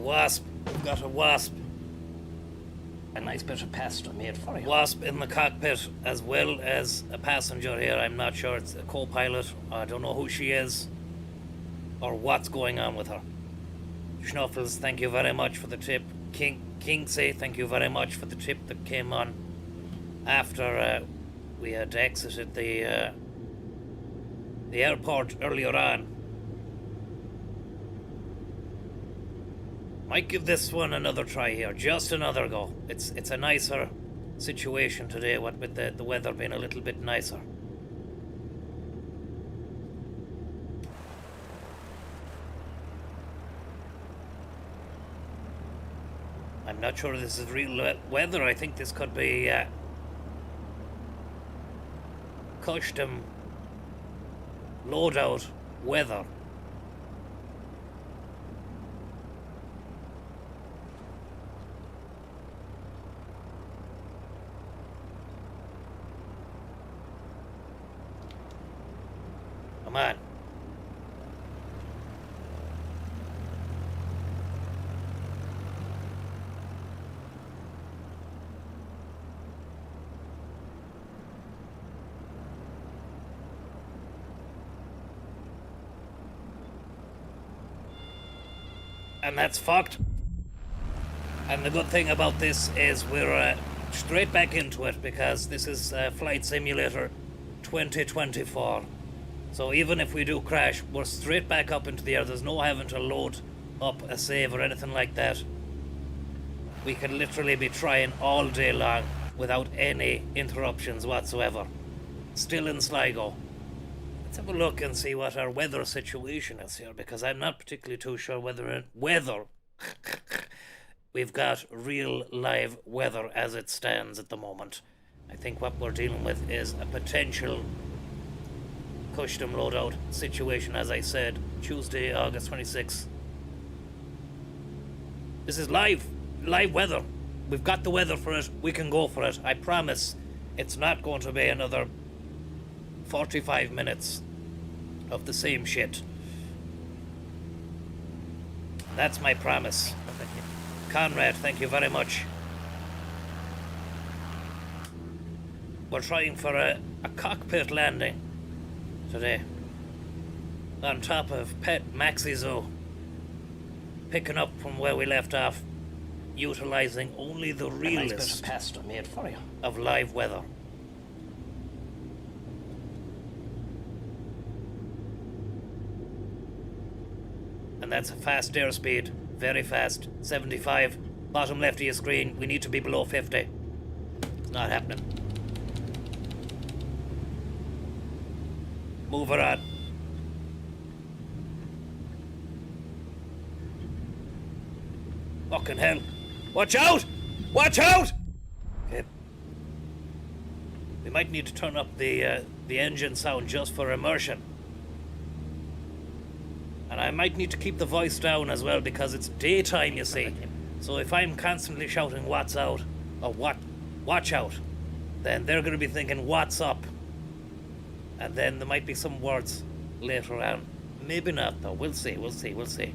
Wasp. We've got a wasp. A nice bit of pasta made for you. Wasp in the cockpit, as well as a passenger here. I'm not sure. It's a co-pilot. I don't know who she is or what's going on with her. Schnuffles, thank you very much for the tip. Kingsey, thank you very much for the tip that came on after we had exited the airport earlier on. Might give this one another try here, just another go. It's a nicer situation today, what with the weather being a little bit nicer. I'm not sure this is real weather. I think this could be custom loadout weather. Come on. And that's fucked. And the good thing about this is we're straight back into it, because this is Flight Simulator 2024. So even if we do crash, we're straight back up into the air. There's no having to load up a save or anything like that. We can literally be trying all day long without any interruptions whatsoever. Still in Sligo. Let's have a look and see what our weather situation is here, because I'm not particularly too sure whether we've got real live weather as it stands at the moment. I think what we're dealing with is a potential custom loadout situation, as I said, Tuesday, August 26th. This is live weather. We've got the weather for it. We can go for it. I promise it's not going to be another 45 minutes of the same shit. That's my promise. Thank you. Conrad, thank you very much. We're trying for a cockpit landing today on top of Pet Maxi Zoo, picking up from where we left off, utilizing only the A nice realest bit of pasta made for you. of live weather. And that's a fast airspeed, very fast, 75. Bottom left of your screen, we need to be below 50. It's not happening. Move her on. Fucking hell. Watch out! Watch out! Okay. We might need to turn up the engine sound just for immersion. And I might need to keep the voice down as well, because it's daytime, you see. So if I'm constantly shouting "what's out" or "watch out," then they're going to be thinking "what's up," and then there might be some words later on. Maybe not, though. We'll see. We'll see. We'll see.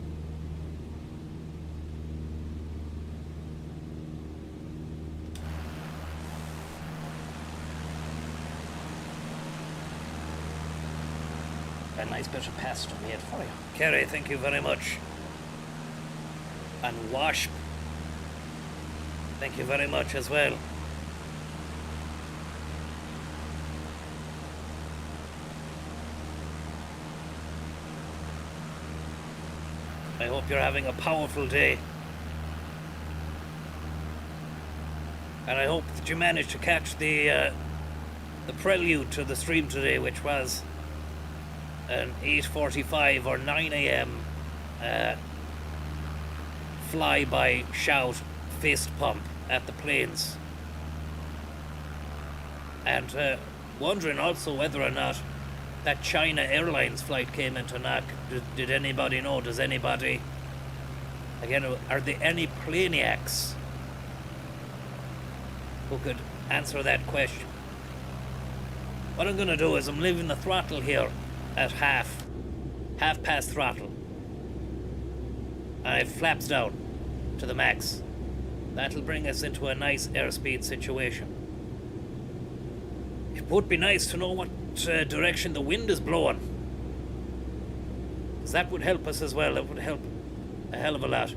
A nice bit of pasta made for you. Kerry, thank you very much. And Wash, thank you very much as well. I hope you're having a powerful day. And I hope that you managed to catch the prelude to the stream today, which was an 8:45 or 9 a.m. fly-by shout fist pump at the planes. And wondering also whether or not that China Airlines flight came into knock. Did anybody know? Does anybody... Again, are there any planiacs who could answer that question? What I'm going to do is I'm leaving the throttle here at half past throttle. And I have flaps down. to the max. That'll bring us into a nice airspeed situation. It would be nice to know what direction the wind is blowing, because that would help us as well. It would help a hell of a lot.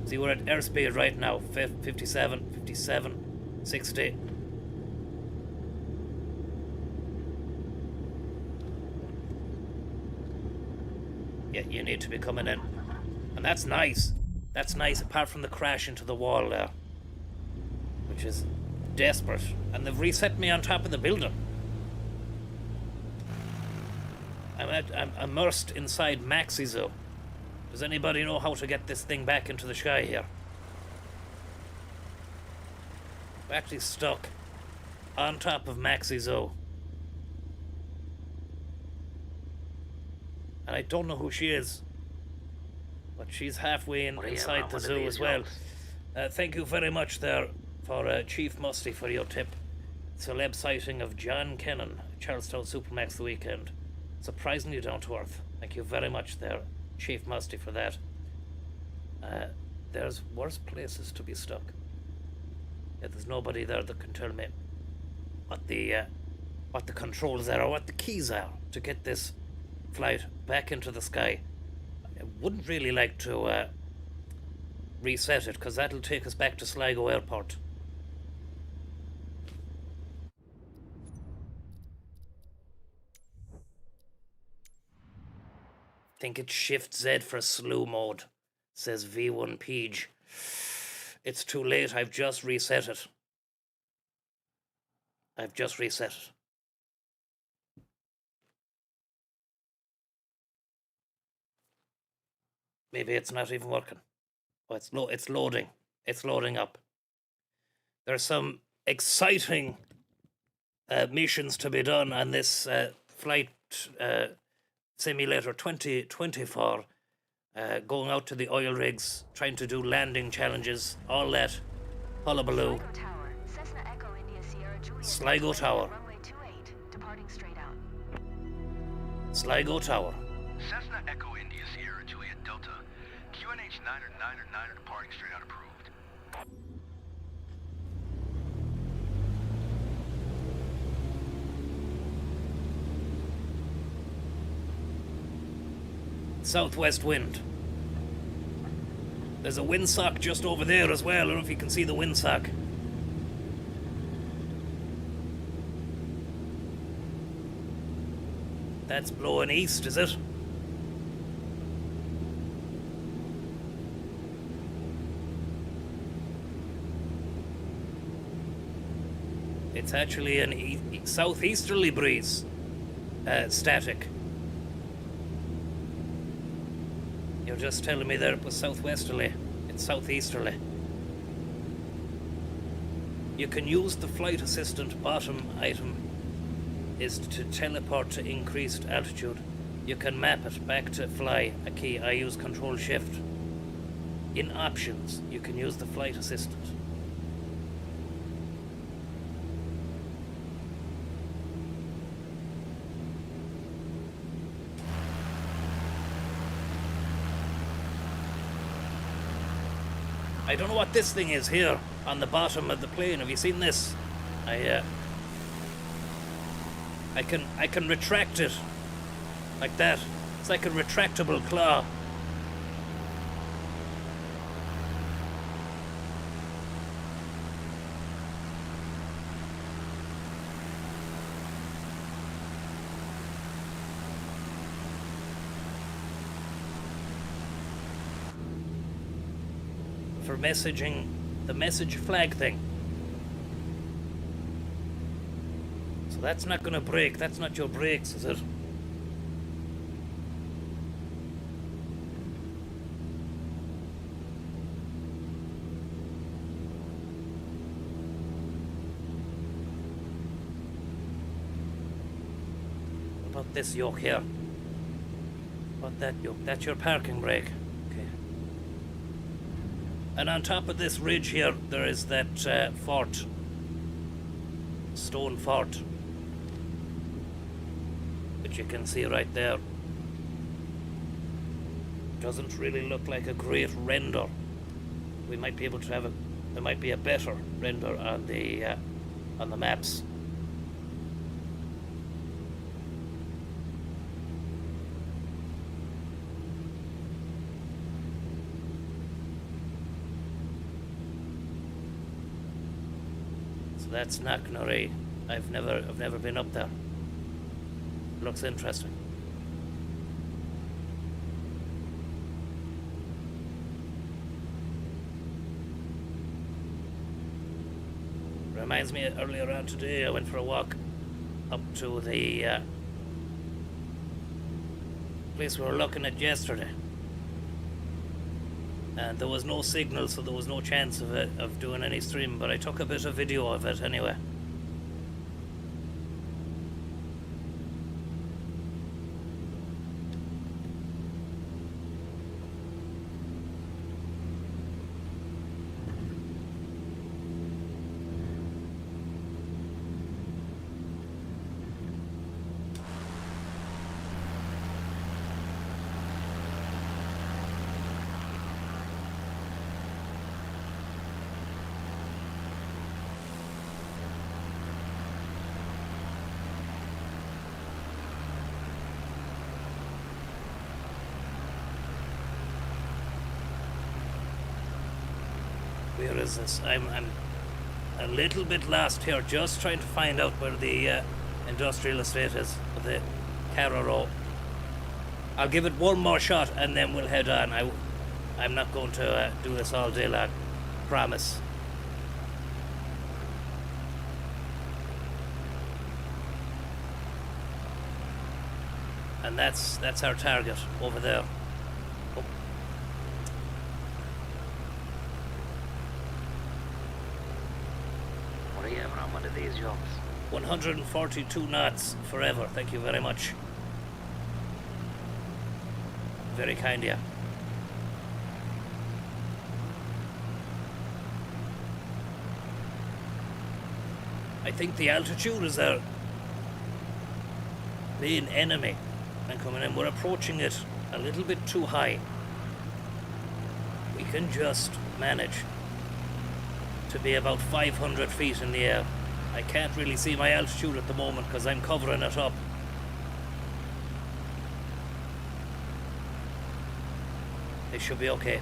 See, we're at airspeed right now, 57, 57, 60. Yeah, you need to be coming in. And that's nice. That's nice, apart from the crash into the wall there, which is desperate. And they've reset me on top of the building. I'm immersed inside Maxi Zoo. Does anybody know how to get this thing back into the sky here? I'm actually stuck on top of Maxi Zoo. And I don't know who she is, but she's halfway inside the zoo as well. Thank you very much there for Chief Musty for your tip. Celeb sighting of John Kennan, Charlestown Supermax the weekend. Surprisingly down to earth. Thank you very much there, Chief Musty, for that. There's worse places to be stuck. Yeah, there's nobody there that can tell me what the controls are or what the keys are to get this flight back into the sky. I wouldn't really like to reset it, because that'll take us back to Sligo Airport. I think it's Shift Z for slew mode, says V1 Peach. It's too late, I've just reset it. Maybe it's not even working. Oh, it's loading. It's loading up. There's some exciting missions to be done on this flight simulator 2024. Going out to the oil rigs, trying to do landing challenges, all that hullabaloo. Cessna Echo India Sierra Juliet. Sligo Tower. Runway 28, departing straight out. Sligo Tower. Cessna Echo India Sierra Juliet Delta. QNH 9er departing straight out approved. Southwest wind. There's a windsock just over there as well. I don't know if you can see the windsock. That's blowing east, is it? It's actually an southeasterly breeze. Static. You're just telling me there it was southwesterly. It's southeasterly. You can use the flight assistant bottom item is to teleport to increased altitude. You can map it back to fly. A key. I use Control Shift. In options, you can use the flight assistant. I don't know what this thing is here on the bottom of the plane. Have you seen this? I can retract it like that. It's like a retractable claw. For messaging, the message flag thing. So that's not gonna break. That's not your brakes, is it? What about this yoke here? What that yoke? That's your parking brake. Okay. And on top of this ridge here, there is that fort. Stone fort. Which you can see right there. Doesn't really look like a great render we might be able to have there might be a better render on the maps. So that's Knocknaree. I've never been up there. Looks interesting. Reminds me, earlier on today I went for a walk up to the place we were looking at yesterday, and there was no signal, so there was no chance of doing any stream, but I took a bit of video of it anyway. Where is this? I'm a little bit lost here, just trying to find out where the industrial estate is, the Carrow. I'll give it one more shot and then we'll head on. I'm not going to do this all day long, promise. And that's our target over there. Oh. What are you having on one of these yachts? 142 knots forever. Thank you very much. Very kind of you. I think the altitude is our main enemy. And coming in, we're approaching it a little bit too high. We can just manage to be about 500 feet in the air. I can't really see my altitude at the moment because I'm covering it up. It should be okay.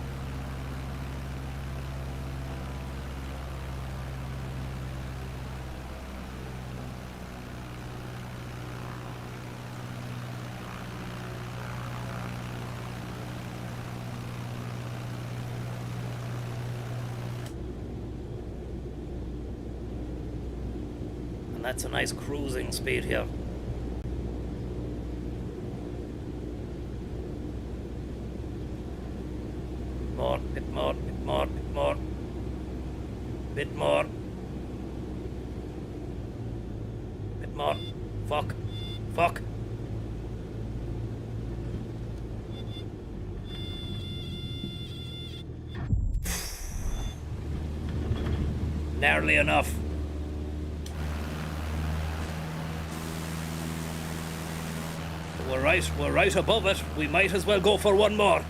And that's a nice cruising speed here. More, bit more, bit more, bit more. Bit more. Bit more. Fuck. Fuck. Nearly enough. We're right above it. We might as well go for one more.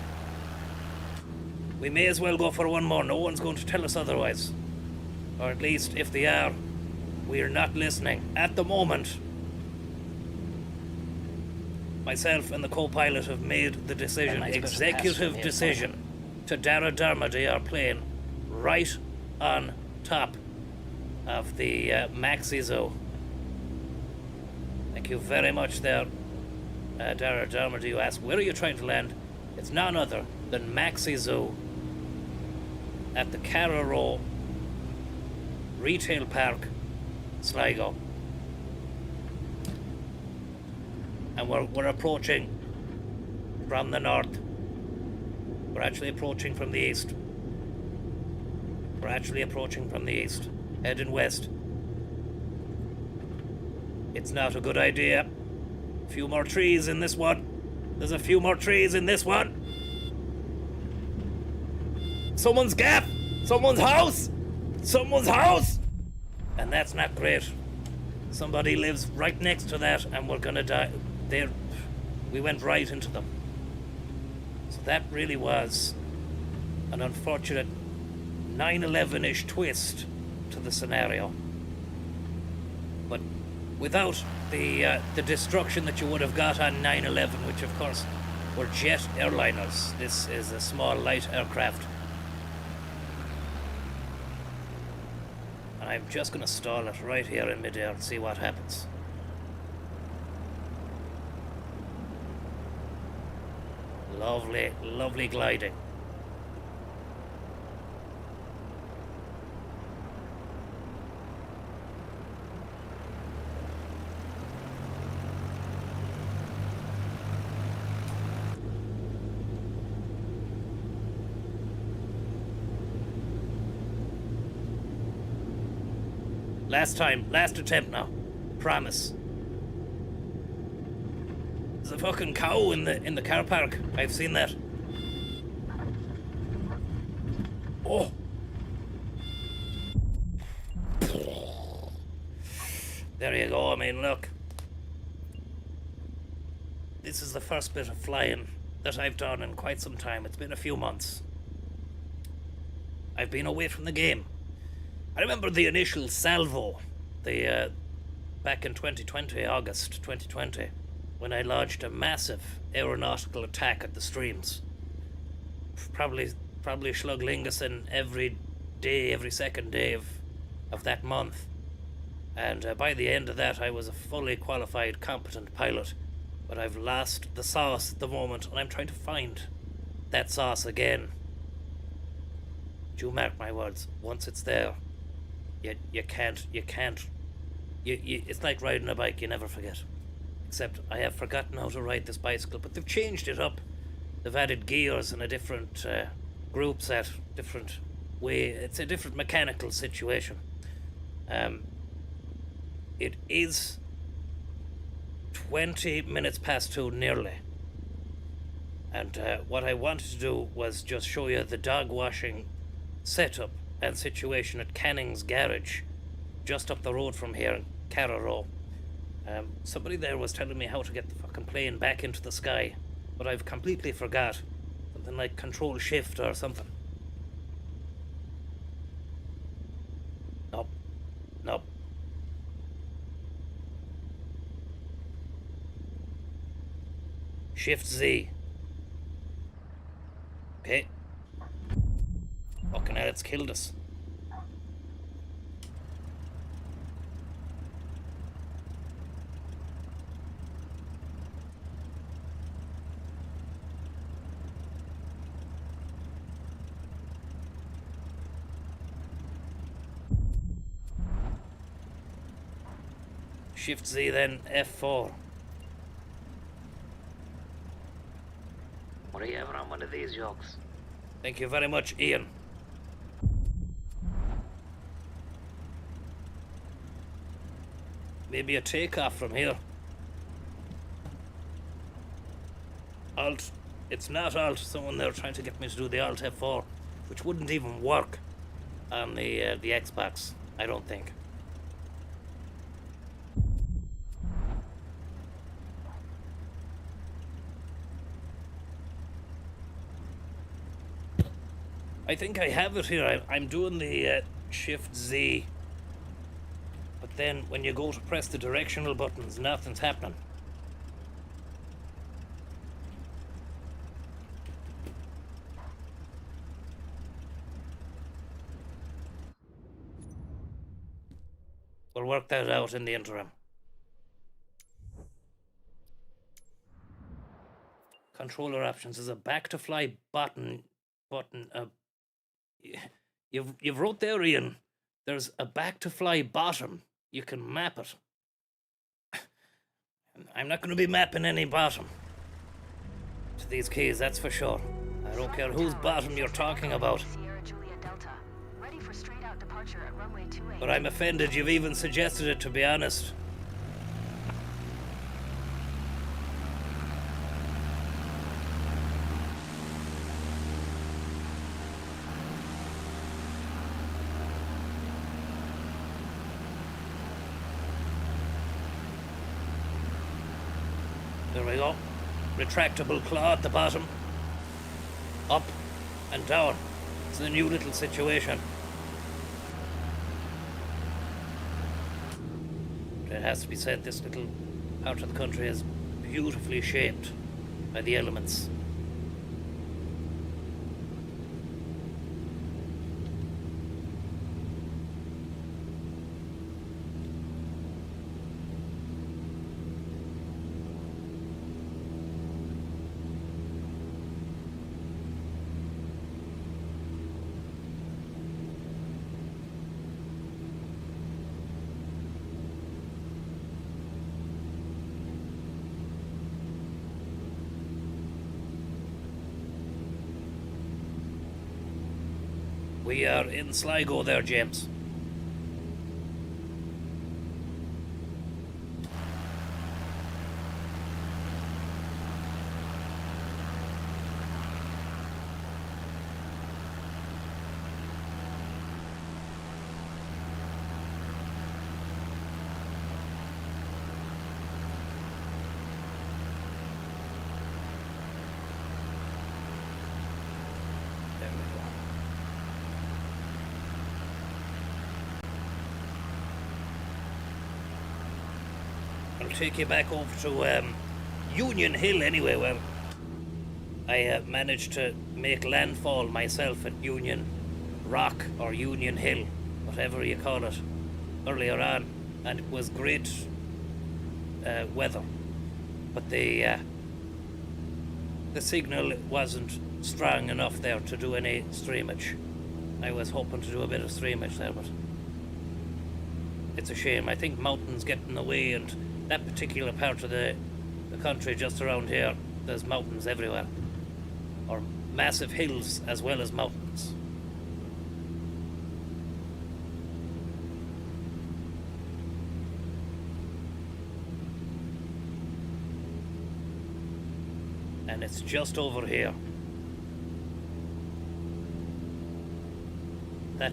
We may as well go for one more. No one's going to tell us otherwise. Or at least, if they are, we're not listening. At the moment, myself and the co-pilot have made the decision, executive decision, to Dara Dermody our plane right on top of the Maxi Zoo. Thank you very much there, Dara Dermody. You asked, where are you trying to land? It's none other than Maxi Zoo at the Carrow Retail Park, Sligo. And we're approaching from the north. We're actually approaching from the east. We're actually approaching from the east, heading west. It's not a good idea. A few more trees in this one. There's a few more trees in this one. Someone's gaff! Someone's house! Someone's house! And that's not great. Somebody lives right next to that and we're gonna die. We went right into them. So that really was an unfortunate 9/11-ish twist to the scenario. But without the destruction that you would have got on 9/11, which of course were jet airliners. This is a small light aircraft. And I'm just going to stall it right here in midair and see what happens. Lovely, lovely gliding. Last attempt now. Promise. There's a fucking cow in the car park. I've seen that. Oh. There you go. I mean, look. This is the first bit of flying that I've done in quite some time. It's been a few months. I've been away from the game. I remember the initial salvo, back in 2020, August 2020, when I lodged a massive aeronautical attack at the streams. Probably Shlug Lingus in every second day of that month. And by the end of that, I was a fully qualified, competent pilot. But I've lost the sauce at the moment, and I'm trying to find that sauce again. Do mark my words, once it's there, you can't, it's like riding a bike, you never forget. Except I have forgotten how to ride this bicycle, but they've changed it up. They've added gears and a different group set, different way. It's a different mechanical situation. It is 20 minutes past 2 nearly. And what I wanted to do was just show you the dog washing setup and situation at Canning's garage, just up the road from here in Carrow. Somebody there was telling me how to get the fucking plane back into the sky, but I've completely forgot. Something like Control Shift or something. Nope. Shift Z. Okay. Fucking hell, it's killed us. Shift Z, then F4. What are you ever on one of these jokes? Thank you very much, Ian. Maybe a takeoff from here. Alt. It's not Alt. Someone there trying to get me to do the Alt F4, which wouldn't even work on the Xbox, I don't think. I think I have it here. I'm doing the Shift Z. But then when you go to press the directional buttons, nothing's happening. We'll work that out in the interim. Controller options is a back to fly button. You've wrote there, Ian. There's a back to fly bottom. You can map it. I'm not going to be mapping any bottom to these keys, that's for sure. I don't care whose bottom you're talking about. But I'm offended you've even suggested it, to be honest. There we go. Retractable claw at the bottom. Up and down. is a new little situation. It has to be said, this little part of the country is beautifully shaped by the elements. We are in Sligo there, James. There we go. I'll take you back over to Union Hill anyway, where I managed to make landfall myself at Union Rock or Union Hill, whatever you call it, earlier on, and it was great weather, but the signal wasn't strong enough there to do any streamage. I was hoping to do a bit of streamage there, but it's a shame. I think mountains get in the way, and that particular part of the country just around here, there's mountains everywhere, or massive hills as well as mountains. And it's just over here. That,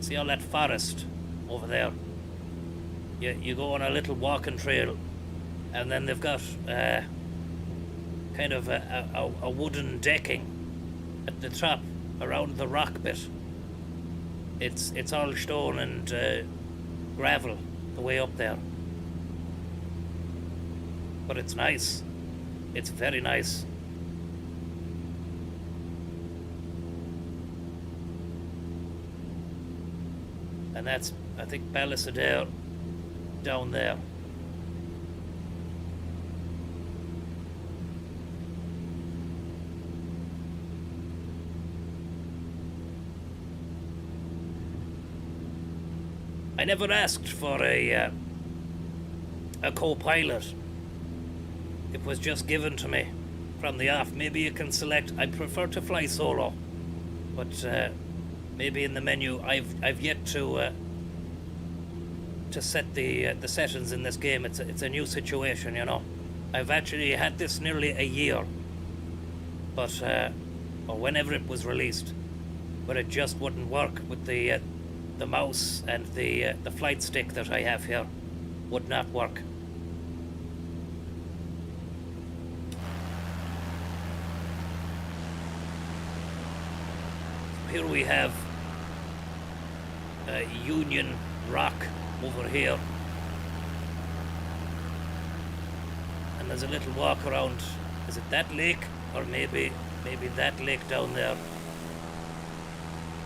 see all that forest over there? You go on a little walking trail, and then they've got kind of a wooden decking at the top around the rock bit. It's all stone and gravel the way up there, but it's nice. It's very nice. And that's, I think, Ballysadare down there. I never asked for a co-pilot. It was just given to me from the off. Maybe you can select. I prefer to fly solo, but maybe in the menu I've yet to set the settings in this game. It's a new situation, you know. I've actually had this nearly a year, but or whenever it was released, but it just wouldn't work with the mouse, and the flight stick that I have here would not work. Here we have Union Rock over here, and there's a little walk around. Is it that lake, or maybe that lake down there,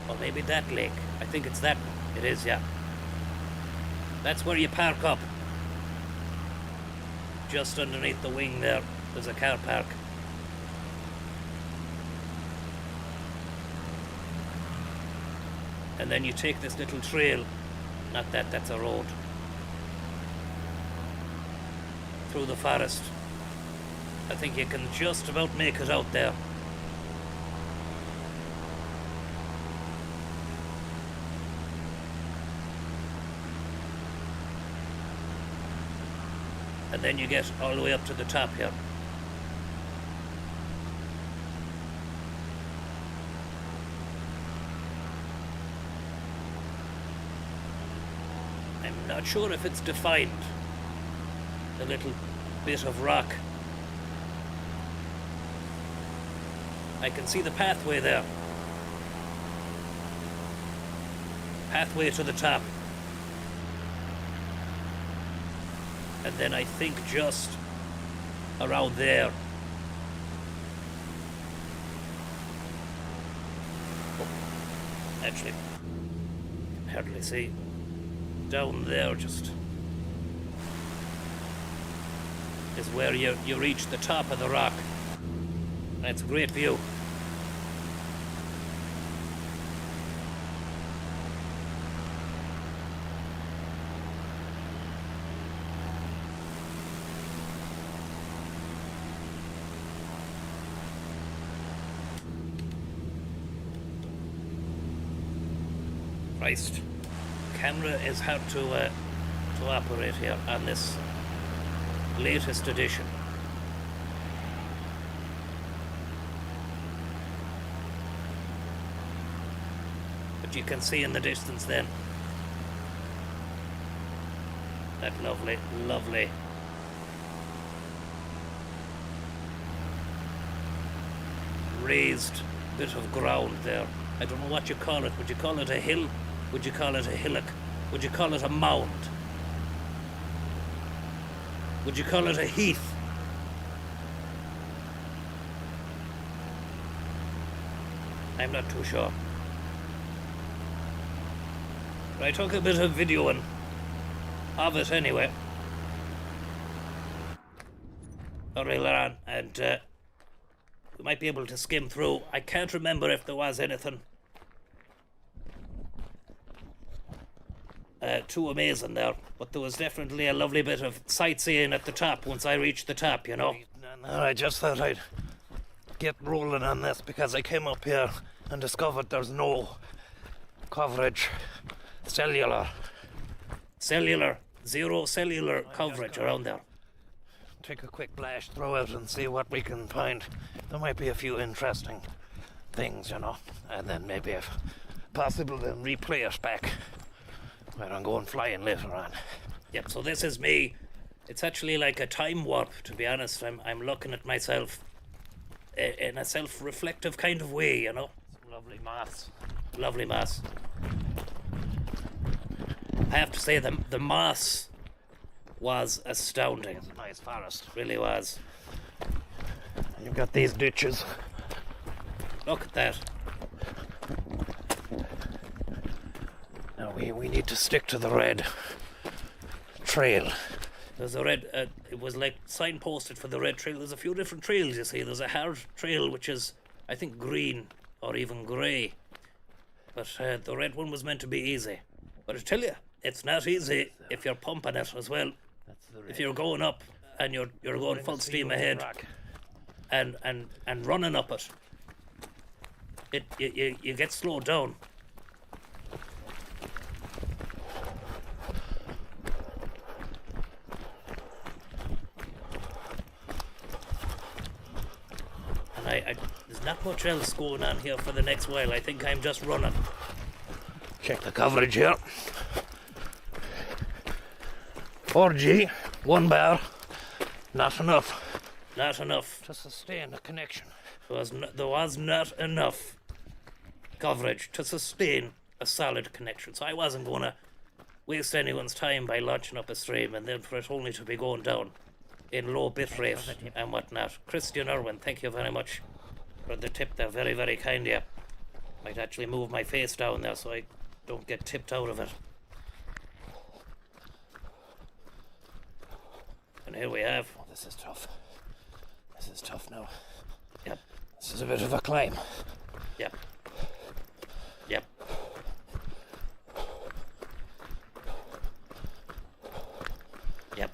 or maybe that lake? I think it's that one. It is, yeah. That's where you park up. Just underneath the wing there, there's a car park. And then you take this little trail, not that, that's a road, through the forest. I think you can just about make it out there. And then you get all the way up to the top here. I'm not sure if it's defined, the little bit of rock. I can see the pathway there. pathway to the top. And then I think just around there. Oh, actually, can hardly see. Down there just is where you reach the top of the rock. And it's a great view. Christ, camera is hard to operate here on this latest edition. But you can see in the distance then that lovely, lovely raised bit of ground there. I don't know what you call it. Would you call it a hill? Would you call it a hillock? Would you call it a mound? Would you call it a heath? I'm not too sure. But I took a bit of videoing of it anyway earlier on, and we might be able to skim through. I can't remember if there was anything too amazing there, but there was definitely a lovely bit of sightseeing at the top once I reached the top, you know. I just thought I'd get rolling on this because I came up here and discovered there's no coverage, zero cellular coverage around there. Take a quick blast through it and see what we can find. There might be a few interesting things, you know, and then maybe if possible then replay it back when I'm going flying later on. Yep, so this is me. It's actually like a time warp, to be honest. I'm looking at myself in a self-reflective kind of way, you know. Some lovely moss. Lovely moss. I have to say the moss was astounding. It's a nice forest. Really was. You've got these ditches. Look at that. Now we need to stick to the red trail. There's a red, it was like signposted for the red trail. There's a few different trails, you see. There's a hard trail which is, I think, green or even grey. But the red one was meant to be easy. But I tell you, it's not easy if you're pumping it as well. If you're going up and you're going full steam ahead and running up it, you get slowed down. And there's not much else going on here for the next while. I think I'm just running. Check the coverage here. 4G, 1 bar, not enough. Not enough to sustain a connection. There was not enough coverage to sustain a solid connection. So I wasn't going to waste anyone's time by launching up a stream and then for it only to be going down in low bit rate and whatnot. Christian Irwin, thank you very much for the tip there. Very, very kind of you. Might actually move my face down there so I don't get tipped out of it. And here we have. Oh, this is tough. This is tough now. Yep. This is a bit of a climb. Yep. Yep. Yep.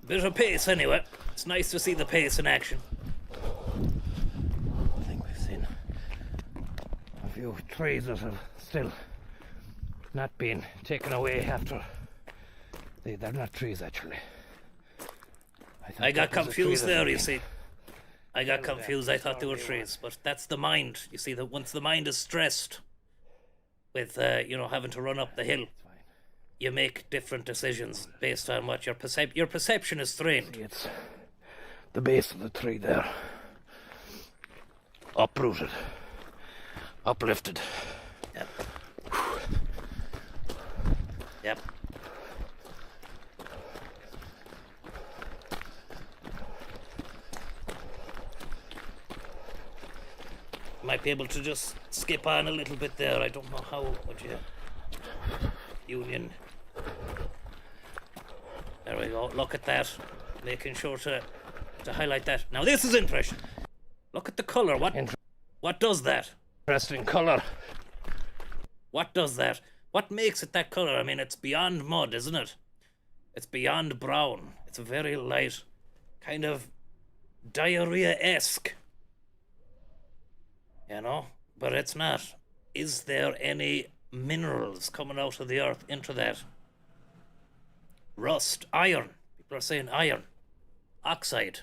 Bit of pace anyway. It's nice to see the pace in action. I think we've seen a few trees that have still not been taken away after. They're not trees actually. I got confused there, you see. I got confused. I thought they were trees, but that's the mind. You see, that once the mind is stressed with, having to run up the hill, you make different decisions based on what your perception is trained. It's the base of the tree there. Uprooted. Uplifted. Yep. Yep. Might be able to just skip on a little bit there. I don't know how would you union. There we go. Look at that. Making sure to highlight that. Now this is interesting. Look at the colour. What does that? Interesting colour. What does that? What makes it that colour? I mean, it's beyond mud, isn't it? It's beyond brown. It's a very light, kind of diarrhea-esque. You know? But it's not. Is there any minerals coming out of the earth into that? Rust, iron. People are saying iron. Oxide.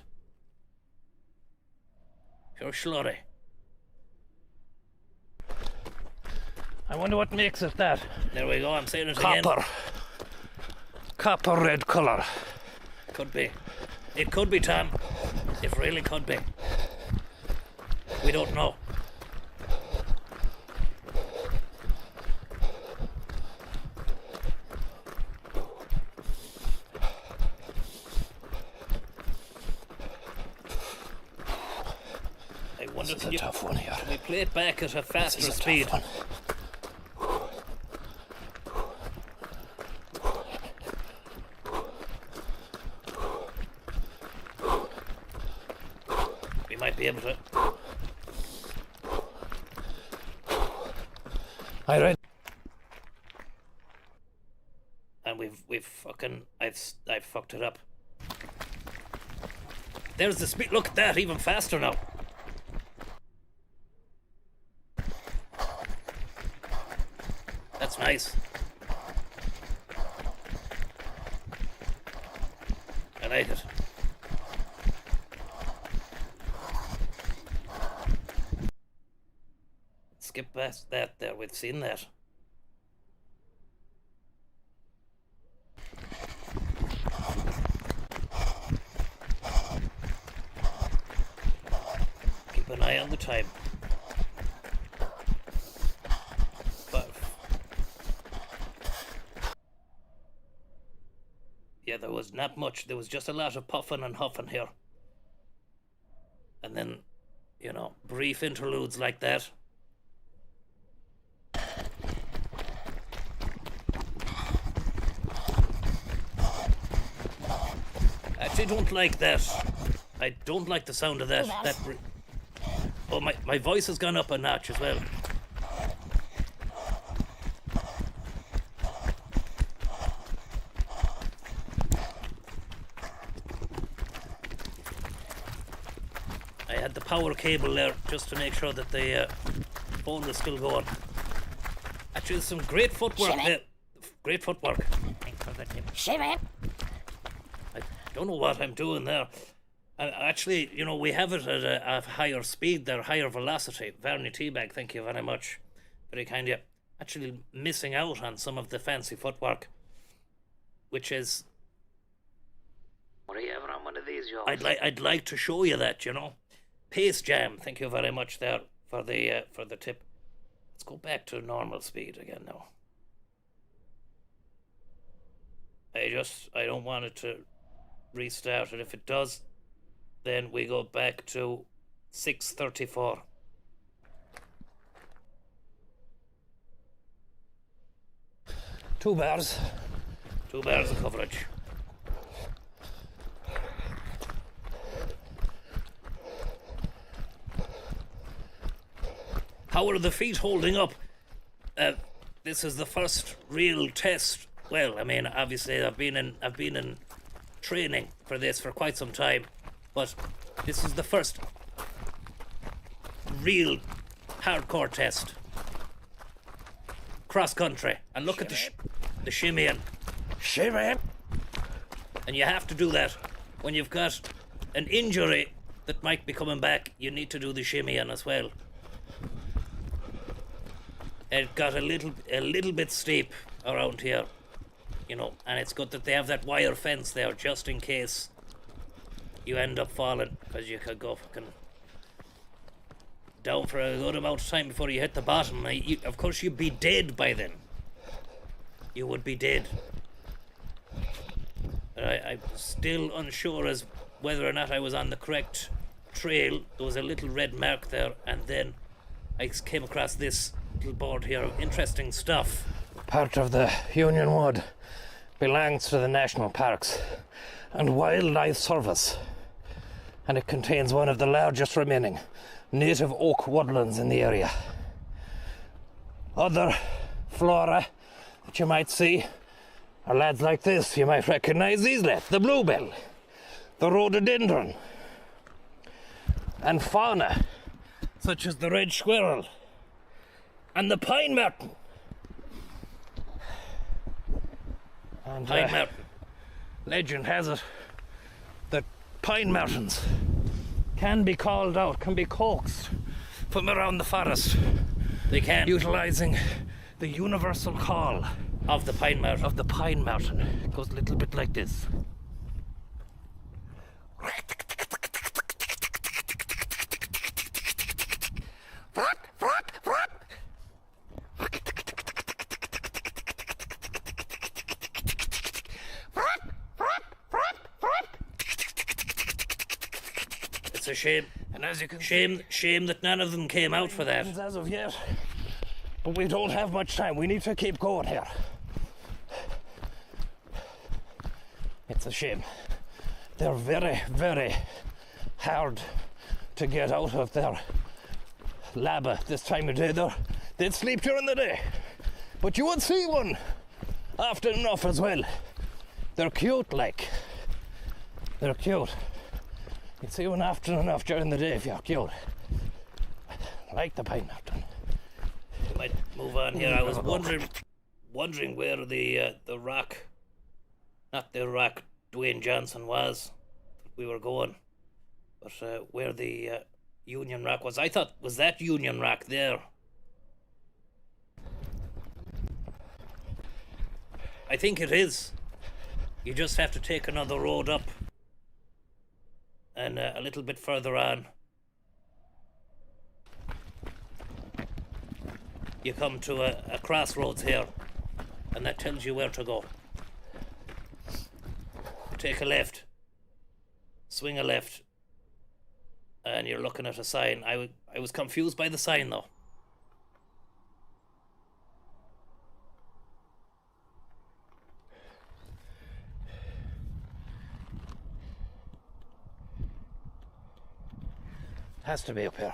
Pure slurry. I wonder what makes it that. There we go, I'm saying it again. Copper. Copper red colour. Could be. It could be, Tom. It really could be. We don't know. I wonder This is a tough one here. Can we play it back at a faster speed? One. We might be able to. I read. And we've fucking I've fucked it up. There's the speed. Look at that, even faster now. That's nice. I like it. Skip past that there, we've seen that. Keep an eye on the time. Yeah, there was not much. There was just a lot of puffing and huffing here. And then, you know, brief interludes like that. Actually, don't like that. I don't like the sound of that. Oh, my voice has gone up a notch as well. I had the power cable there just to make sure that the phone was still going. Actually, there's some great footwork there. Great footwork. I don't know what I'm doing there. Actually, you know, we have it at a higher speed there, higher velocity. Vernie Teabag, thank you very much. Very kind of you. Actually missing out on some of the fancy footwork, which is... What are you ever on one of these, Joe? I'd like to show you that, you know. Pace Jam, thank you very much there for the tip. Let's go back to normal speed again now. I don't want it to restart, and if it does, then we go back to 634. Two bars. 2 bars of coverage. How are the feet holding up? This is the first real test. Well, I mean, obviously I've been in training for this for quite some time, but this is the first real hardcore test. Cross country, and look at the shimmying. Shimmy. And you have to do that when you've got an injury that might be coming back. You need to do the shimmying as well. It got a little bit steep around here. you know, and it's good that they have that wire fence there just in case you end up falling, because you could go fucking down for a good amount of time before you hit the bottom. Of course, you'd be dead by then. You would be dead. I'm still unsure as whether or not I was on the correct trail. There was a little red mark there, and then I came across this little board here. Interesting stuff. Part of the Union Wood belongs to the National Parks and Wildlife Service, and it contains one of the largest remaining native oak woodlands in the area. Other flora that you might see are lads like this. You might recognise these lads: the bluebell, the rhododendron, and fauna such as the red squirrel and the pine marten. And Pine marten. Legend has it that pine martens can be called out, can be coaxed from around the forest. They can. Utilising the universal call Of the pine marten. of the pine marten. It goes a little bit like this. It's a shame. And as you can Shame that none of them came out for that. see, as of yet, but we don't have much time. We need to keep going here. It's a shame. They're very, very hard to get out of their lab at this time of day. They'd sleep during the day, but you would see one often enough as well. They're cute, like. They're cute. You'd see one often enough during the day if you're cute. Like the pine marten. Might move on here. I was wondering where the rock, not the rock Dwayne Johnson was. We were going, but where the Union Rock was. I thought, was that Union Rock there? I think it is. You just have to take another road up, and a little bit further on, you come to a crossroads here, and that tells you where to go. Take a left, swing a left, and you're looking at a sign. I was confused by the sign though. Has to be up here.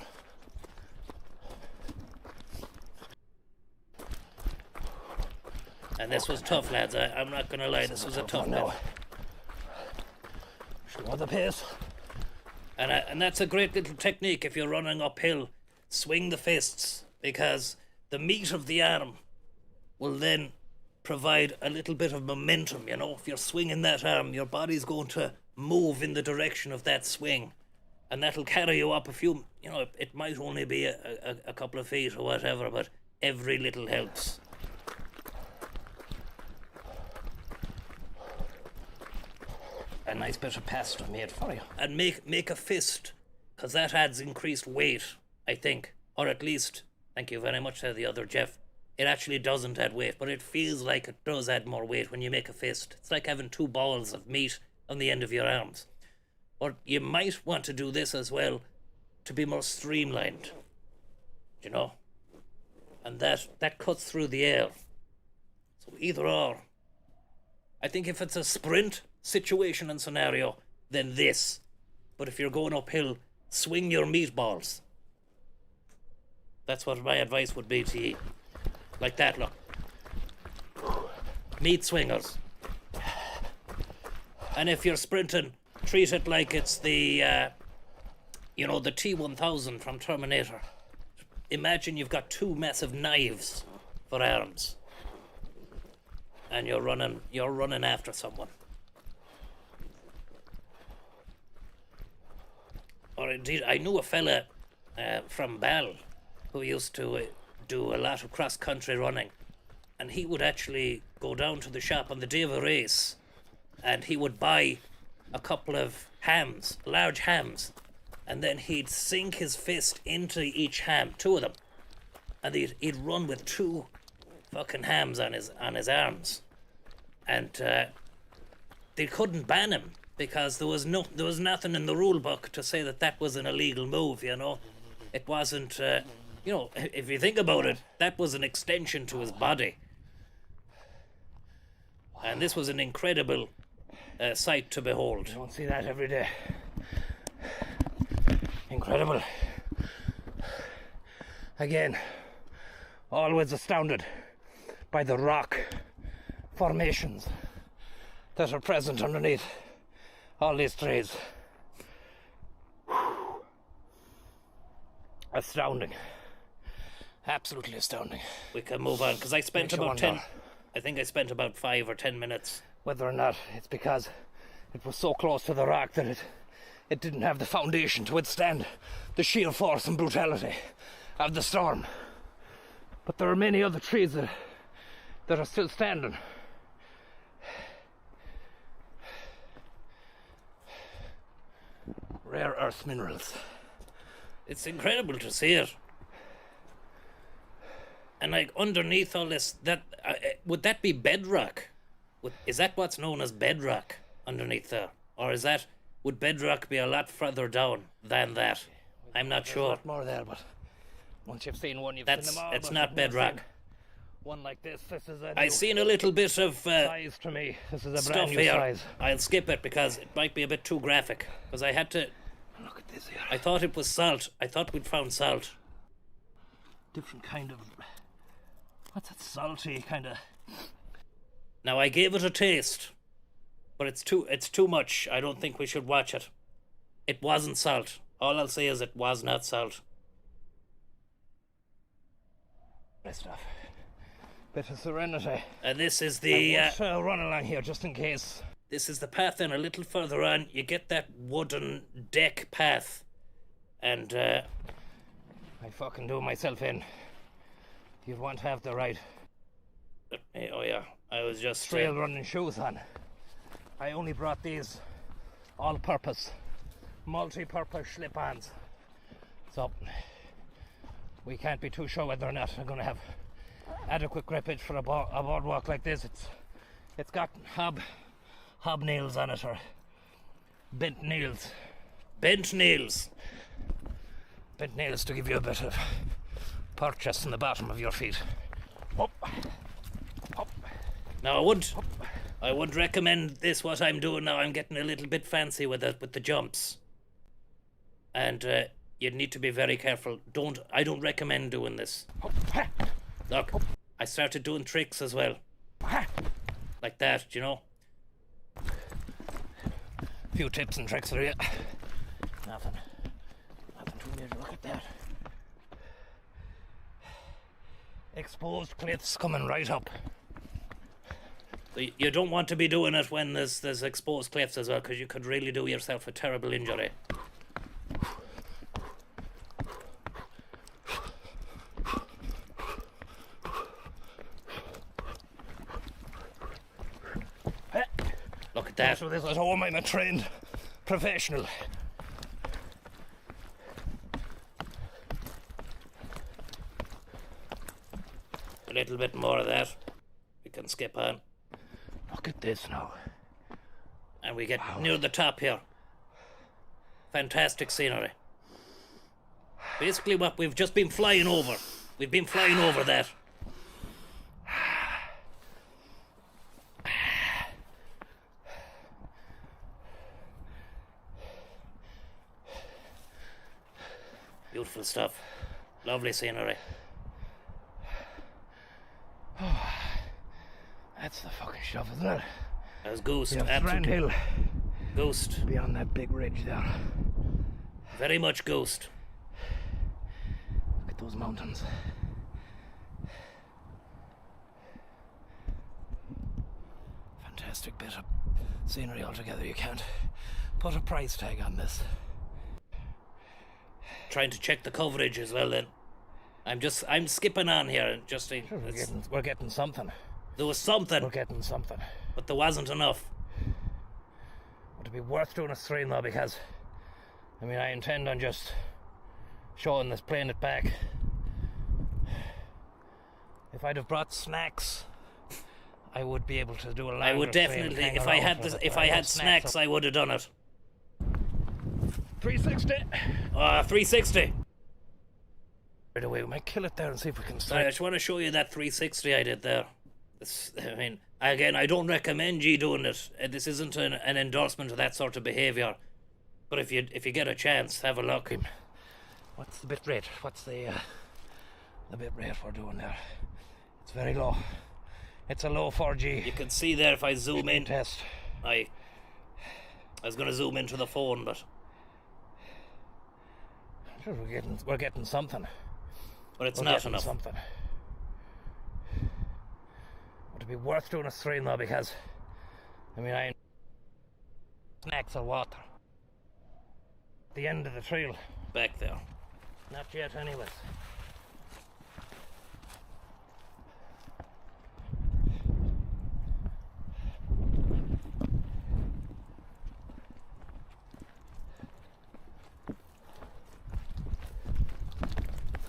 And this was tough, lads. I'm not gonna lie, this was a tough No. one. Slow the pace. And that's a great little technique if you're running uphill. Swing the fists, because the meat of the arm will then provide a little bit of momentum. You know, if you're swinging that arm, your body's going to move in the direction of that swing, and that'll carry you up a few. You know, it might only be a couple of feet or whatever, but every little helps. A nice bit of pasta made for you. And make a fist, because that adds increased weight, I think. Or at least, thank you very much, said the other Jeff. It actually doesn't add weight, but it feels like it does add more weight when you make a fist. It's like having two balls of meat on the end of your arms. Or you might want to do this as well to be more streamlined, you know? And that cuts through the air. So either or. I think if it's a sprint situation and scenario, then this. But if you're going uphill, swing your meatballs. That's what my advice would be to you. Like that, look. Meat swingers. And if you're sprinting, treat it like it's the, the T-1000 from Terminator. Imagine you've got two massive knives for arms, and you're running after someone. Or indeed, I knew a fella from Ball who used to do a lot of cross-country running, and he would actually go down to the shop on the day of a race, and he would buy a couple of hams, large hams, and then he'd sink his fist into each ham, 2 of them, and he'd run with 2 fucking hams on his arms, and they couldn't ban him because there was nothing in the rule book to say that was an illegal move. You know, it wasn't. You know, if you think about it, that was an extension to his body, and this was an incredible sight to behold. You don't see that every day. Incredible. Again, always astounded by the rock formations that are present underneath all these trees. Astounding. Absolutely astounding. We can move on, because I spent about 5 or 10 minutes. Whether or not it's because it was so close to the rock that it didn't have the foundation to withstand the sheer force and brutality of the storm. But there are many other trees that are still standing. Rare earth minerals. It's incredible to see it. And like underneath all this, would that be bedrock? Is that what's known as bedrock underneath there? Or would bedrock be a lot further down than that? I'm not sure. There's a lot more there, but once you've seen one, you've seen them all. It's not bedrock. One like this is a I've seen a little bit of size to me. This is a stuff brand new here. size. I'll skip it because it might be a bit too graphic. Because I had to. Look at this here. I thought it was salt. I thought we'd found salt. Different kind of. What's that salty kind of? Now I gave it a taste, but it's too much. I don't think we should watch it. It wasn't salt. All I'll say is it was not salt. This stuff. Bit of serenity. And this is the run along here just in case. This is the path, and a little further on you get that wooden deck path, and I fucking do myself in. You'd want to have the right. Oh yeah, I was just trail running shoes on. I only brought these all-purpose, multi-purpose slip-ons. So we can't be too sure whether or not I'm going to have adequate grippage for a boardwalk like this. It's got hobnails on it, or bent nails. Bent nails. Bent nails to give you a bit of purchase in the bottom of your feet. Up. Up. Now I would recommend this. What I'm doing now, I'm getting a little bit fancy with it, with the jumps, and you'd need to be very careful. I don't recommend doing this. Look, I started doing tricks as well, like that, you know. Few tips and tricks for you. Nothing too major. Look at that. Exposed cliffs coming right up. You don't want to be doing it when there's exposed cliffs as well, because you could really do yourself a terrible injury. Look at that. So this at home, I'm a trained professional. A little bit more of that. We can skip on. Look at this now. And we get near the top here. Fantastic scenery. Basically what we've just been flying over. We've been flying over that. Beautiful stuff. Lovely scenery. That's the fucking stuff, isn't it? There's Ghost. Yeah, Strand Hill. Ghost. Beyond that big ridge there. Very much Ghost. Look at those mountains. Fantastic bit of scenery altogether. You can't put a price tag on this. Trying to check the coverage as well then. I'm skipping on here. Just to, Sure, we're getting something. there was something, We're getting something. but there wasn't enough. Would it be worth doing a stream though? Because, I mean, I intend on just showing this, playing it back. If I'd have brought snacks, I would be able to do a longer I would stream, definitely, hang if I around had for this, it. if I had snacks, I would have done it. 360. 360. Right away, we might kill it there and see if we can Sorry, I start. just want to show you that 360 I did there. I mean, again, I don't recommend you doing it. This isn't an endorsement of that sort of behaviour. But if you get a chance, have a look. What's the bit rate? What's the bit rate we're doing there? It's very low. It's a low 4G. You can see there if I zoom in. Test. I was going to zoom into the phone, but Sure, we're getting something. it's We're not getting enough. something. Would it be worth doing a stream though? Because, I mean, snacks or water. The end of the trail. Back there. Not yet, anyways.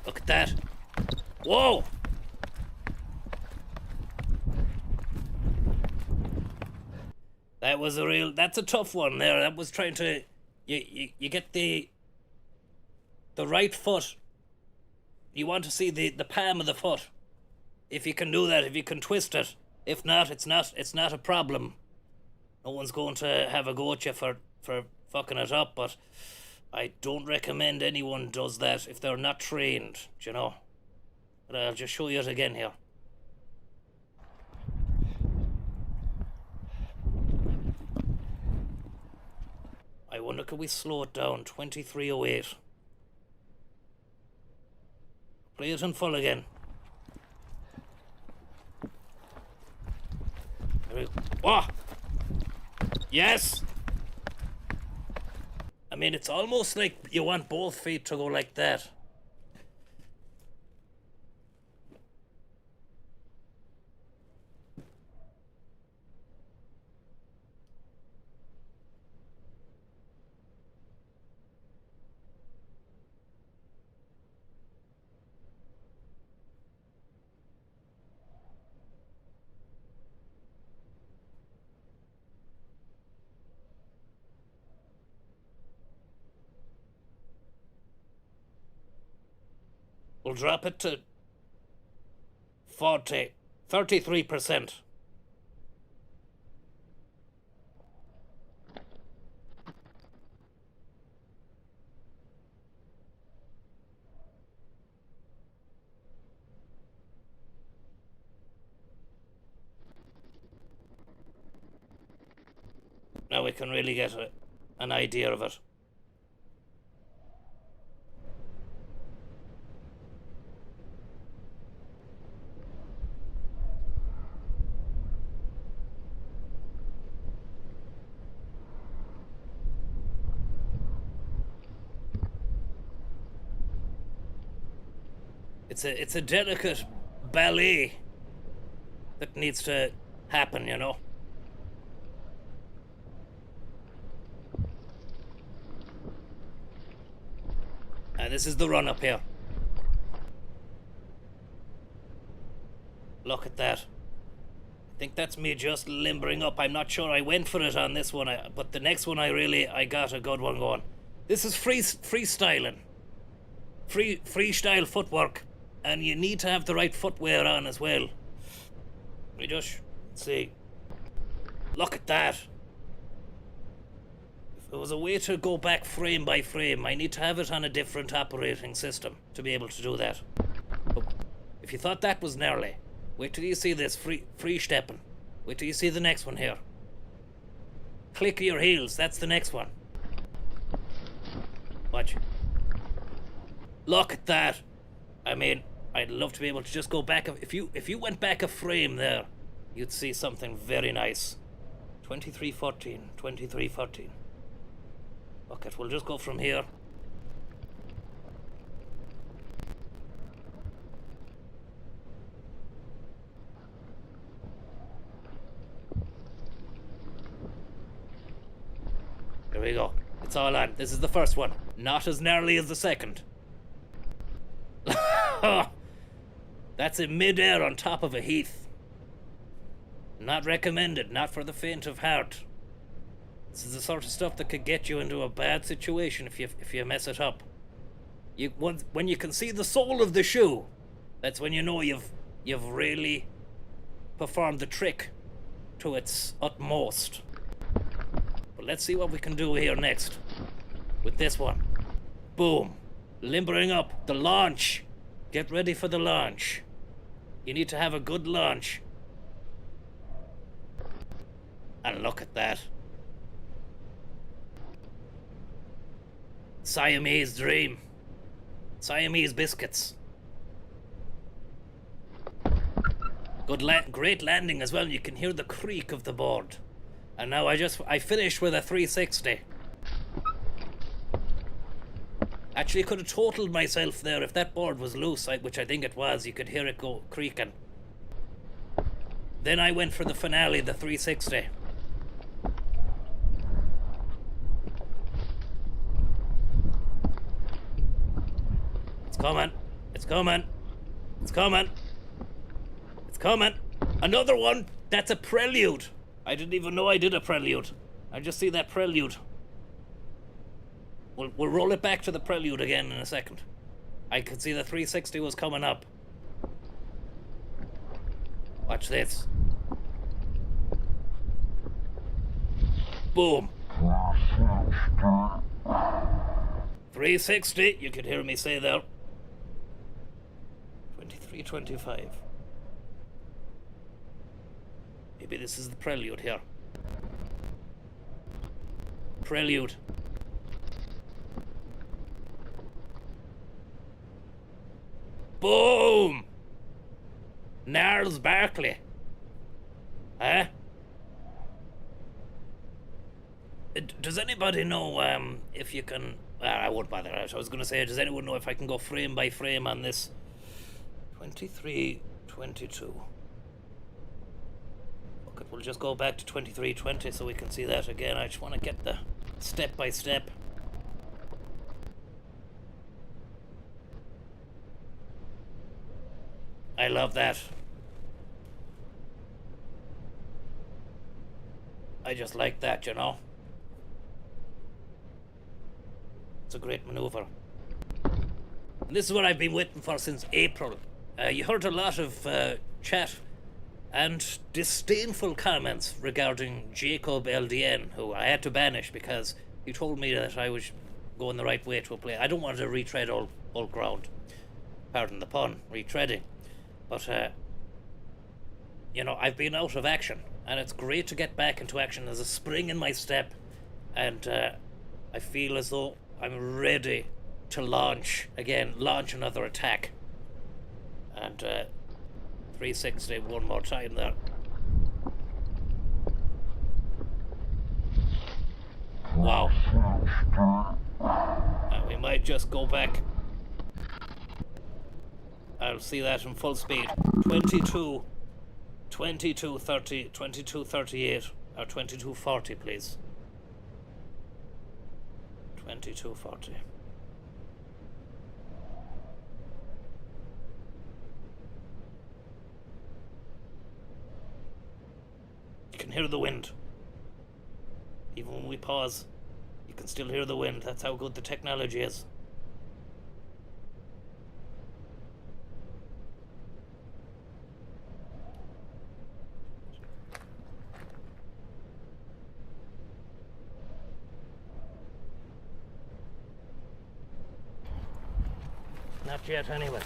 Look at that. Whoa! That's a tough one there. That was trying to, you get the right foot. You want to see the palm of the foot. If you can do that, if you can twist it. If not, it's not a problem. No one's going to have a go at you for fucking it up, but I don't recommend anyone does that if they're not trained, do you know? But I'll just show you it again here. I wonder, could we slow it down? 2308. Play it in full again. There we go. Whoa! Yes! I mean, it's almost like you want both feet to go like that. We'll drop it to 33%. Now we can really get an idea of it. It's a delicate ballet that needs to happen, you know. This is the run up here. Look at that. I think that's me just limbering up. I'm not sure I went for it on this one, but the next one I got a good one going. This is freestyling. Freestyle footwork. And you need to have the right footwear on as well. Let me just see. Look at that. If there was a way to go back frame by frame, I need to have it on a different operating system to be able to do that. But if you thought that was gnarly, wait till you see this free stepping. Wait till you see the next one here. Click your heels, that's the next one. Watch. Look at that. I mean, I'd love to be able to just go back. If you went back a frame there, you'd see something very nice. 2314, 2314. Okay, we'll just go from here. we go. It's all on. This is the first one. Not as gnarly as the second. That's in mid-air on top of a heath. Not recommended, not for the faint of heart. This is the sort of stuff that could get you into a bad situation if you mess it up. When you can see the sole of the shoe, that's when you know you've really performed the trick to its utmost. But let's see what we can do here next with this one. Boom. Limbering up. The launch. Get ready for the launch. You need to have a good launch. And look at that. Siamese dream. Siamese biscuits. Great landing as well. You can hear the creak of the board. And now I finished with a 360. Actually, could have totaled myself there if that board was loose, which I think it was. You could hear it go creaking. Then I went for the finale, the 360. It's coming. It's coming. It's coming. It's coming. Another one. That's a prelude. I didn't even know I did a prelude. I just see that prelude. We'll roll it back to the prelude again in a second. I could see the 360 was coming up. Watch this. Boom. 360, you could hear me say there. 2325. Maybe this is the prelude here. Prelude. Boom! Gnarls Barkley. Huh? Does anybody know if you can... I won't bother. I was going to say, does anyone know if I can go frame by frame on this? 2322. Okay, we'll just go back to 2320 so we can see that again. I just want to get the step by step. I love that. I just like that, you know. It's a great maneuver. And this is what I've been waiting for since April. You heard a lot of chat and disdainful comments regarding Jacob LDN, who I had to banish because he told me that I was going the right way to a play. I don't want to retread old ground. Pardon the pun, retreading. But, you know, I've been out of action, and it's great to get back into action. There's a spring in my step, and I feel as though I'm ready to launch another attack. And 360 one more time there. Wow. We might just go back. I'll see that in full speed. 2238, or 2240, please. 2240. You can hear the wind. Even when we pause, you can still hear the wind. That's how good the technology is. Not yet, anyways.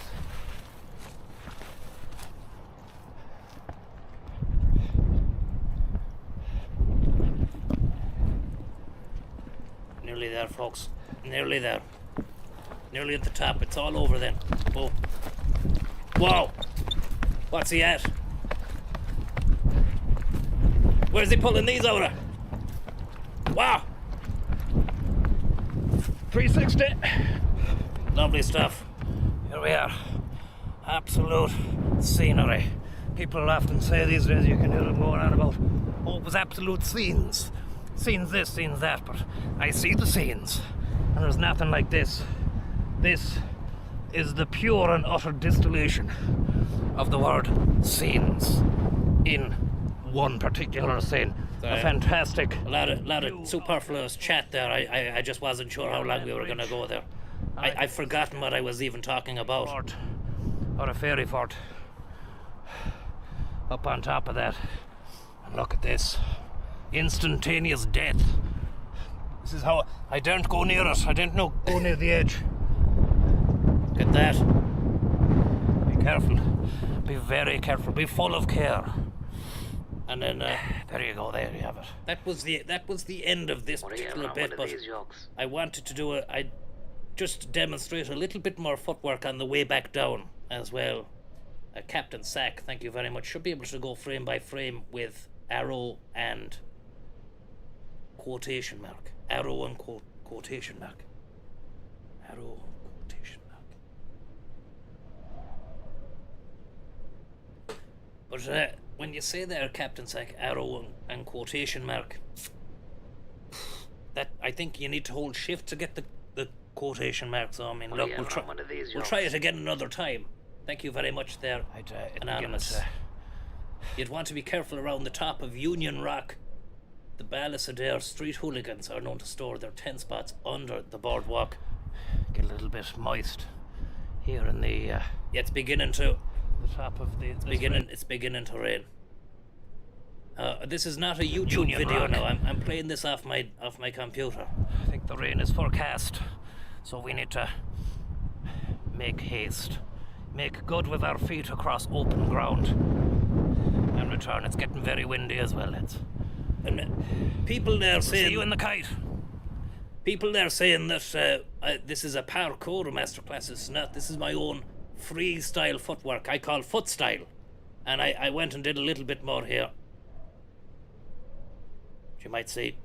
Nearly there, folks. Nearly there. Nearly at the top. It's all over then. Boom. Whoa! What's he at? Where's he pulling these out of? Wow! 360. Lovely stuff. Here we are. Absolute scenery. People often say these days, you can hear them going on about, oh, it was absolute scenes. scenes this, scenes that, but I see the scenes, and there's nothing like this. This is the pure and utter distillation of the word scenes in one particular scene. Sorry. A fantastic. A lot of superfluous chat there. I just wasn't sure how long we were going to go there. I've forgotten what I was even talking about. Fort, or a fairy fort. Up on top of that. And look at this. Instantaneous death. This is how I don't go near it. I don't know, go near the edge. Get that? Be careful. Be very careful. Be full of care. And then There you go. There you have it. that was the end of this particular bit. But I wanted to do I just demonstrate a little bit more footwork on the way back down as well. Captain Sack, thank you very much. Should be able to go frame by frame with arrow and quotation mark. Arrow and quotation mark. Arrow and quotation mark. But when you say there, Captain Sack, arrow and quotation mark, that I think you need to hold shift to get the quotation marks. So I mean, look, we'll try it again another time. Thank you very much there, Anonymous. You'd want to be careful around the top of Union Rock. The Ballisadair street hooligans are known to store their 10 spots under the boardwalk. Get a little bit moist here in the Yeah, it's beginning to. the top of the. It's beginning to rain. This is not a YouTube Union video Rock. now. I'm playing this off my computer. I think the rain is forecast, so we need to make haste. Make good with our feet across open ground. And return. It's getting very windy as well. And people there See saying you in the kite. people there saying that this is a parkour masterclass. It's not. This is my own freestyle footwork. I call foot style, and I went and did a little bit more here. You might see.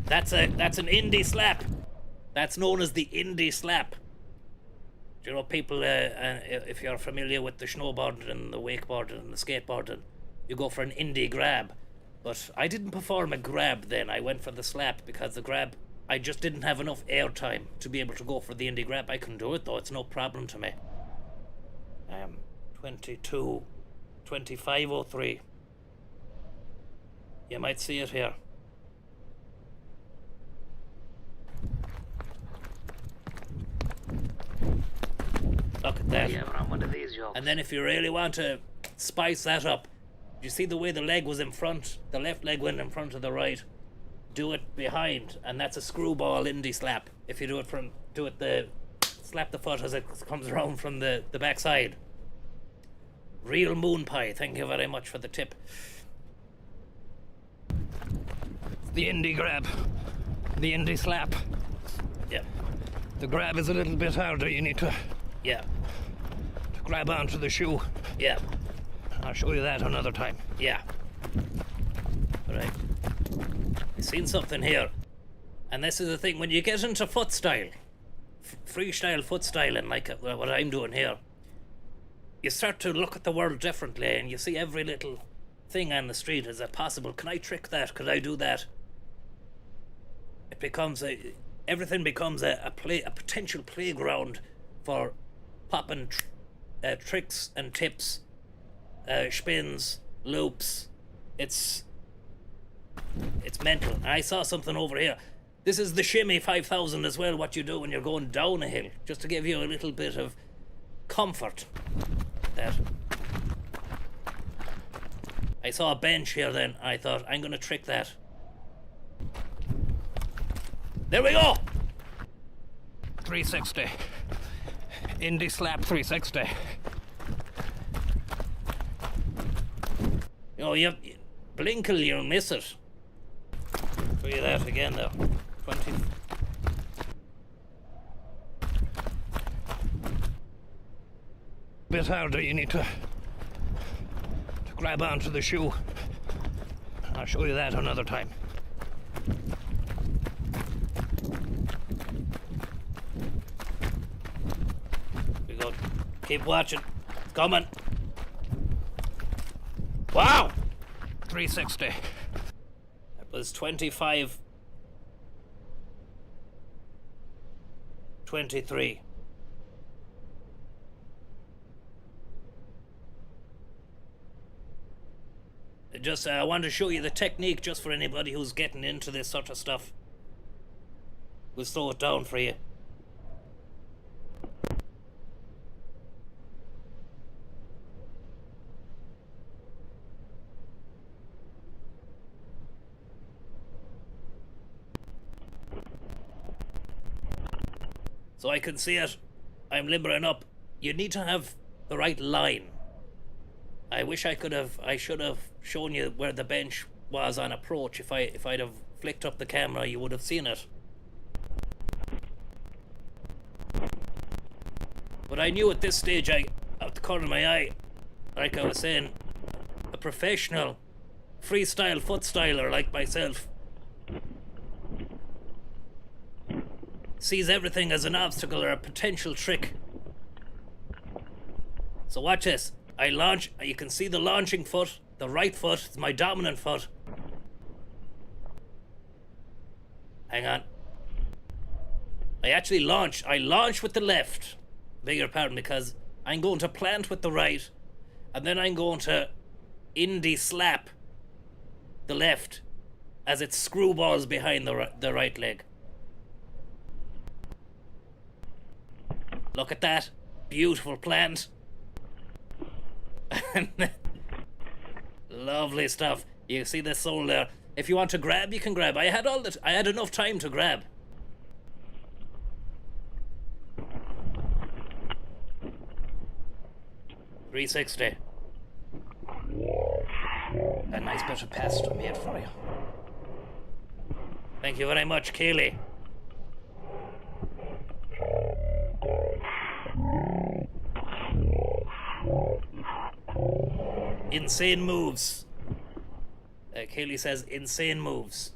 That's an indie slap. That's known as the indie slap. Do you know, people, if you're familiar with the snowboarding and the wakeboarding and the skateboarding, you go for an indie grab. But I didn't perform a grab then. I went for the slap because the grab, I just didn't have enough air time to be able to go for the indie grab. I can do it though. It's no problem to me. 22, 25:03. You might see it here. Look at that. And then if you really want to spice that up, you see the way the leg was in front, the left leg went in front of the right, do it behind, and that's a screwball indie slap. If you slap the foot as it comes around from the backside. Real moon pie, thank you very much for the tip. The indie grab. The indie slap. Yeah, The grab is a little bit harder. You need to yeah, grab onto the shoe. yeah, I'll show you that another time. yeah. Alright. I've seen something here. And this is the thing, when you get into foot style, freestyle foot styling, like what I'm doing here, you start to look at the world differently, and you see every little thing on the street. Is that possible? Can I trick that? Could I do that? It becomes everything becomes a potential playground for popping tricks and tips, spins, loops. It's mental. I saw something over here. This is the shimmy 5000 as well, what you do when you're going down a hill, just to give you a little bit of comfort. That. I saw a bench here then. I thought, I'm going to trick that. There we go! 360. Indie slap 360. You know, you blinkle, you'll miss it. Show you that again though. 20. Bit harder. You need to grab onto the shoe. I'll show you that another time. We go. Keep watching. It's coming. Wow! 360. That was 25. 23. Just, I want to show you the technique just for anybody who's getting into this sort of stuff. We'll slow it down for you. So I can see it. I'm limbering up. You need to have the right line. I wish I should have shown you where the bench was on approach. If I'd have flicked up the camera, you would have seen it. But I knew at this stage, at the corner of my eye, like I was saying, a professional freestyle foot styler like myself sees everything as an obstacle or a potential trick. So watch this. I launch, you can see the launching foot, the right foot, is my dominant foot. Hang on. I launch with the left. Beg your pardon, because I'm going to plant with the right, and then I'm going to indie slap the left as it screwballs behind the right leg. Look at that. Beautiful plant. Lovely stuff. You see the sole there. If you want to grab, you can grab. I had enough time to grab. .360. A nice bit of pasta made for you. Thank you very much, Kaylee. Insane moves. Kaylee says insane moves.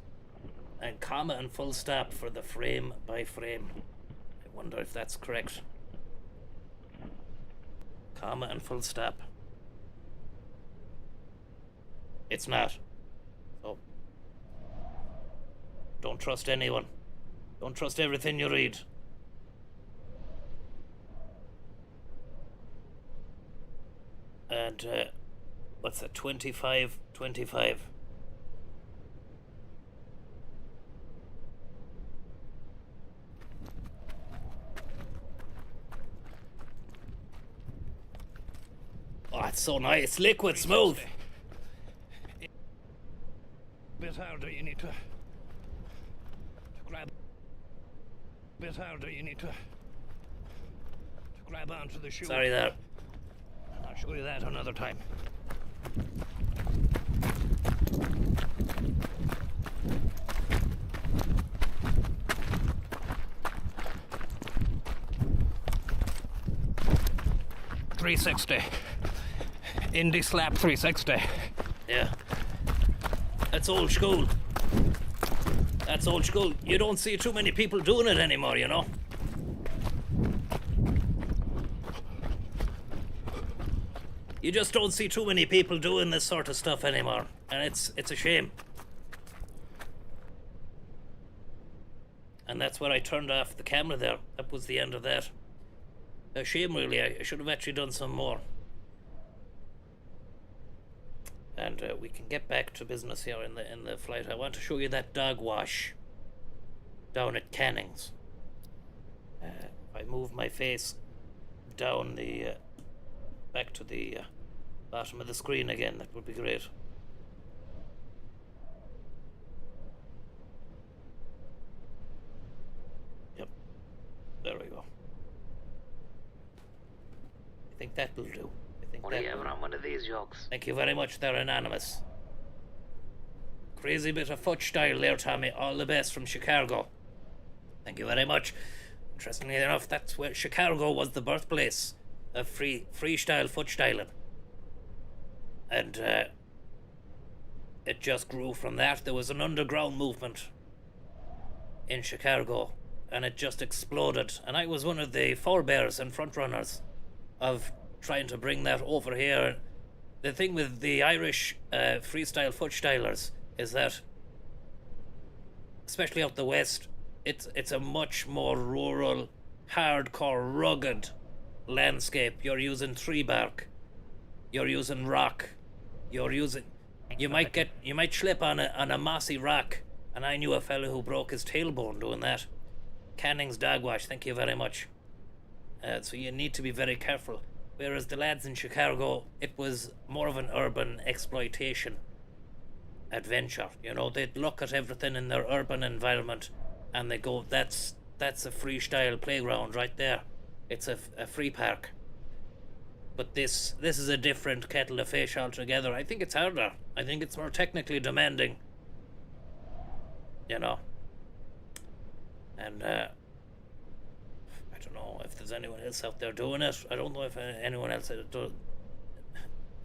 And comma and full stop for the frame by frame. I wonder if that's correct. Comma and full stop. It's not. So don't trust anyone. Don't trust everything you read. And what's that? 25. Oh, it's so nice. Liquid smooth. Bit harder, you need to grab. Bit harder, you need to grab onto the shoe. Sorry there. I'll show you that another time. .360. Indie slap 360. Yeah. That's old school. That's old school. You don't see too many people doing it anymore, you know. You just don't see too many people doing this sort of stuff anymore, and it's a shame. And that's where I turned off the camera there. That was the end of that. A shame, really. I should have actually done some more. And we can get back to business here in the flight. I want to show you that dog wash down at Canning's. If I move my face down the back to the bottom of the screen again, that would be great. Yep, there we go. I think that will do. Only ever on one of these yokes. Thank you very much, they're anonymous. Crazy bit of foot style there, Tommy. All the best from Chicago. Thank you very much. Interestingly enough, that's where Chicago was the birthplace of freestyle foot styling. And it just grew from that. There was an underground movement in Chicago, and it just exploded. And I was one of the forebears and frontrunners of trying to bring that over here. The thing with the Irish freestyle foot stylers is that, especially out the west, it's a much more rural, hardcore, rugged landscape. You're using tree bark, you're using rock, you might slip on a mossy rock, and I knew a fellow who broke his tailbone doing that. Canning's dog wash, thank you very much. So you need to be very careful. Whereas the lads in Chicago, it was more of an urban exploitation adventure. You know, they'd look at everything in their urban environment and they go, that's a freestyle playground right there. It's a free park. But this is a different kettle of fish altogether. I think it's harder. I think it's more technically demanding. You know. And I don't know if there's anyone else out there doing it. I don't know if anyone else is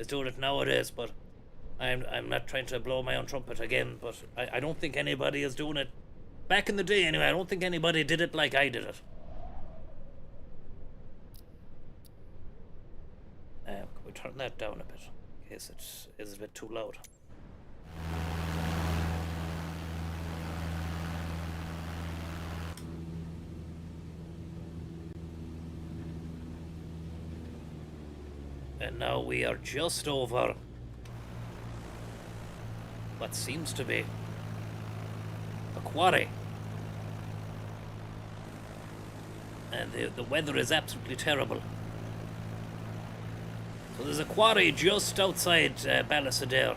doing it nowadays, but I'm not trying to blow my own trumpet again, but I don't think anybody is doing it. Back in the day anyway, I don't think anybody did it like I did it. Can we turn that down a bit, in case it is a bit too loud. And now we are just over what seems to be a quarry. And the weather is absolutely terrible. So there's a quarry just outside Ballysadare.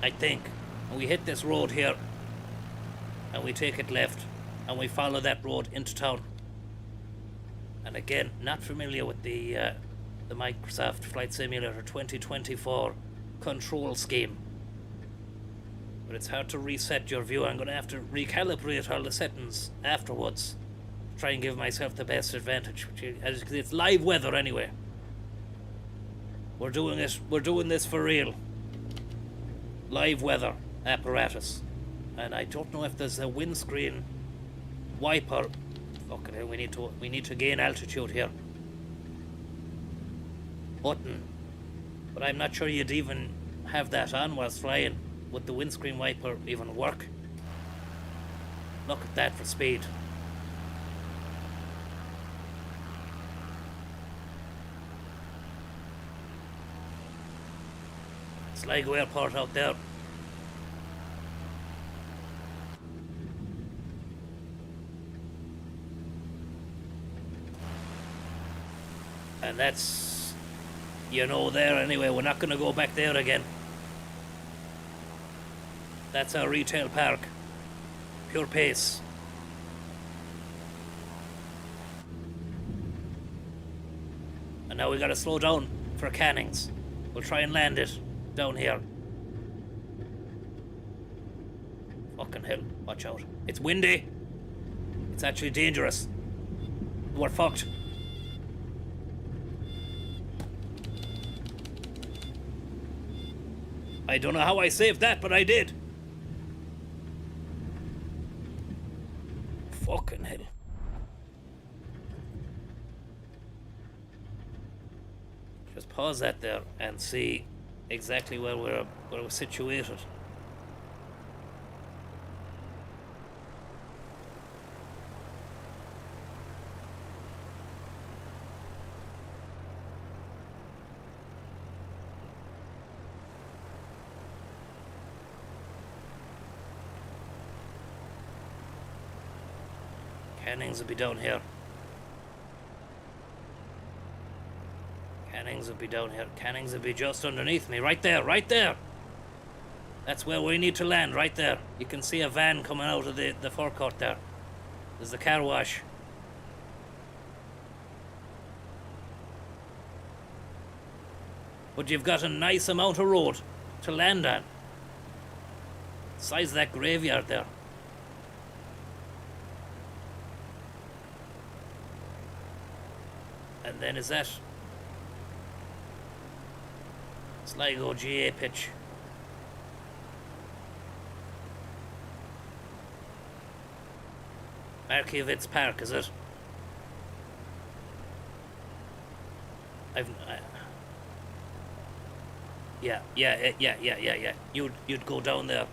I think. And we hit this road here, and we take it left, and we follow that road into town. And again, not familiar with the Microsoft Flight Simulator 2024 control scheme. But it's hard to reset your view. I'm going to have to recalibrate all the settings afterwards. Try and give myself the best advantage. As you can see, it's live weather anyway. We're doing this for real. Live weather apparatus. And I don't know if there's a windscreen wiper. Fucking hell, we need to gain altitude here. Button. But I'm not sure you'd even have that on whilst flying. Would the windscreen wiper even work? Look at that for speed. Sligo Airport out there. And that's, you know, there anyway. We're not going to go back there again. That's our retail park. Pure pace. And now we got to slow down for Canning's. We'll try and land it down here. Fucking hell, watch out. It's windy. It's actually dangerous. We're fucked. I don't know how I saved that, but I did. Fucking hell. Just pause that there and see exactly where we're situated. Cannings will be down here. Cannings will be down here. Cannings will be just underneath me. Right there, right there. That's where we need to land, right there. You can see a van coming out of the forecourt there. There's the car wash. But you've got a nice amount of road to land on. Size of that graveyard there. And then is that Sligo GA pitch. Markievicz Park, is it? Yeah. You'd go down there.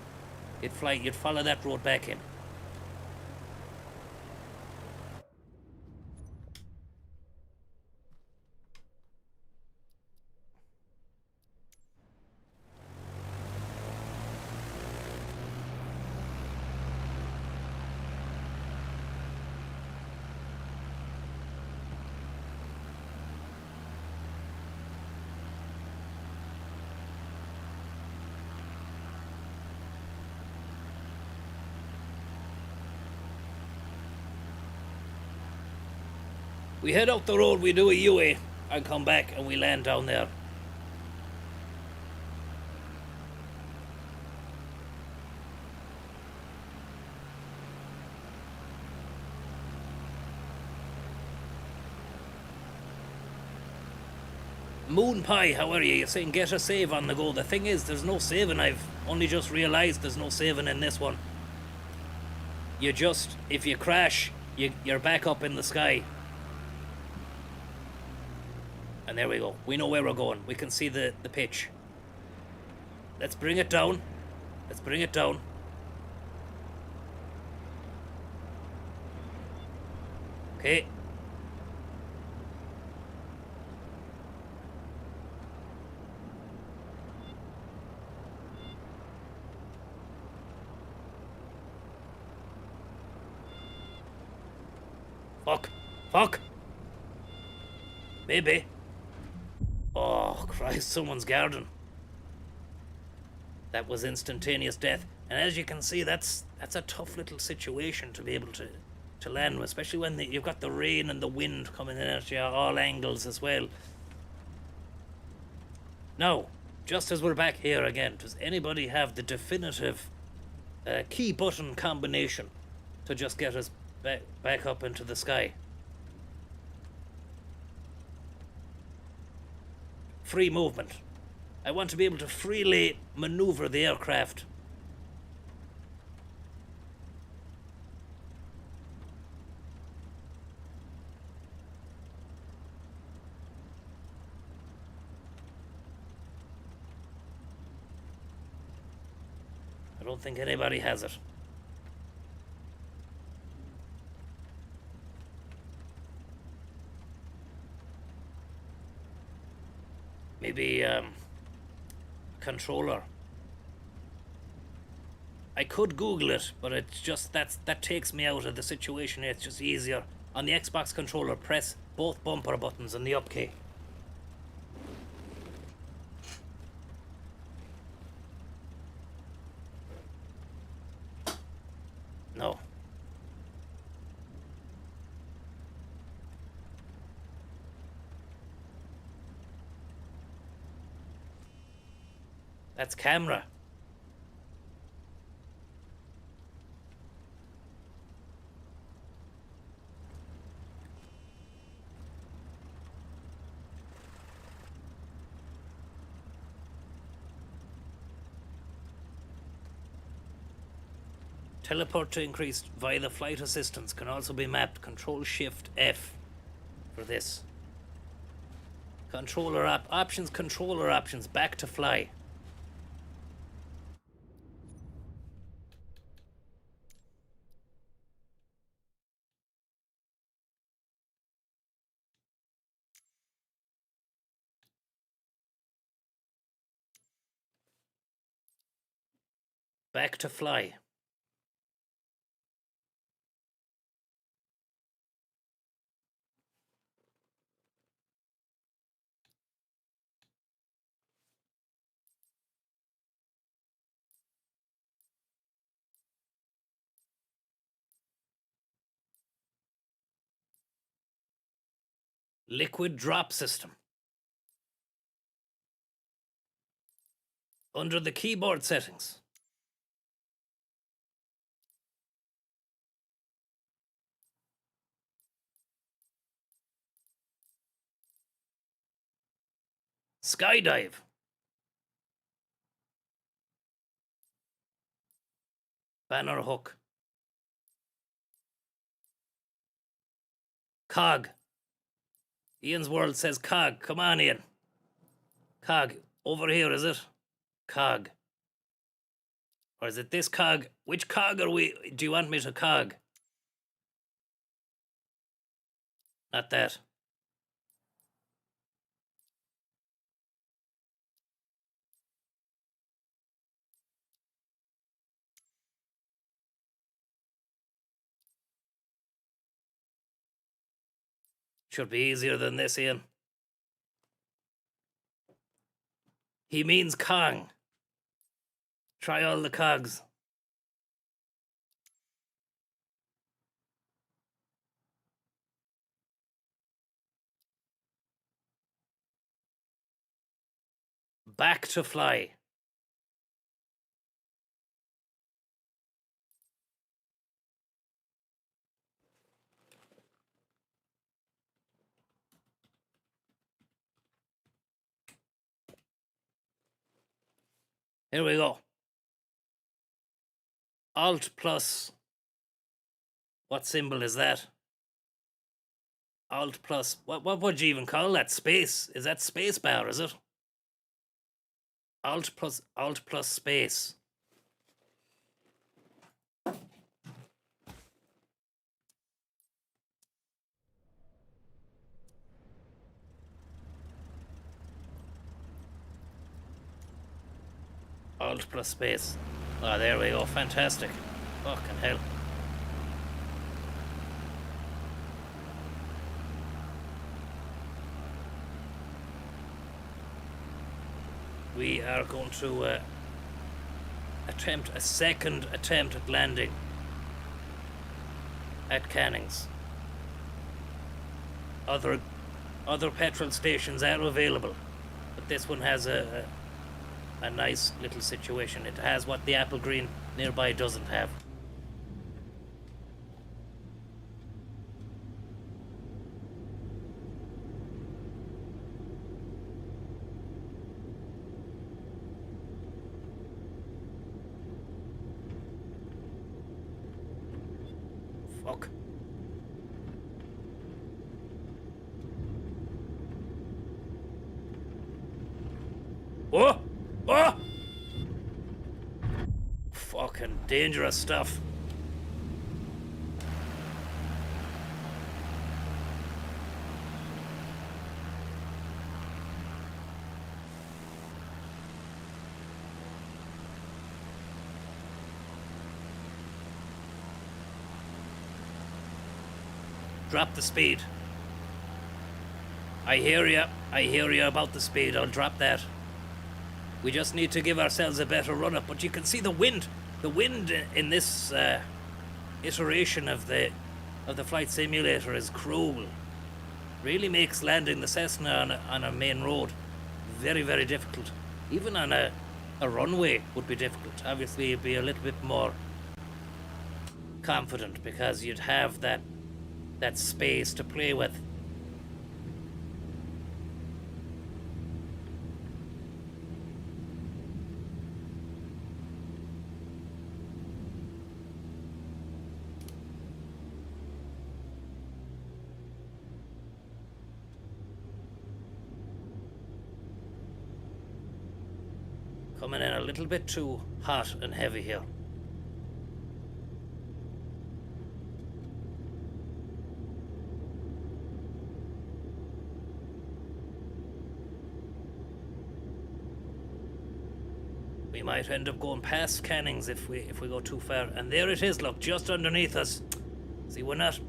You'd follow that road back in. We head out the road, we do a U-A, and come back and we land down there. Moon Pie, how are you? You're saying get a save on the go. The thing is, there's no saving. I've only just realised there's no saving in this one. You just, if you crash, you're back up in the sky. And there we go. We know where we're going. We can see the pitch. Let's bring it down. Let's bring it down. Okay. Fuck. Maybe. Oh, Christ, someone's garden. That was instantaneous death. And as you can see, that's a tough little situation to be able to land with, especially when you've got the rain and the wind coming in at you at all angles as well. Now, just as we're back here again, does anybody have the definitive key button combination to just get us back up into the sky? Free movement. I want to be able to freely maneuver the aircraft. I don't think anybody has it. Maybe controller. I could Google it, but it's just that takes me out of the situation. It's just easier. On the Xbox controller, press both bumper buttons and the up key. No. That's camera. Teleport to increase via the flight assistance can also be mapped. Control Shift F for this. Controller options, controller options, back to fly. Back to fly. Liquid drop system. Under the keyboard settings. Skydive. Banner hook. Cog. Ian's World says Cog. Come on, Ian. Cog. Over here, is it? Cog. Or is it this cog? Which cog are we? Do you want me to cog? Not that. Should be easier than this, Ian. He means Kong. Try all the cogs. Back to fly. Here we go. Alt plus. What symbol is that? Alt plus. What would you even call that? Space. Is that space bar, is it? Alt plus space. Alt plus space. Ah, there we go. Fantastic. Fucking hell. We are going to attempt a second attempt at landing at Canning's. Other petrol stations are available, but this one has a nice little situation. It has what the Apple Green nearby doesn't have. Fuck. Oh! Oh! Fucking dangerous stuff. Drop the speed. I hear you. I hear you about the speed. I'll drop that. We just need to give ourselves a better run up. But you can see the wind. The wind in this iteration of the flight simulator is cruel. Really makes landing the Cessna on a main road very, very difficult. Even on a runway would be difficult. Obviously, you'd be a little bit more confident because you'd have that space to play with. Coming in a little bit too hot and heavy here. We might end up going past Canning's if we go too far. And there it is, look, just underneath us. See, we're not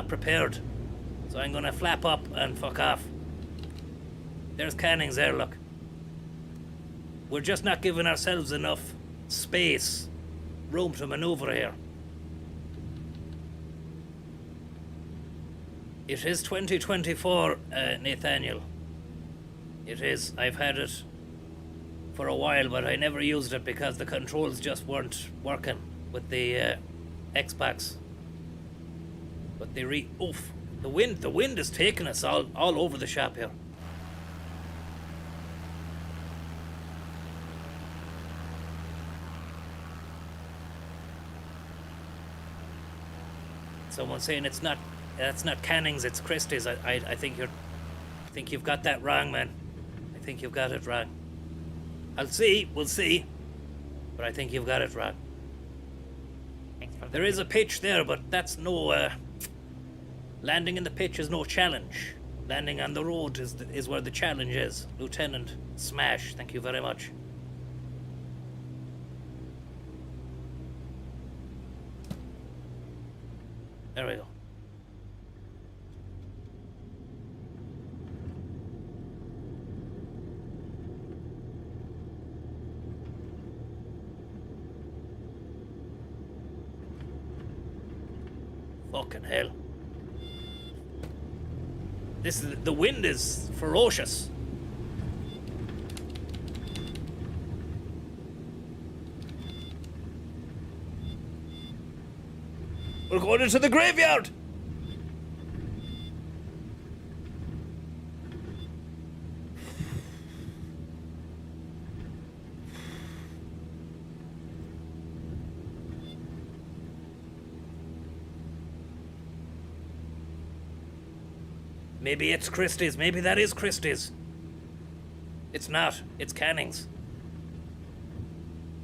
prepared. So I'm gonna flap up and fuck off. There's Canning's there, look. We're just not giving ourselves enough space, room to maneuver here. It is 2024, Nathaniel. It is. I've had it for a while, but I never used it because the controls just weren't working with the Xbox. But they oof. The wind is taking us all over the shop here. Someone's saying it's not That's not Canning's, it's Christie's. I think you've got that wrong, man. I think you've got it wrong. We'll see. But I think you've got it wrong. There is a pitch there, but that's no, landing in the pitch is no challenge. Landing on the road is where the challenge is. Lieutenant Smash, thank you very much. There we go. Fucking hell. The wind is ferocious. We're going into the graveyard. Maybe it's Christie's. Maybe that is Christie's. It's not. It's Canning's.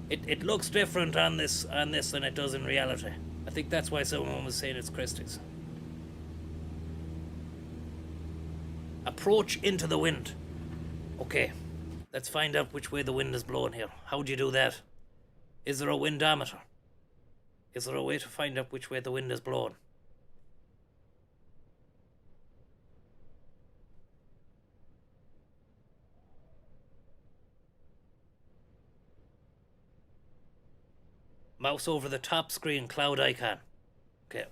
It looks different on this than it does in reality. I think that's why someone was saying it's Christie's. Approach into the wind. Okay, let's find out which way the wind is blowing here. How do you do that? Is there a windometer? Is there a way to find out which way the wind is blowing? Mouse over the top screen, cloud icon. Okay.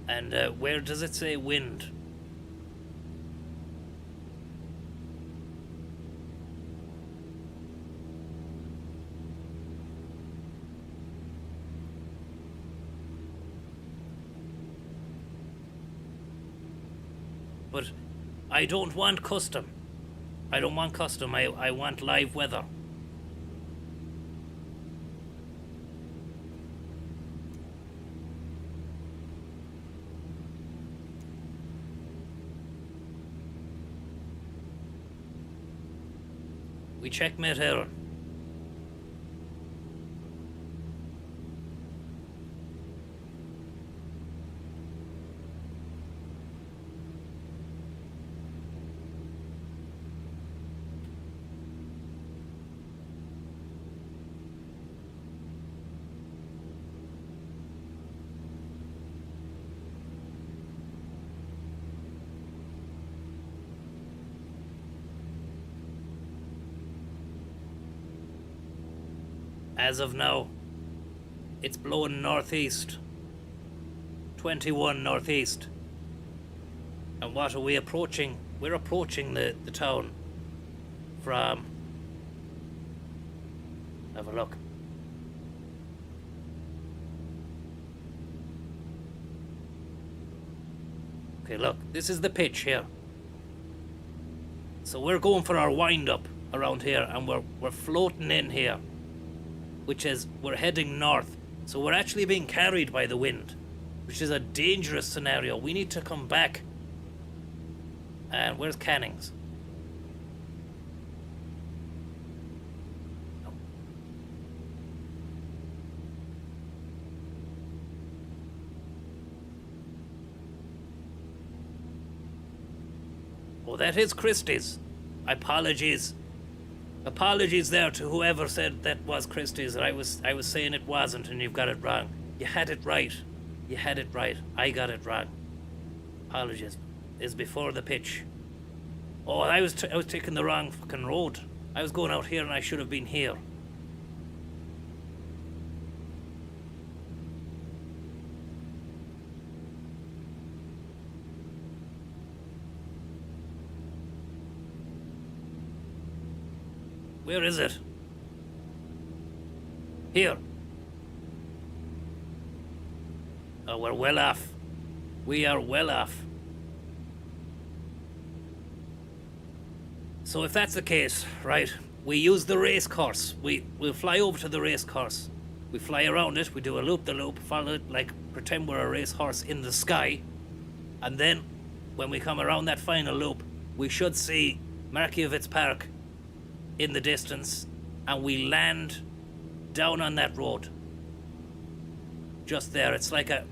And where does it say wind? But I don't want custom. I don't want custom. I want live weather. We checkmate Aaron. As of now, it's blowing northeast. 21 northeast. And what are we approaching? We're approaching the town from... Have a look. Okay, look, this is the pitch here. So we're going for our wind-up around here, and we're floating in here. Which is, we're heading north. So we're actually being carried by the wind, which is a dangerous scenario. We need to come back. And where's Canning's? Oh, that is Christie's. Apologies. Apologies there to whoever said that was Christie's. I was saying it wasn't, and you've got it wrong. You had it right. You had it right. I got it wrong. Apologies. Is before the pitch. Oh, I was taking the wrong fucking road. I was going out here, and I should have been here. Where is it? Here. Oh, we're well off. We are well off. So if that's the case, right, we use the race course. We'll fly over to the race course. We fly around it, we do a loop-the-loop, follow it, like pretend we're a racehorse in the sky. And then, when we come around that final loop, we should see Markievicz Park in the distance, and we land down on that road. Just there, it's like a...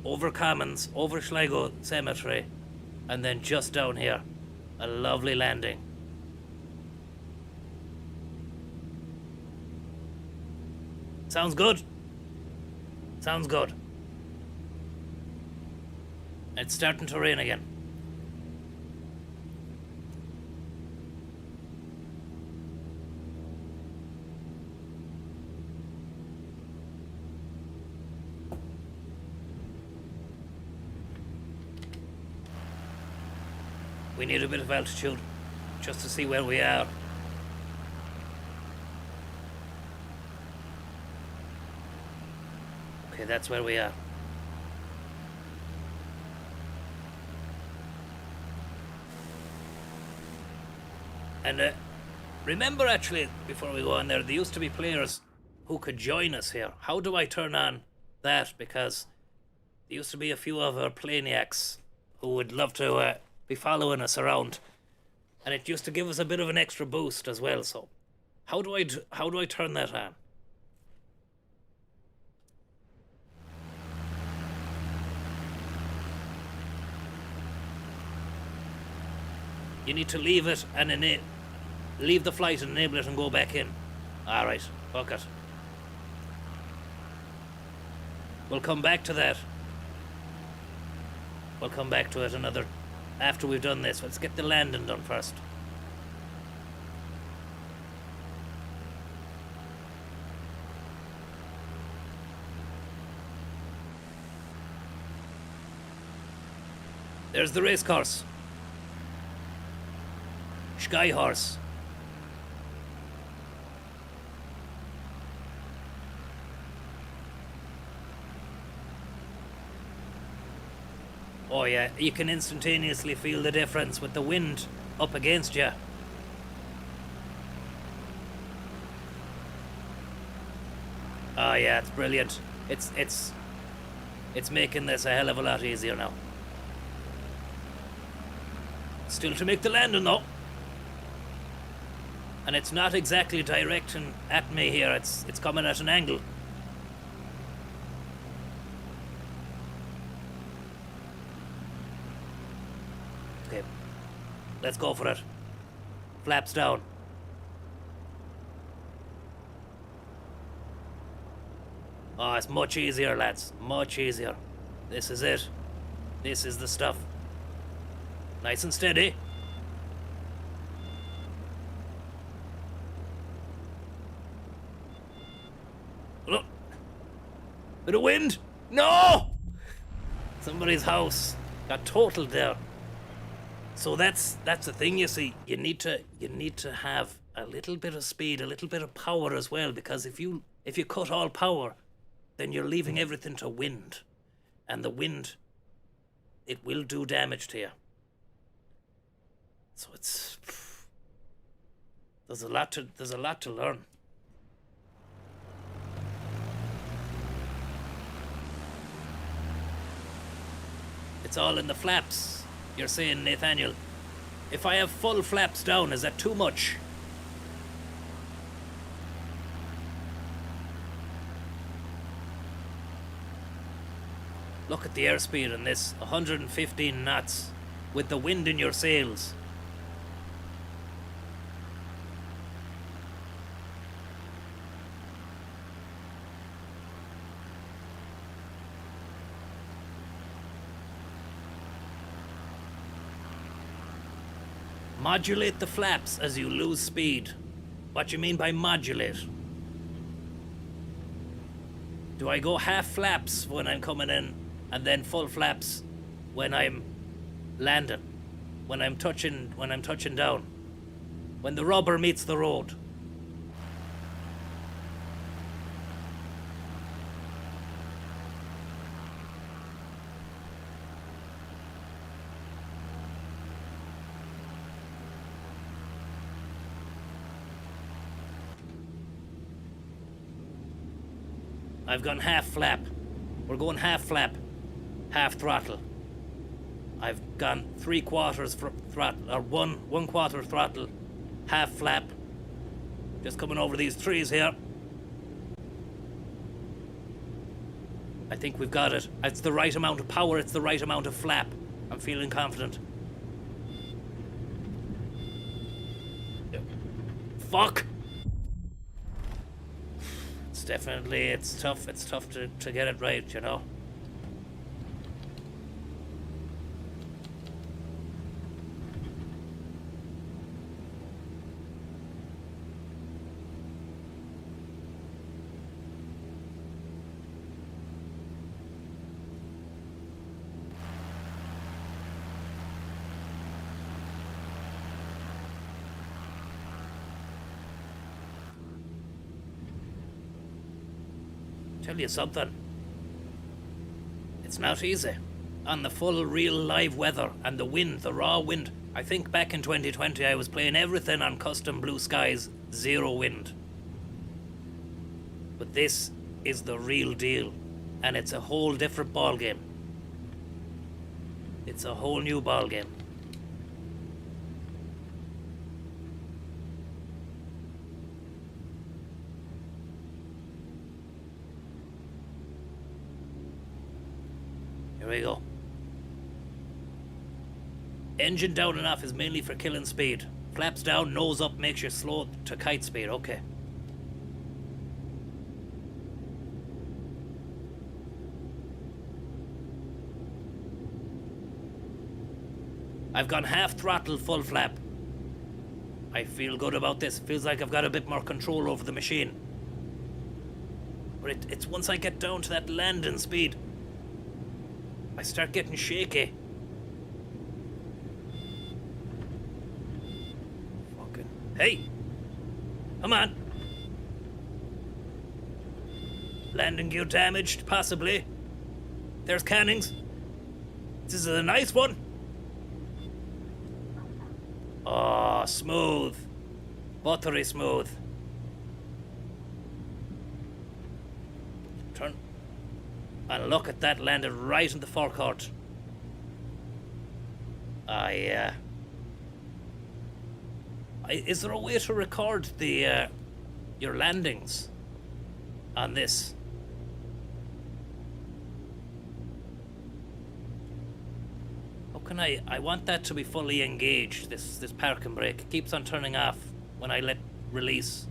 over Commons, over Sligo Cemetery, and then just down here. A lovely landing. Sounds good? Sounds good. It's starting to rain again. We need a bit of altitude just to see where we are. Okay, that's where we are. And remember, actually, before we go on there used to be players who could join us here. How do I turn on that? Because there used to be a few of our Planiacs who would love to be following us around, and it used to give us a bit of an extra boost as well. So, how do I turn that on? You need to leave it and leave the flight and enable it and go back in. All right, fuck it. We'll come back to that. We'll come back to it after we've done this. Let's get the landing done first. There's the race course. Sky horse. Oh yeah, you can instantaneously feel the difference with the wind up against you. Oh yeah, it's brilliant. It's making this a hell of a lot easier now. Still to make the landing though. And it's not exactly directing at me here, it's coming at an angle. Okay, let's go for it. Flaps down. Oh, it's much easier, lads. Much easier. This is it. This is the stuff. Nice and steady. Look. Bit of wind. No! Somebody's house got totaled there. So that's the thing, you see. You need to have a little bit of speed, a little bit of power as well, because if you cut all power, then you're leaving everything to wind. And the wind, it will do damage to you. So there's a lot to learn. It's all in the flaps. You're saying, Nathaniel, if I have full flaps down, is that too much? Look at the airspeed on this, 115 knots, with the wind in your sails. Modulate the flaps as you lose speed. What do you mean by modulate? Do I go half flaps when I'm coming in and then full flaps when I'm landing? When I'm touching down? When the rubber meets the road? I've gone half flap. We're going half flap, half throttle. I've gone 3/4 throttle, or one quarter throttle, half flap. Just coming over these trees here. I think we've got it. It's the right amount of power, it's the right amount of flap. I'm feeling confident. Fuck! It's tough to get it right, you know. Tell you something. It's not easy. On the full, real, live weather and the wind, the raw wind. I think back in 2020 I was playing everything on custom blue skies, 0 wind. But this is the real deal, and it's a whole different ballgame. It's a whole new ballgame. Here we go. Engine down and off is mainly for killing speed. Flaps down, nose up makes you slow to kite speed. Okay. I've gone half throttle, full flap. I feel good about this. Feels like I've got a bit more control over the machine. But it's once I get down to that landing speed, I start getting shaky. Fucking... Hey! Come on! Landing gear damaged, possibly. There's cannings. This is a nice one. Oh, smooth. Buttery smooth. Turn. And look at that, landed right in the forecourt. Is there a way to record the your landings on this? How can I want that to be fully engaged, this parking brake. It keeps on turning off when I let release.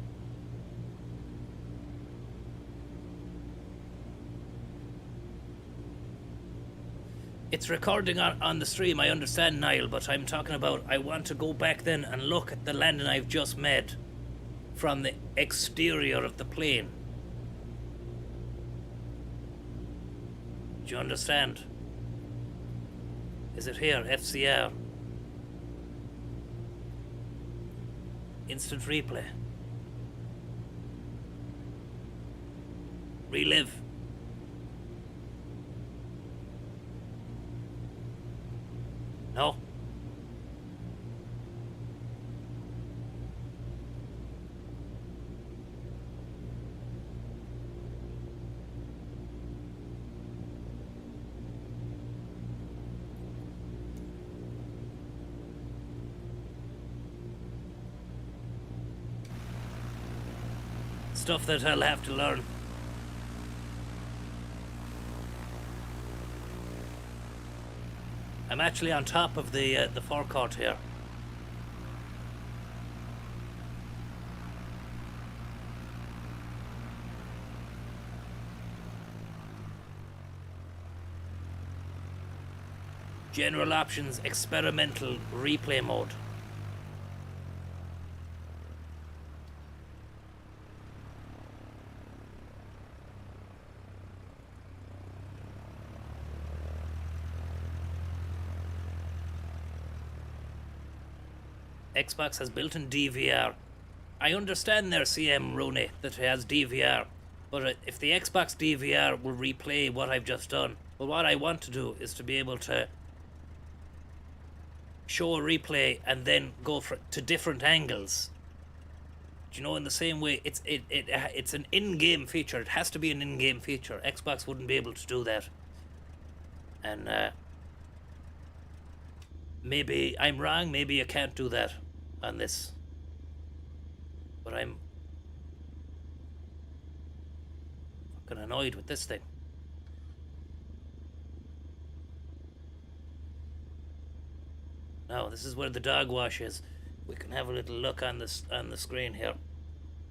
It's recording on the stream, I understand, Niall, but I'm talking about I want to go back then and look at the landing I've just made from the exterior of the plane. Do you understand? Is it here? FCR. Instant replay. Relive. No. Stuff that I'll have to learn. I'm actually on top of the forecourt here. General options, experimental replay mode. Xbox has built-in DVR. I understand there, CM Rooney, that it has DVR, but if the Xbox DVR will replay what I've just done, well, what I want to do is to be able to show a replay and then go to different angles. you know, in the same way, it's an in-game feature. It has to be an in-game feature. Xbox wouldn't be able to do that. And maybe I'm wrong. Maybe you can't do that on this. But I'm fucking annoyed with this thing. Now, this is where the dog wash is. We can have a little look on this on the screen here.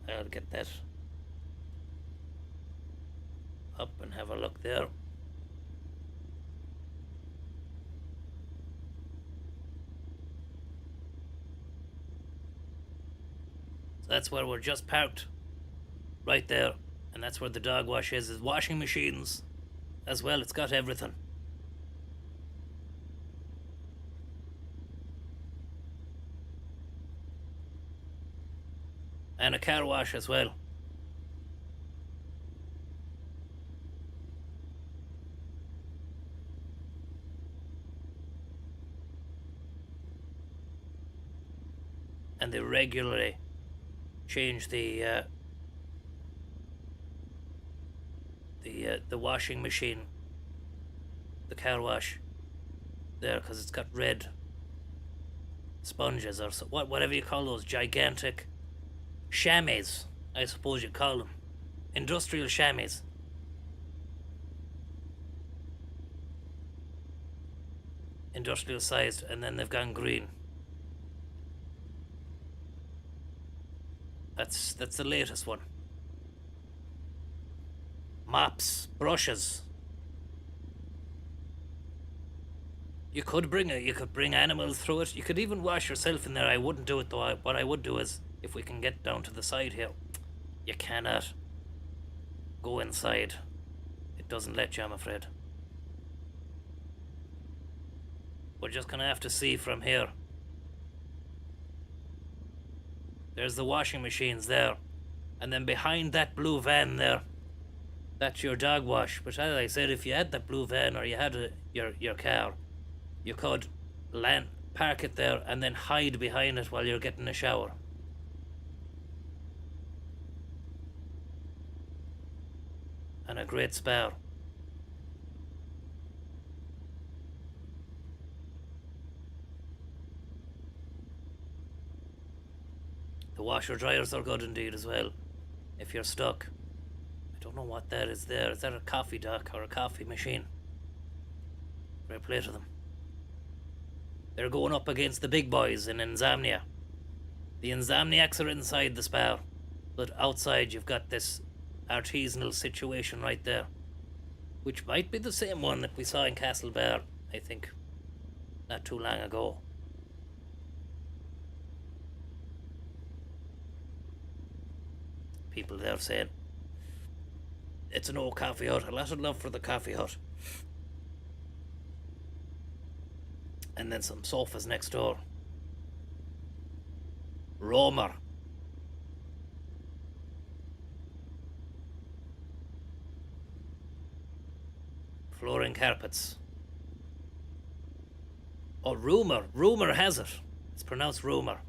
I'll get that up and have a look there. So that's where we're just parked, right there, and that's where the dog wash is. There's washing machines as well. It's got everything. And a car wash as well. And they regularly change the washing machine, the car wash there, because it's got red sponges or so, whatever you call those gigantic chamois, I suppose you call them. Industrial chamois. Industrial sized, and then they've gone green. That's the latest one. Mops, brushes. You could bring animals through it. You could even wash yourself in there. I wouldn't do it though. What I would do is, if we can get down to the side here, you cannot go inside. It doesn't let you, I'm afraid. We're just gonna have to see from here. There's the washing machines there, and then behind that blue van there, that's your dog wash. But as I said, if you had that blue van or you had your car, you could park it there and then hide behind it while you're getting a shower. And a great spa. The washer dryers are good indeed as well, if you're stuck. I don't know what that is there. Is that a coffee dock or a coffee machine? Fair play to them. They're going up against the big boys in Insomnia. The Insomniacs are inside the spa, but outside you've got this artisanal situation right there, which might be the same one that we saw in Castlebar, I think, not too long ago. People there saying it's an old coffee hut. A lot of love for the coffee hut. And then some sofas next door. Romer. Flooring carpets. Oh, rumour. Rumour has it. It's pronounced rumour.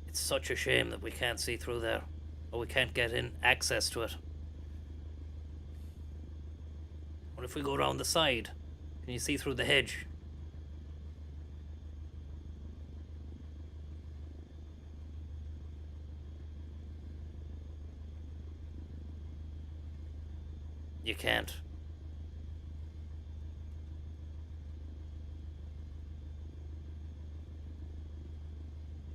It's such a shame that we can't see through there, or we can't get in access to it. What if we go around the side? Can you see through the hedge? You can't.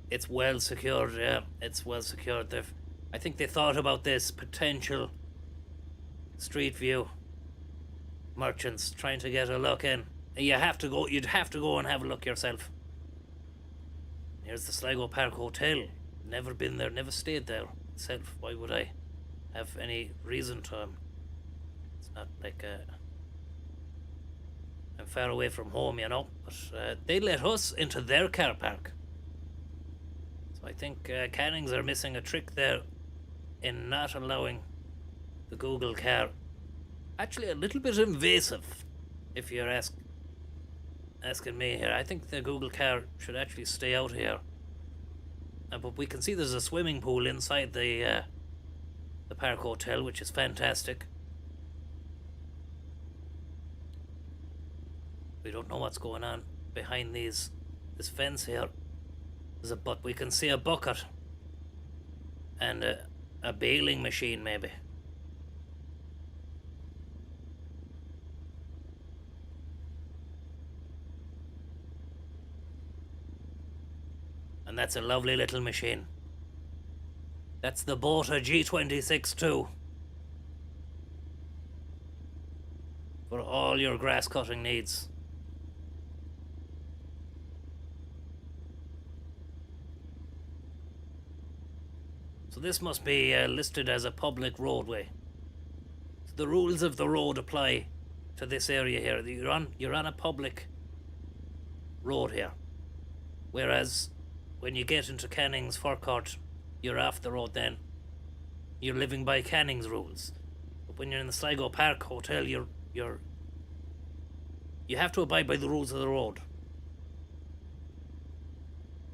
It's well secured, yeah. It's well secured. I think they thought about this potential street view merchants trying to get a look in. You'd have to go and have a look yourself. Here's the Sligo Park Hotel. Never been there, never stayed there myself. Why would I have any reason to? It's not like I'm far away from home, you know. But they let us into their car park. I think Cannings are missing a trick there in not allowing the Google car actually a little bit invasive, if you're asking me here. I think the Google car should actually stay out here. But we can see there's a swimming pool inside the Park Hotel, which is fantastic. We don't know what's going on behind this fence here. But we can see a bucket and a bailing machine, maybe. And that's a lovely little machine. That's the Bota G26-2. For all your grass cutting needs. So this must be listed as a public roadway. So the rules of the road apply to this area here. You're on a public road here. Whereas when you get into Canning's forecourt, you're off the road then. You're living by Canning's rules. But when you're in the Sligo Park Hotel, you have to abide by the rules of the road.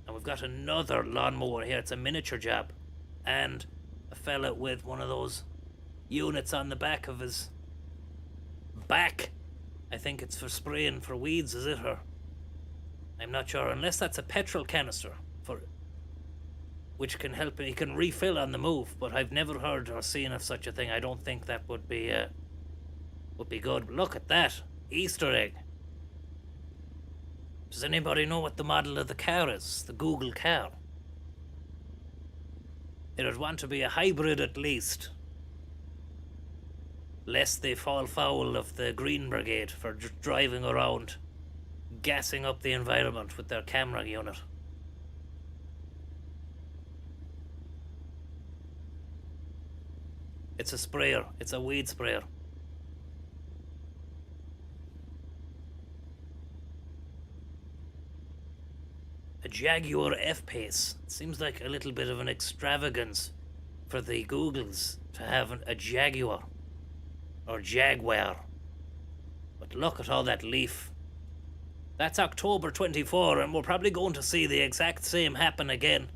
And we've got another lawnmower here. It's a miniature job. And a fella with one of those units on the back of his back. I think it's for spraying for weeds, is it? Or I'm not sure, unless that's a petrol canister for which can help. He can refill on the move, but I've never heard or seen of such a thing. I don't think that would be good. But look at that Easter egg. Does anybody know what the model of the car is? The Google car. It would want to be a hybrid at least, lest they fall foul of the Green Brigade for driving around, gassing up the environment with their camera unit. It's a sprayer. It's a weed sprayer. A Jaguar F-Pace. Seems like a little bit of an extravagance for the Googles to have a Jaguar or Jaguar. But look at all that leaf. That's October 24, and we're probably going to see the exact same happen again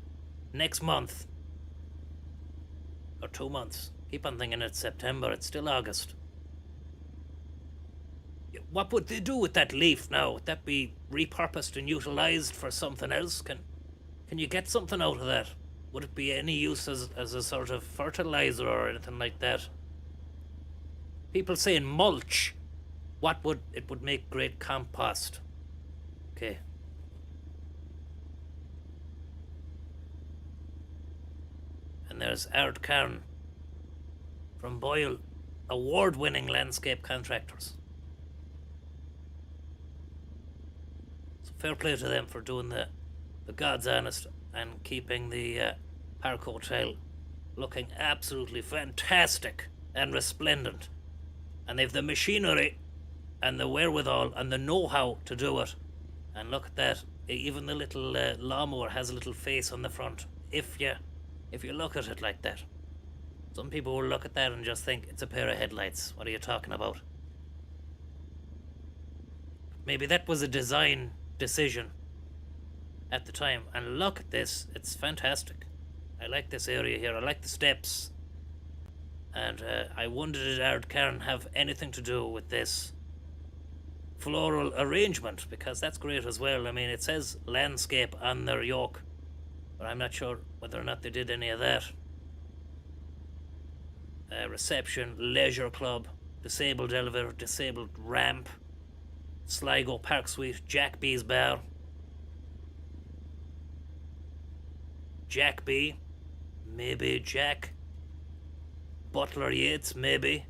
next month. Or 2 months. Keep on thinking it's September, it's still August. What would they do with that leaf now? Would that be repurposed and utilised for something else? Can you get something out of that? Would it be any use as a sort of fertiliser or anything like that? People saying mulch. It would make great compost. Okay. And there's Art Cairn from Boyle, award-winning landscape contractors. So fair play to them for doing the God's honest and keeping the Park Hotel looking absolutely fantastic and resplendent. And they've the machinery and the wherewithal and the know-how to do it. And look at that, even the little lawnmower has a little face on the front, if you look at it like that. Some people will look at that and just think it's a pair of headlights. What are you talking about? Maybe that was a design decision at the time. And look at this, it's fantastic. I like this area here, I like the steps. And I wonder, did Ard Cairn have anything to do with this floral arrangement? Because that's great as well. I mean, it says landscape on their yoke, but I'm not sure whether or not they did any of that. Reception, leisure club, disabled elevator, disabled ramp, Sligo Park Suite, Jack B's bar, Jack B, maybe Jack, Butler Yates, maybe.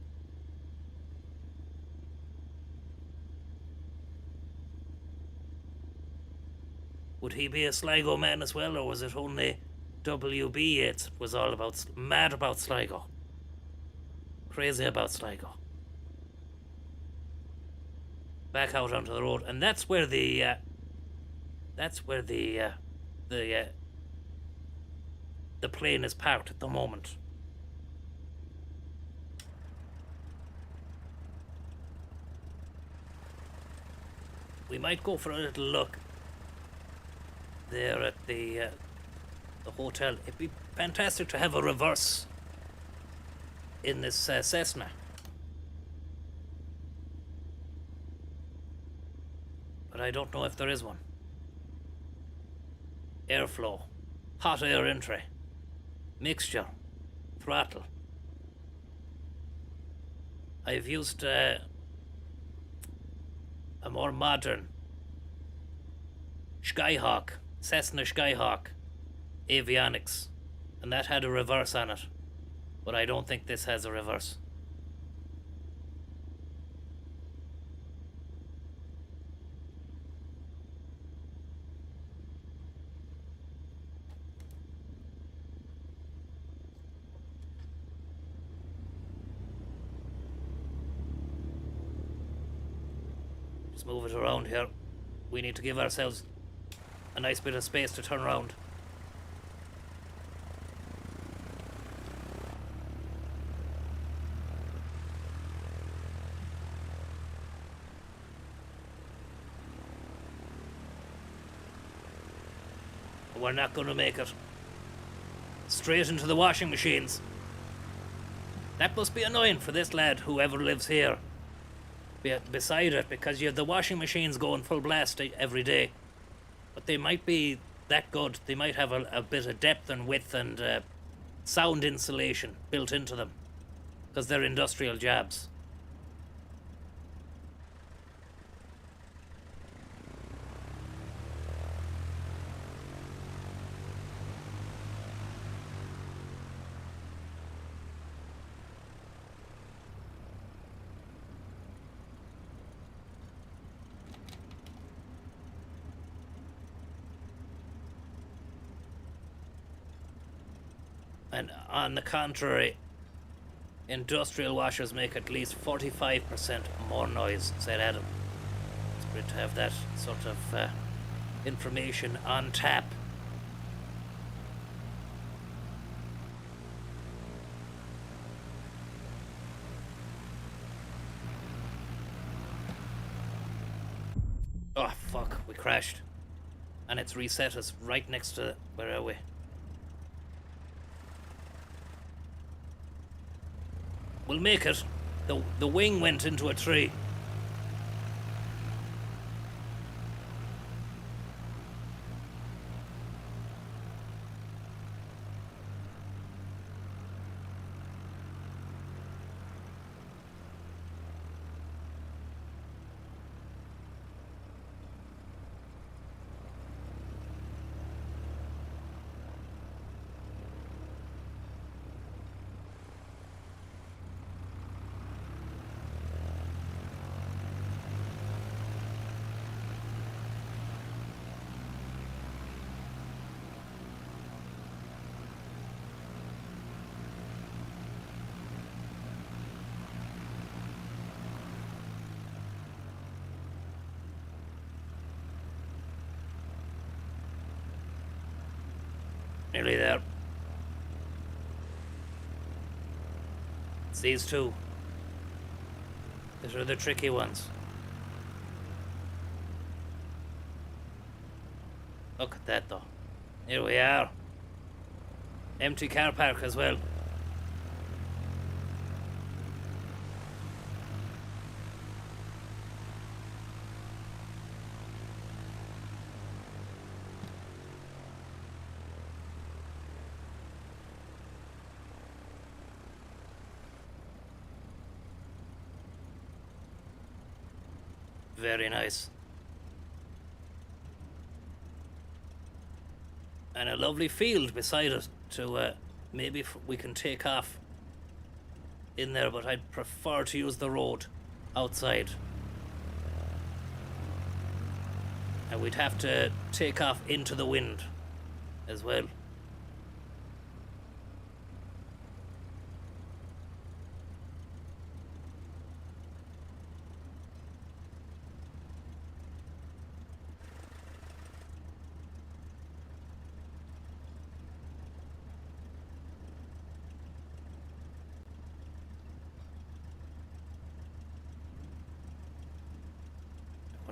Would he be a Sligo man as well, or was it only W.B. Yates was all about, mad about Sligo? Crazy about Sligo. Back out onto the road, and that's where the plane is parked at the moment. we might go for a little look there at the hotel. It'd be fantastic to have a reverse in this Cessna. But I don't know if there is one. Airflow, hot air entry, mixture, throttle. I've used a more modern Skyhawk, Cessna Skyhawk avionics, and that had a reverse on it, but I don't think this has a reverse. Just move it around here. We need to give ourselves a nice bit of space to turn around. We're not going to make it. Straight into the washing machines. That must be annoying for this lad, whoever lives here. Beside it, because you have the washing machines going full blast every day. But they might be that good. They might have a bit of depth and width and sound insulation built into them, because they're industrial jobs. And on the contrary, industrial washers make at least 45% more noise, said Adam. It's great to have that sort of information on tap. Oh, fuck, we crashed. And it's reset us right next to, where are we? We'll make it. The wing went into a tree. Nearly there. It's these two. These are the tricky ones. Look at that though. Here we are. Empty car park as well. Very nice. And a lovely field beside it to maybe we can take off in there, but I'd prefer to use the road outside. And we'd have to take off into the wind as well.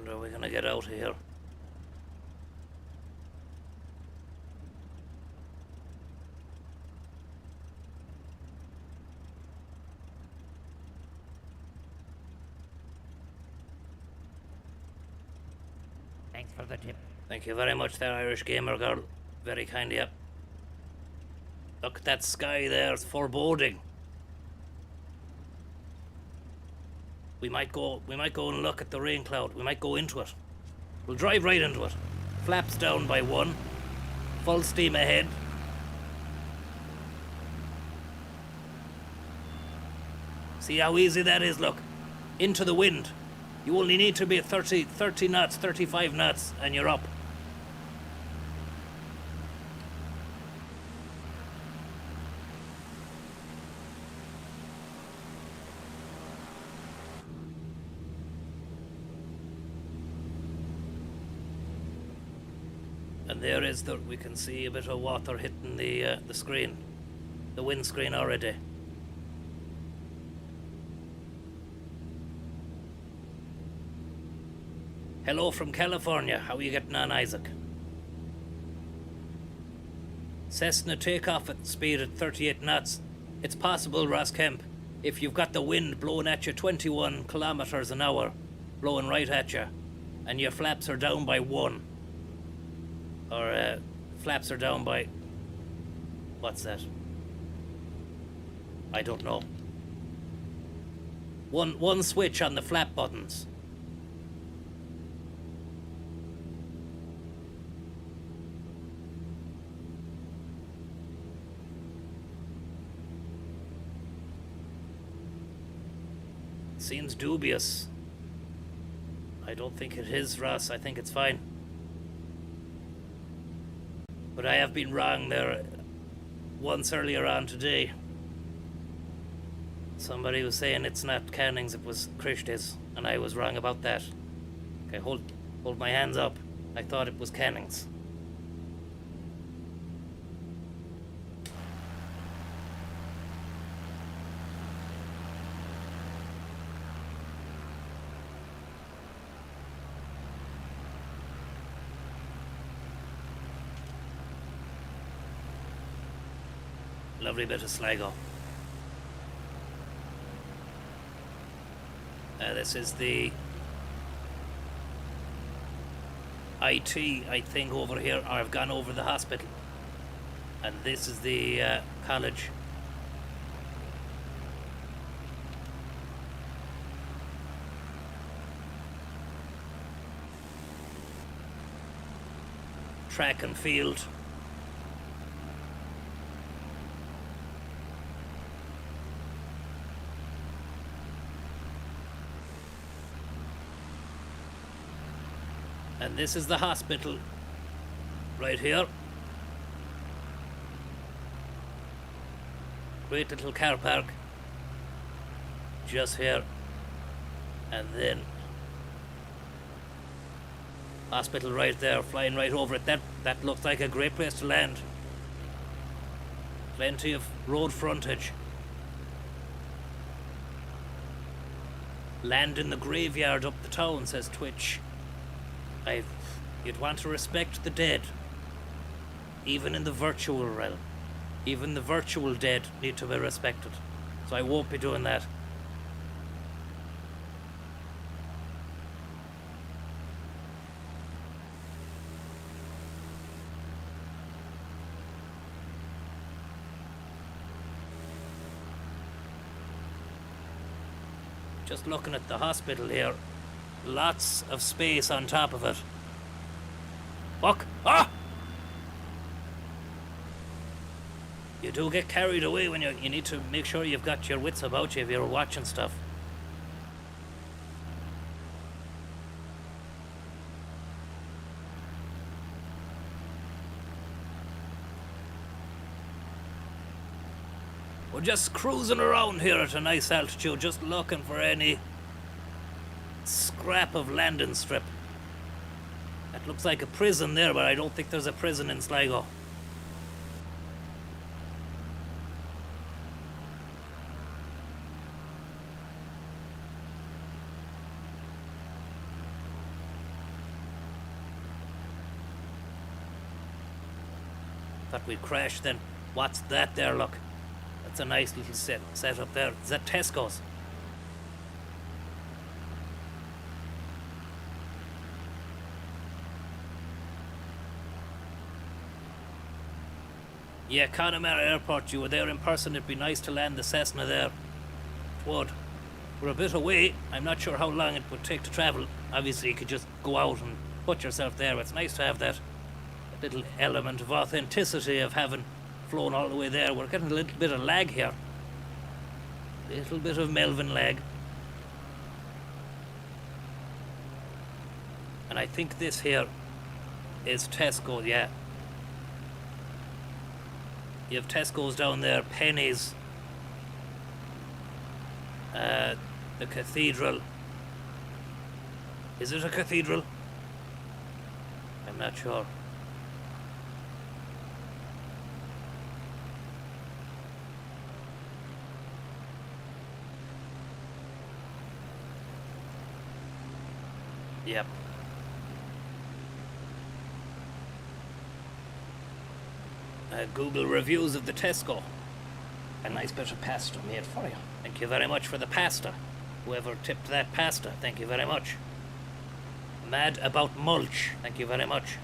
When are we gonna get out of here? Thanks for the tip. Thank you very much there, Irish gamer girl. Very kind of you. Look at that sky there, it's foreboding. We might go and look at the rain cloud. We might go into it. We'll drive right into it. Flaps down by 1. Full steam ahead. See how easy that is, look. Into the wind. You only need to be at 30 knots, 35 knots, and you're up. And there is we can see a bit of water hitting the screen, the windscreen already. Hello from California. How are you getting on, Isaac? Cessna takeoff at speed at 38 knots. It's possible, Ross Kemp, if you've got the wind blowing at you 21 kilometers an hour, blowing right at you, and your flaps are down by 1. Or flaps are down by... What's that? I don't know. One switch on the flap buttons. Seems dubious. I don't think it is, Ross. I think it's fine. But I have been wrong there once earlier on today. Somebody was saying it's not Canning's, it was Christie's, and I was wrong about that. Okay, hold my hands up. I thought it was Canning's. Lovely bit of Sligo. This is the IT, I think, over here, or I've gone over the hospital. And this is the college. Track and field. And this is the hospital, right here. Great little car park, just here. And then hospital right there, flying right over it. That looks like a great place to land. Plenty of road frontage. Land in the graveyard up the town, says Twitch. You'd want to respect the dead, even in the virtual realm. Even the virtual dead need to be respected. So I won't be doing that. Just looking at the hospital here. Lots of space on top of it. Fuck! Ah! You do get carried away when you need to make sure you've got your wits about you if you're watching stuff. We're just cruising around here at a nice altitude, just looking for any scrap of landing strip. That looks like a prison there, but I don't think there's a prison in Sligo. Thought we'd crash then. What's that there, look? That's a nice little set up there. Is that Tesco's? Yeah, Connemara Airport, you were there in person. It'd be nice to land the Cessna there. It would. We're a bit away. I'm not sure how long it would take to travel. Obviously, you could just go out and put yourself there. It's nice to have that little element of authenticity of having flown all the way there. We're getting a little bit of lag here. Little bit of Melvin lag. And I think this here is Tesco, yeah. You have Tesco's down there, Penny's, the cathedral. Is it a cathedral? I'm not sure. Yep. Google reviews of the Tesco. A nice bit of pasta made for you. Thank you very much for the pasta. Whoever tipped that pasta, thank you very much. Mad about mulch, thank you very much.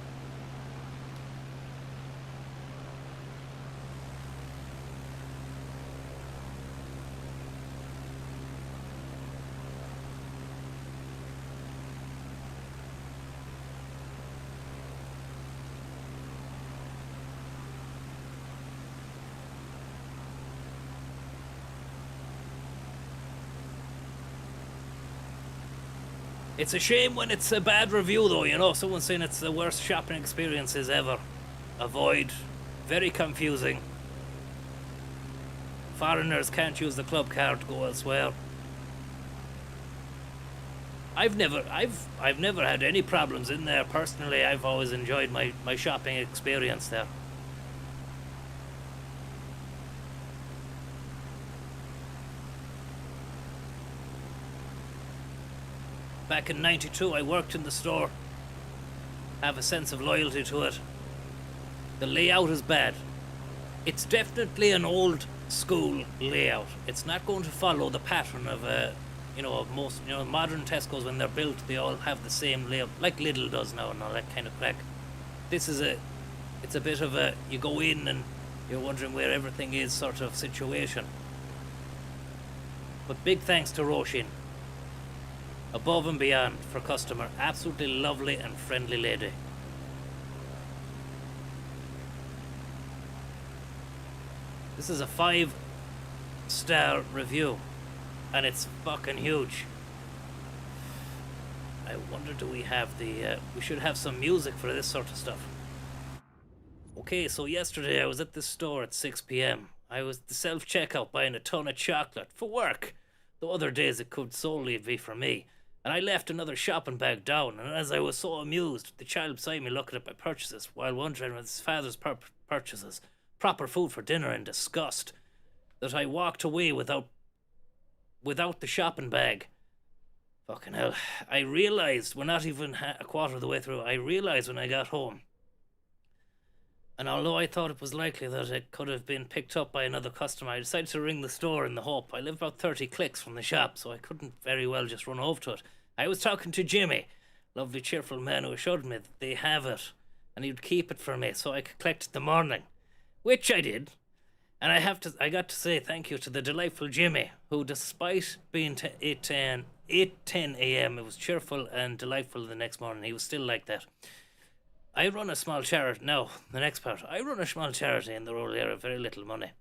It's a shame when it's a bad review though, you know, someone's saying it's the worst shopping experiences ever. Avoid. Very confusing. Foreigners can't use the club card to go elsewhere. I've never had any problems in there personally. I've always enjoyed my shopping experience there. Back in '92, I worked in the store. Have a sense of loyalty to it. The layout is bad. It's definitely an old school layout. It's not going to follow the pattern of most modern Tesco's. When they're built, they all have the same layout, like Lidl does now and all that kind of crack. It's a bit of a, you go in and you're wondering where everything is sort of situation. But big thanks to Roisin. Above and beyond for customer. Absolutely lovely and friendly lady. This is a 5-star review. And it's fucking huge. I wonder, do we have the... we should have some music for this sort of stuff. Okay, so yesterday I was at this store at 6 p.m. I was at the self-checkout buying a ton of chocolate for work. The other days it could solely be for me. And I left another shopping bag down, and as I was so amused, the child beside me looking at my purchases while wondering with his father's purchases, proper food for dinner in disgust, that I walked away without the shopping bag. Fucking hell. I realised, we're not even a quarter of the way through, I realised when I got home. And although I thought it was likely that it could have been picked up by another customer, I decided to ring the store in the hope. I live about 30 clicks from the shop, so I couldn't very well just run over to it. I was talking to Jimmy, lovely cheerful man who assured me that they have it, and he'd keep it for me so I could collect it in the morning. Which I did. And I got to say thank you to the delightful Jimmy, who despite being 8:10 a.m., it was cheerful and delightful the next morning. He was still like that. I run a small charity. Now, the next part. I run a small charity in the rural area, very little money.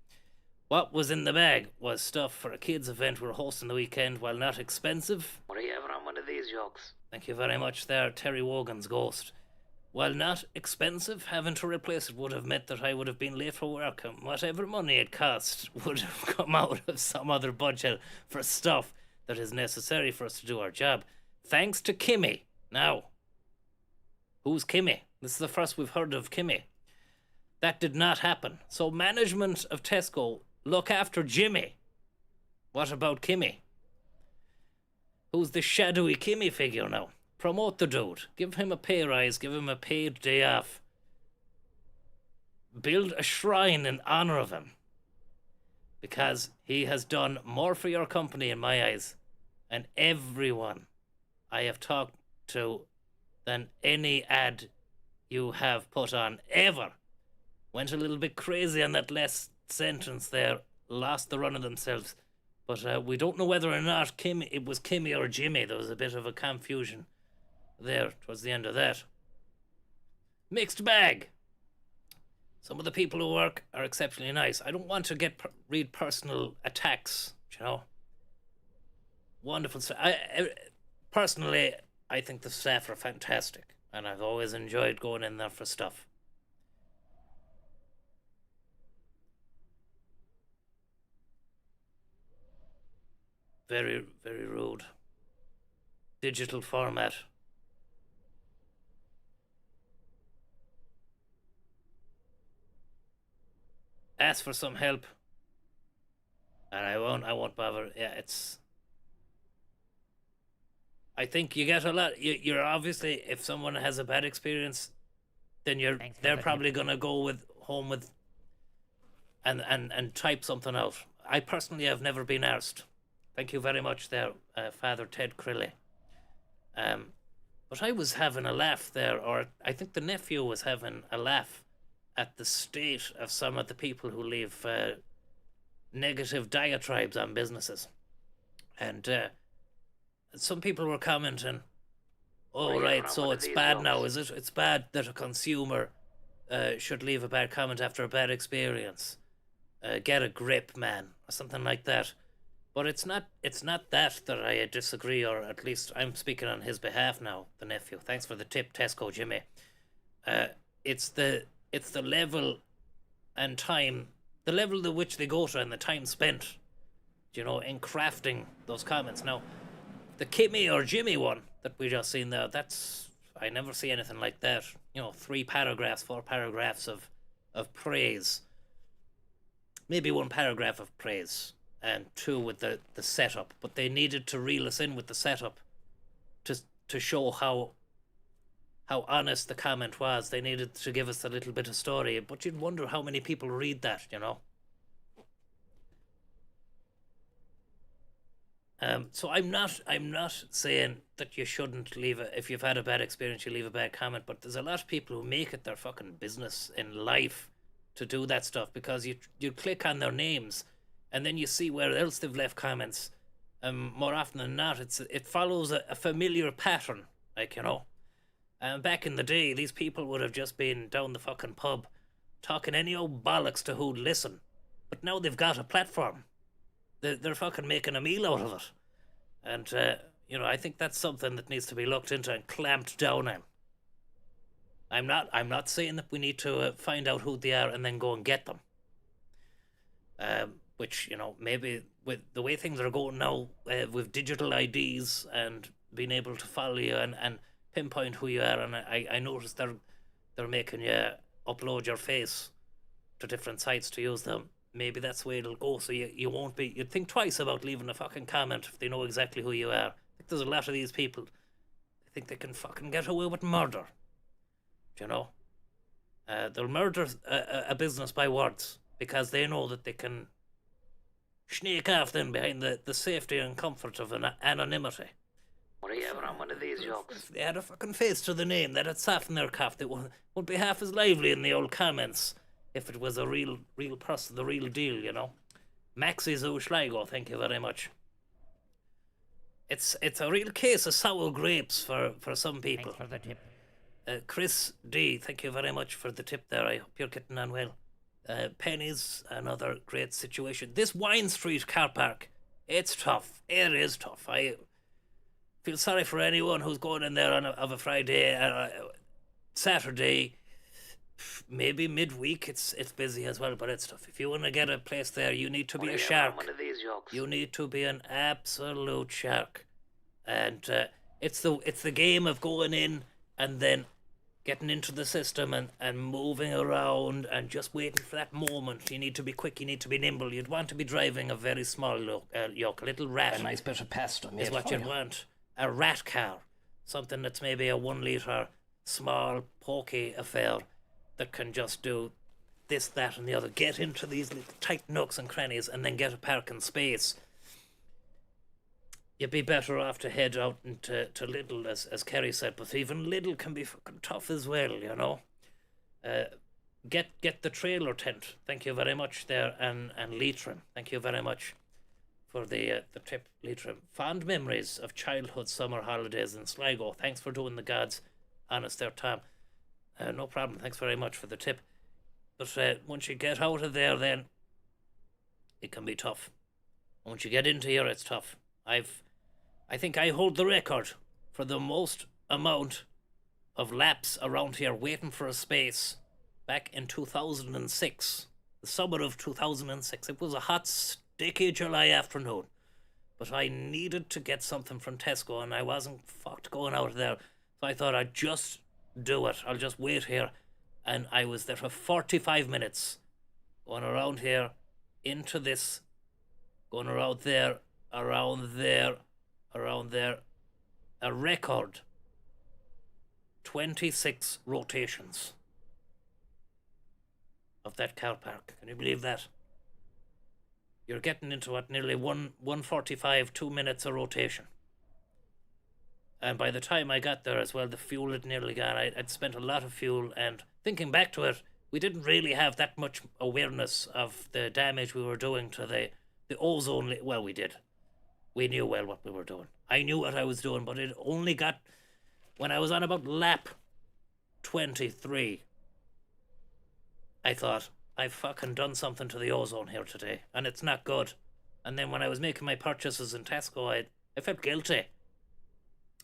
What was in the bag was stuff for a kids' event we're hosting the weekend. While not expensive... What are you ever on one of these jokes? Thank you very much there, Terry Wogan's ghost. While not expensive, having to replace it would have meant that I would have been late for work, and whatever money it cost would have come out of some other budget for stuff that is necessary for us to do our job. Thanks to Kimmy. Now, who's Kimmy? This is the first we've heard of Kimmy. That did not happen. So management of Tesco, look after Jimmy. What about Kimmy? Who's the shadowy Kimmy figure now? Promote the dude. Give him a pay rise. Give him a paid day off. build a shrine in honor of him. Because he has done more for your company in my eyes and everyone I have talked to than any ad you have put on ever. Went a little bit crazy on that last sentence there, lost the run of themselves. But we don't know whether or not it was Kimmy or Jimmy. There was a bit of a confusion there towards the end of that. Mixed bag. Some of the people who work are exceptionally nice. I don't want to read personal attacks, you know. Wonderful stuff. Personally, I think the staff are fantastic, and I've always enjoyed going in there for stuff. Very, very rude. Digital format. Ask for some help. And I won't bother. Yeah, it's... I think you get a lot. You're obviously, if someone has a bad experience, then they're probably gonna go home with and type something out. I personally have never been arsed. Thank you very much there, Father Ted Crilly. But I was having a laugh there, or I think the nephew was having a laugh at the state of some of the people who leave negative diatribes on businesses. And some people were commenting, oh, right, so it's bad now, is it? It's bad that a consumer should leave a bad comment after a bad experience. Get a grip, man, or something like that. But it's not that I disagree, or at least I'm speaking on his behalf now, the nephew. Thanks for the tip, Tesco Jimmy. It's the level and time, the level to which they go to and the time spent, you know, in crafting those comments. Now, the Kimmy or Jimmy one that we just seen there, I never see anything like that. You know, 4 paragraphs of praise. Maybe 1 paragraph of praise. And 2 with the setup, but they needed to reel us in with the setup to show how honest the comment was. They needed to give us a little bit of story, but you'd wonder how many people read that, you know. So I'm not saying that you shouldn't if you've had a bad experience, you leave a bad comment, but there's a lot of people who make it their fucking business in life to do that stuff, because you click on their names and then you see where else they've left comments. More often than not, it follows a familiar pattern, like, you know. Back in the day, these people would have just been down the fucking pub talking any old bollocks to who'd listen. But now they've got a platform. They're fucking making a meal out of it. And, you know, I think that's something that needs to be looked into and clamped down on. I'm not saying that we need to find out who they are and then go and get them. Which, you know, maybe with the way things are going now, with digital IDs and being able to follow you and pinpoint who you are, and I noticed they're making you upload your face to different sites to use them. Maybe that's the way it'll go, so you'd think twice about leaving a fucking comment if they know exactly who you are. I think there's a lot of these people, I think they can fucking get away with murder. Do you know? They'll murder a business by words, because they know that they can sneak off then behind the safety and comfort of anonymity. What are you having on one of these jokes? If they had a fucking face to the name, that'd soften their cough. They won't be half as lively in the old comments if it was a real person, the real deal, you know. Maxi Zoo Sligo, thank you very much. It's a real case of sour grapes for some people. Thanks for the tip. Chris D, thank you very much for the tip there. I hope you're getting on well. Penny's another great situation. This Wine Street car park, it's tough. It is tough. I feel sorry for anyone who's going in there of a Friday, Saturday, maybe midweek. It's busy as well, but it's tough. If you want to get a place there, you need to be a shark. One of these jokes? You need to be an absolute shark, and it's the game of going in and then getting into the system and moving around and just waiting for that moment. You need to be quick, you need to be nimble. You'd want to be driving a very small yoke, a little rat. A nice bit of pasta is what you'd want. A rat car. Something that's maybe a 1 litre, small, pokey affair that can just do this, that, and the other. Get into these little tight nooks and crannies, and then get a parking space. You'd be better off to head out into Lidl, as Kerry said, but even Lidl can be fucking tough as well, you know. Get the trailer tent. Thank you very much there, and Leitrim. Thank you very much for the tip, Leitrim. Fond memories of childhood summer holidays in Sligo. Thanks for doing the God's honest there, Tom. No problem. Thanks very much for the tip. But once you get out of there, then it can be tough. Once you get into here, it's tough. I think I hold the record for the most amount of laps around here waiting for a space back in 2006. The summer of 2006. It was a hot, sticky July afternoon. But I needed to get something from Tesco and I wasn't fucked going out there. So I thought I'd just do it. I'll just wait here. And I was there for 45 minutes. Going around here, into this, going around there, around there, around there. A record 26 rotations of that car park. Can you believe that? You're getting into what, nearly 145, 2 minutes a rotation. And by the time I got there as well, the fuel had nearly gone. I'd spent a lot of fuel, and thinking back to it, we didn't really have that much awareness of the damage we were doing to the ozone. Well, we did. We knew well what we were doing. I knew what I was doing, but it only got, when I was on about lap 23, I thought, I've fucking done something to the ozone here today, and it's not good. And then when I was making my purchases in Tesco, I felt guilty.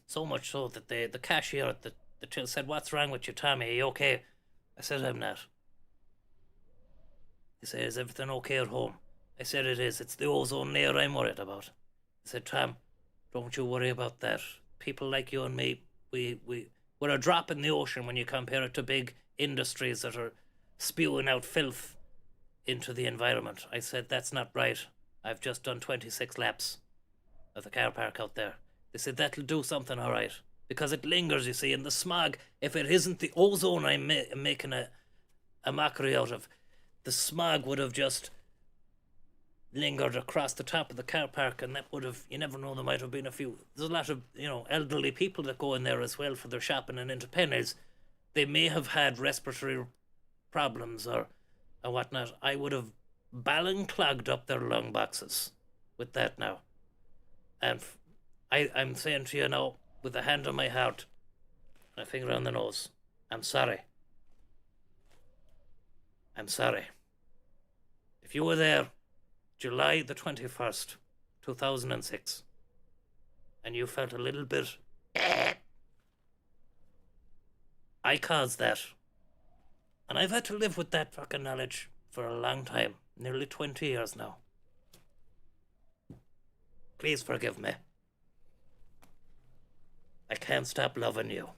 So much so that the cashier at the till said, "What's wrong with you, Tommy? Are you okay?" I said, "I'm not." He said, "Is everything okay at home?" I said, "It is. It's the ozone layer I'm worried about." He said, "Tom, don't you worry about that. People like you and me, we're a drop in the ocean when you compare it to big industries that are spewing out filth into the environment." I said, "That's not right. I've just done 26 laps of the car park out there." They said, "That'll do something all right. Because it lingers, you see, in the smog. If it isn't the ozone I'm making a mockery out of, the smog would have just lingered across the top of the car park, and that would have, you never know, there might have been there's a lot of, elderly people that go in there as well for their shopping and into pennies. They may have had respiratory problems or whatnot. I would have ballon clogged up their lung boxes with that now. And I'm saying to you now, with a hand on my heart, and a finger on the nose, I'm sorry. I'm sorry. If you were there July the 21st, 2006, and you felt a little bit, I caused that. And I've had to live with that fucking knowledge for a long time, nearly 20 years now. Please forgive me. I can't stop loving you.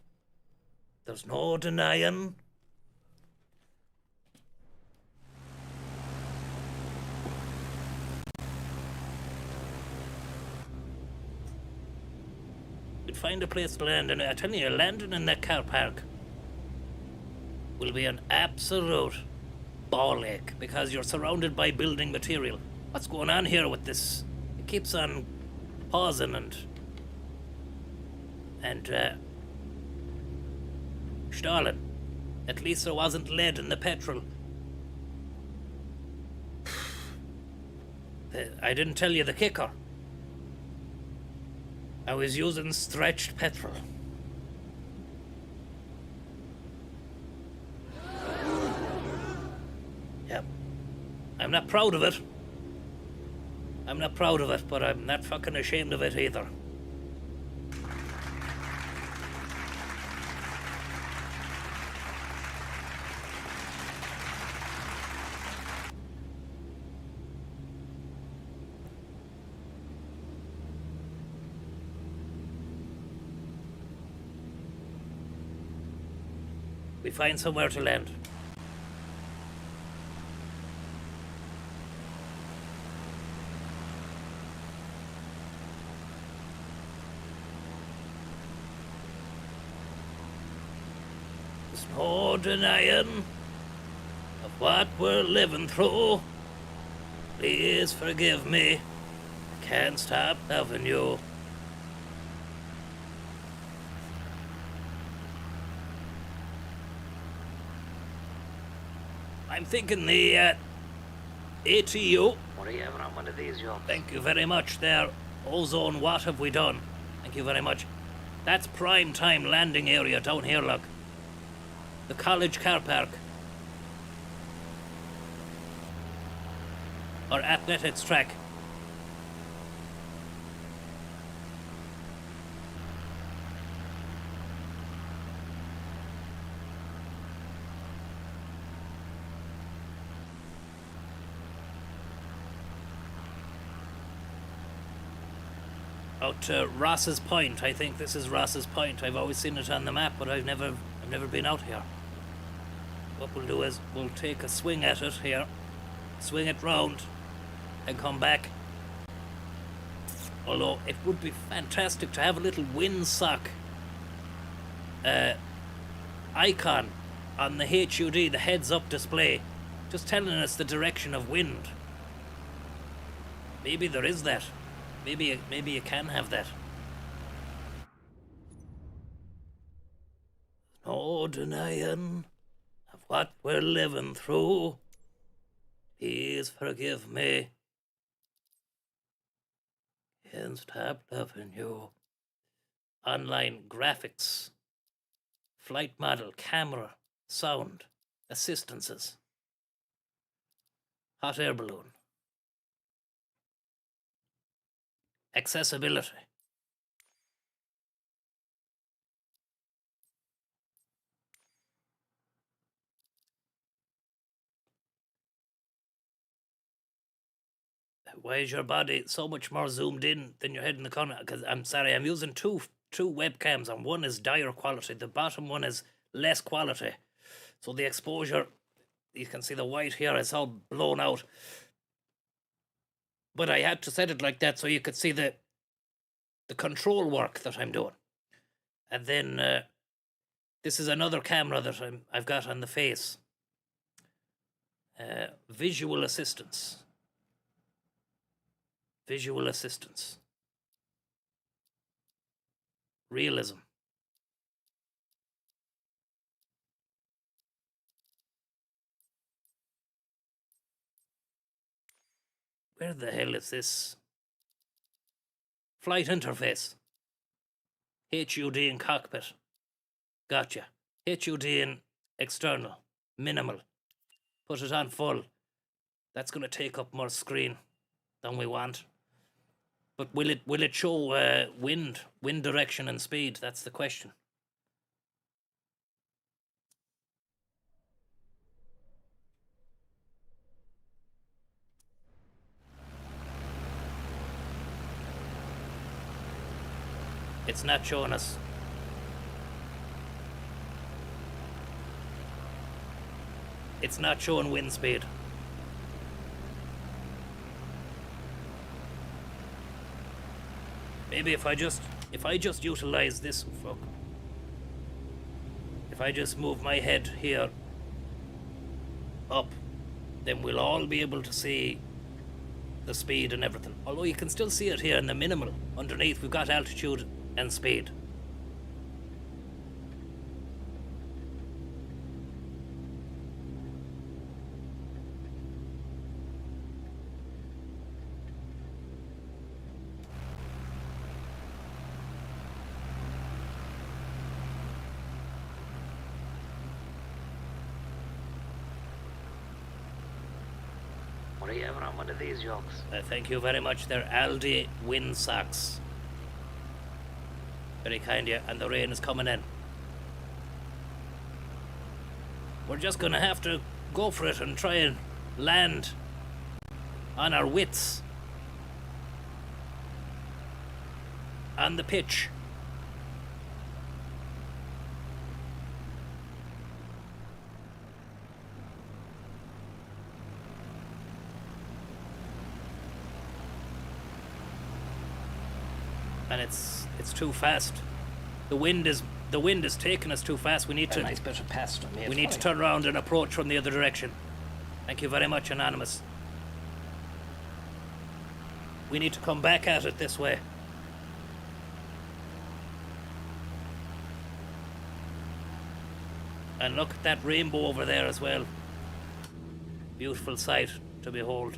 There's no denying. We'd find a place to land, and I tell you, landing in that car park will be an absolute ball ache because you're surrounded by building material. What's going on here with this? It keeps on pausing and stalling. At least there wasn't lead in the petrol. I didn't tell you the kicker. I was using stretched petrol. Yep. I'm not proud of it. But I'm not fucking ashamed of it either. We find somewhere to land. There's no denying of what we're living through. Please forgive me. Can't stop loving you. I'm thinking the ATU. What are you having on one of these, yo? Thank you very much there. Ozone, what have we done? Thank you very much. That's prime time landing area down here, look. The college car park. Or athletics track. Out to Ross's Point. I think this is Ross's Point. I've always seen it on the map, but I've never been out here. What we'll do is we'll take a swing at it here, swing it round, and come back. Although it would be fantastic to have a little windsock icon on the HUD, the heads-up display, just telling us the direction of wind. Maybe there is that. Maybe you can have that. No denying of what we're living through. Please forgive me. Can't stop loving you. Online graphics. Flight model, camera, sound, assistances. Hot air balloon. Accessibility. Why is your body so much more zoomed in than your head in the corner? Because I'm sorry, I'm using two webcams, and one is dire quality. The bottom one is less quality. So the exposure, you can see the white here, is all blown out. But I had to set it like that so you could see the control work that I'm doing. And then this is another camera that I've got on the face. Visual assistance. Visual assistance. Realism. Where the hell is this? Flight interface. HUD in cockpit. Gotcha. HUD in external. Minimal. Put it on full. That's going to take up more screen than we want. But will it show wind direction and speed? That's the question. It's not showing us. It's not showing wind speed. Maybe if I just utilize this, fuck. If I just move my head here up, then we'll all be able to see the speed and everything. Although you can still see it here in the minimal. Underneath we've got altitude and speed. What are you having on one of these yokes? Thank you very much. They're Aldi wind socks. Very kind of you, and the rain is coming in. We're just gonna have to go for it and try and land on our wits on the pitch. And it's too fast. The wind is taking us too fast. We need A to nice bit of pasta made we need for to you. turn around and approach from the other direction. Thank you very much, Anonymous. We need to come back at it this way. And look at that rainbow over there as well. Beautiful sight to behold.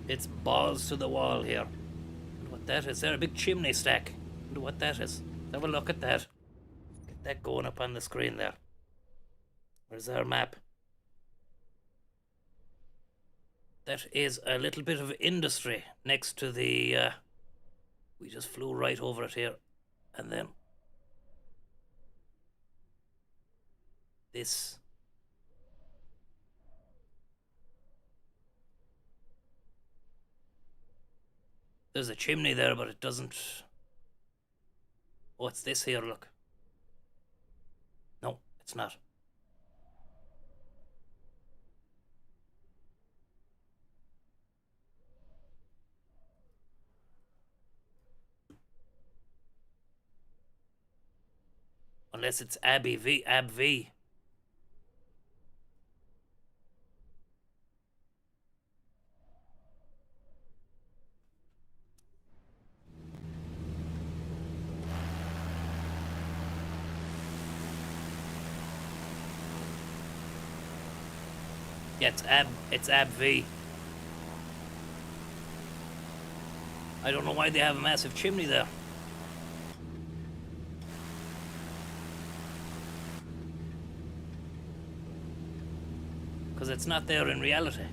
It's balls to the wall here. Wonder what that is. There, a big chimney stack. Wonder what that is. Let's have a look at that. Get that going up on the screen there. Where's our map? That is a little bit of industry next to the... we just flew right over it here. And then... this... there's a chimney there, but it doesn't... what's this here, look? No, it's not. Unless it's Ab V. Yeah, it's Ab V. I don't know why they have a massive chimney there. Because it's not there in reality.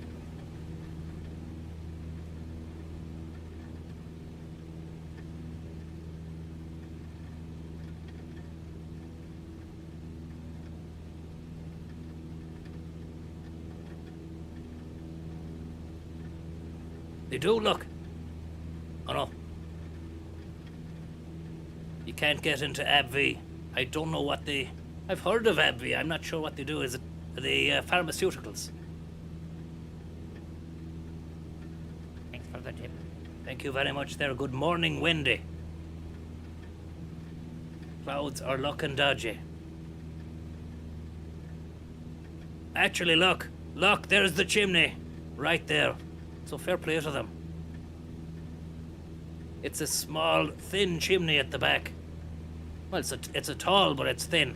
They do, look. Oh no. You can't get into AbbVie. I don't know what they... I've heard of AbbVie. I'm not sure what they do. Is it the pharmaceuticals? Thanks for the tip. Thank you very much there. Good morning, Wendy. Clouds are looking dodgy. Actually, look. Look, there's the chimney. Right there. So fair play to them. It's a small, thin chimney at the back. Well, it's a tall, but it's thin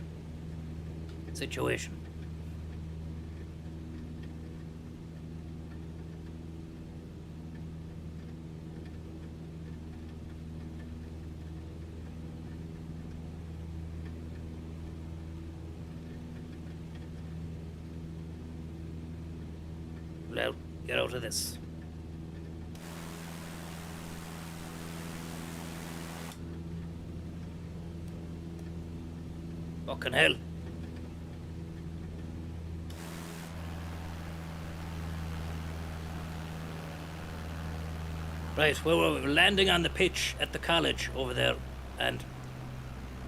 situation. Well, get out of this. Fucking hell. Right, well, we're landing on the pitch at the college over there, and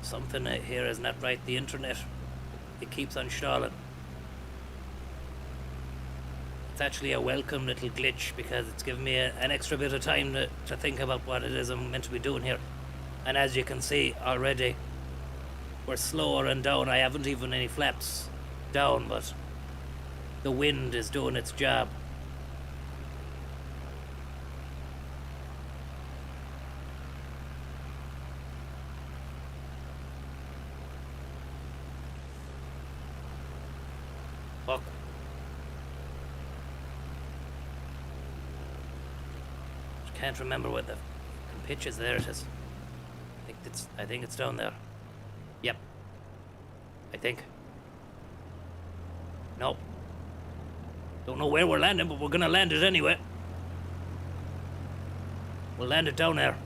something here is not right. The internet, it keeps on stalling. It's actually a welcome little glitch because it's given me an extra bit of time to think about what it is I'm meant to be doing here. And as you can see already, we're slower and down. I haven't even any flaps down, but the wind is doing its job. Fuck. Can't remember where the pitch is. There it is. I think it's down there. Yep. I think. Nope. Don't know where we're landing, but we're gonna land it anyway. We'll land it down there.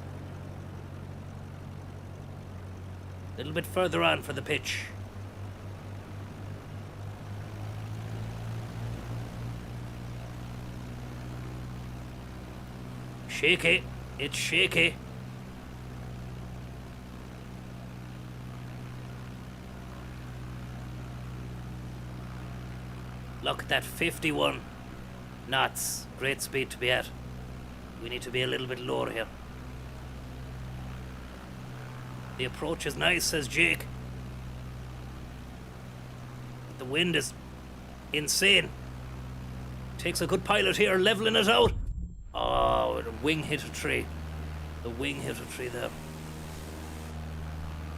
A little bit further on for the pitch. Shaky. It's shaky. Look at that, 51 knots. Great speed to be at. We need to be a little bit lower here. The approach is nice, says Jake. But the wind is insane. Takes a good pilot here, leveling it out. Oh, the wing hit a tree. The wing hit a tree there.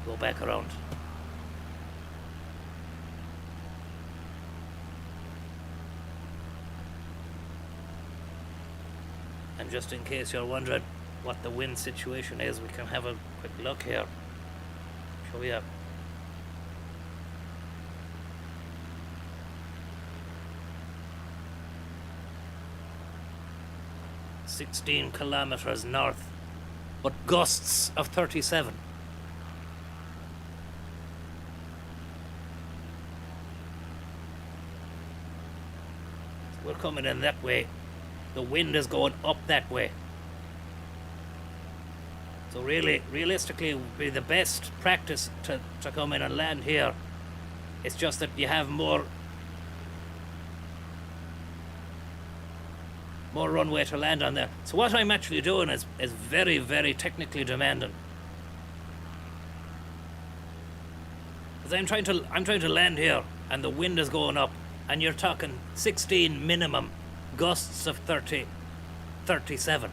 Go back around. And just in case you're wondering what the wind situation is, we can have a quick look here. Show you. "16 kilometers north, but gusts of 37. We're coming in that way. The wind is going up that way. So really, realistically, it would be the best practice to come in and land here. It's just that you have more runway to land on there. So what I'm actually doing is very, very technically demanding. Because I'm trying to land here, and the wind is going up, and you're talking 16 minimum, gusts of 30, 37.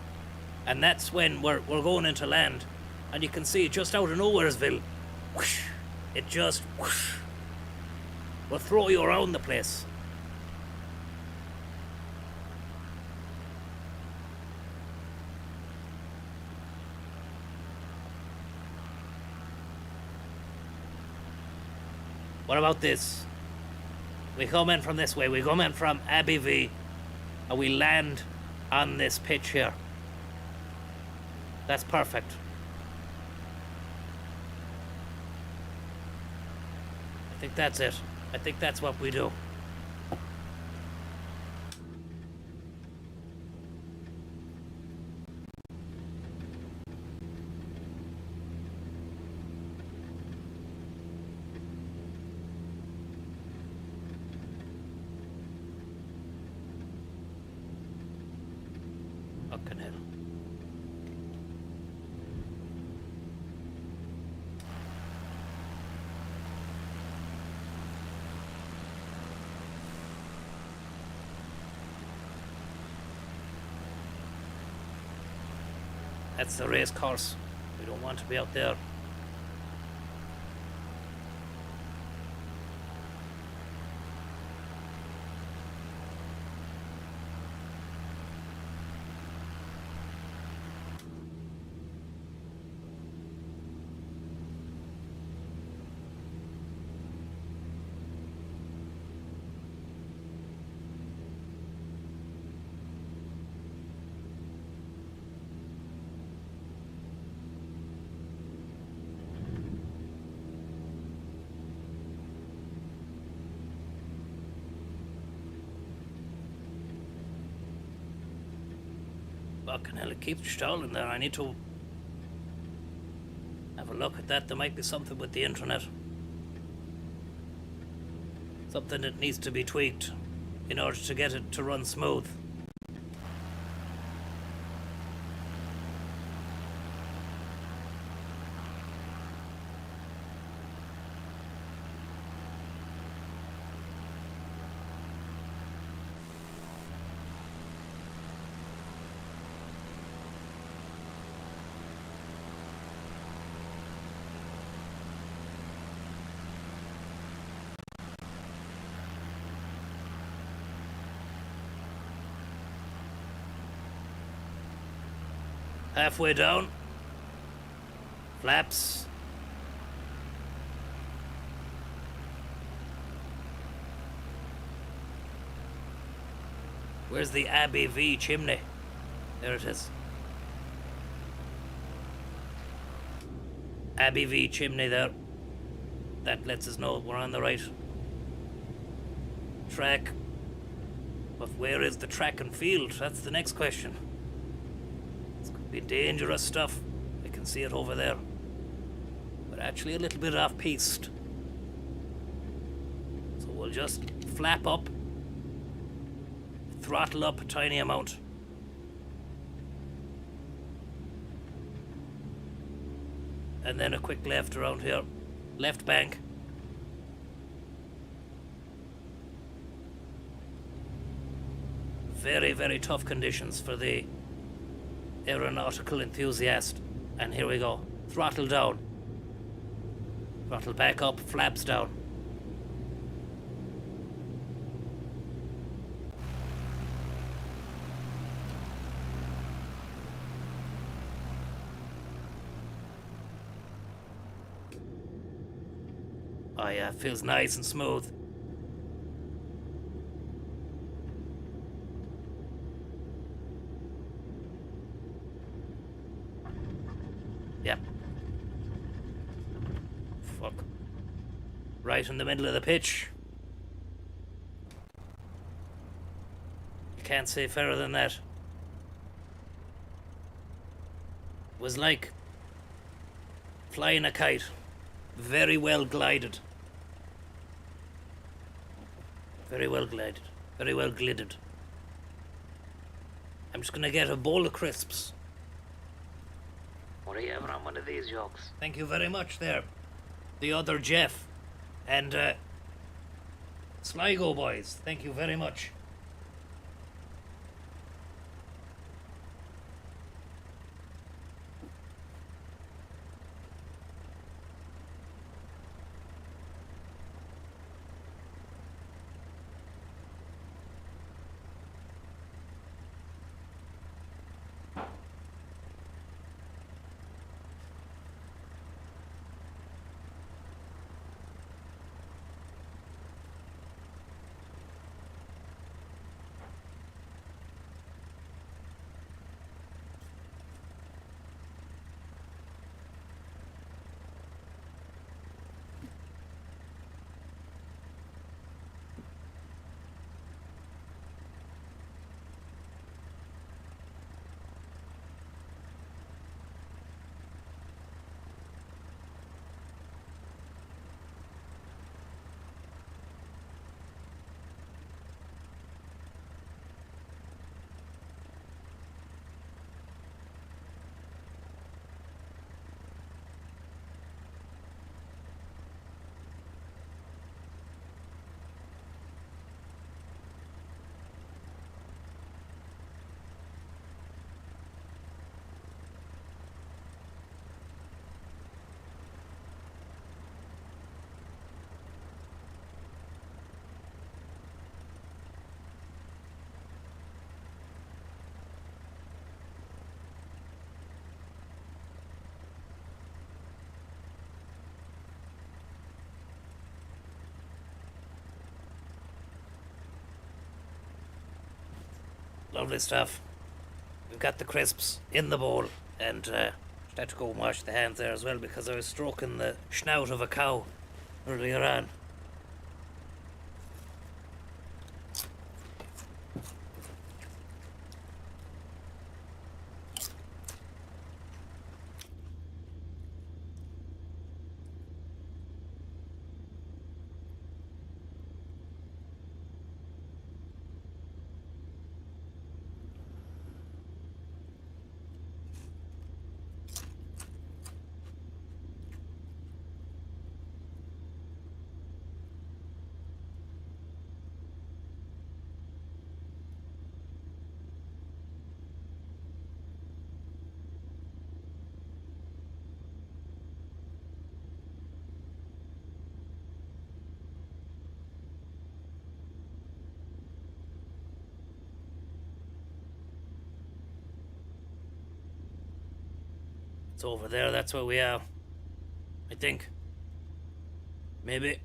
And that's when we're going into land, and you can see just out of Nowheresville, whoosh, it just whoosh, will throw you around the place. What about this? We come in from this way. We come in from Abbeyville, and we land on this pitch here. That's perfect. I think that's it. I think that's what we do. Fucking hell. That's the race course. We don't want to be out there. Fucking hell, it keeps stalling there. I need to have a look at that. There might be something with the internet. Something that needs to be tweaked in order to get it to run smooth. Halfway down. Flaps. Where's the Abbeyville chimney? There it is. Abbeyville chimney there. That lets us know we're on the right track. But where is the track and field? That's the next question. Be dangerous stuff. I can see it over there, but actually a little bit off piste. So we'll just flap up, throttle up a tiny amount. and then a quick left around here. Left bank. Very, very tough conditions for the aeronautical enthusiast. And here we go. Throttle down. Throttle back up, flaps down. Oh yeah, feels nice and smooth. Yep. Fuck. Right in the middle of the pitch. You can't say fairer than that. Was like flying a kite. Very well glided. Very well glided. Very well glided. I'm just gonna get a bowl of crisps. What are you having on one of these yokes? Thank you very much there. The other Jeff. And Sligo boys, thank you very much. Lovely stuff. We've got the crisps in the bowl, and just had to go and wash the hands there as well because I was stroking the snout of a cow earlier on. It's over there, that's where we are. I think. Maybe.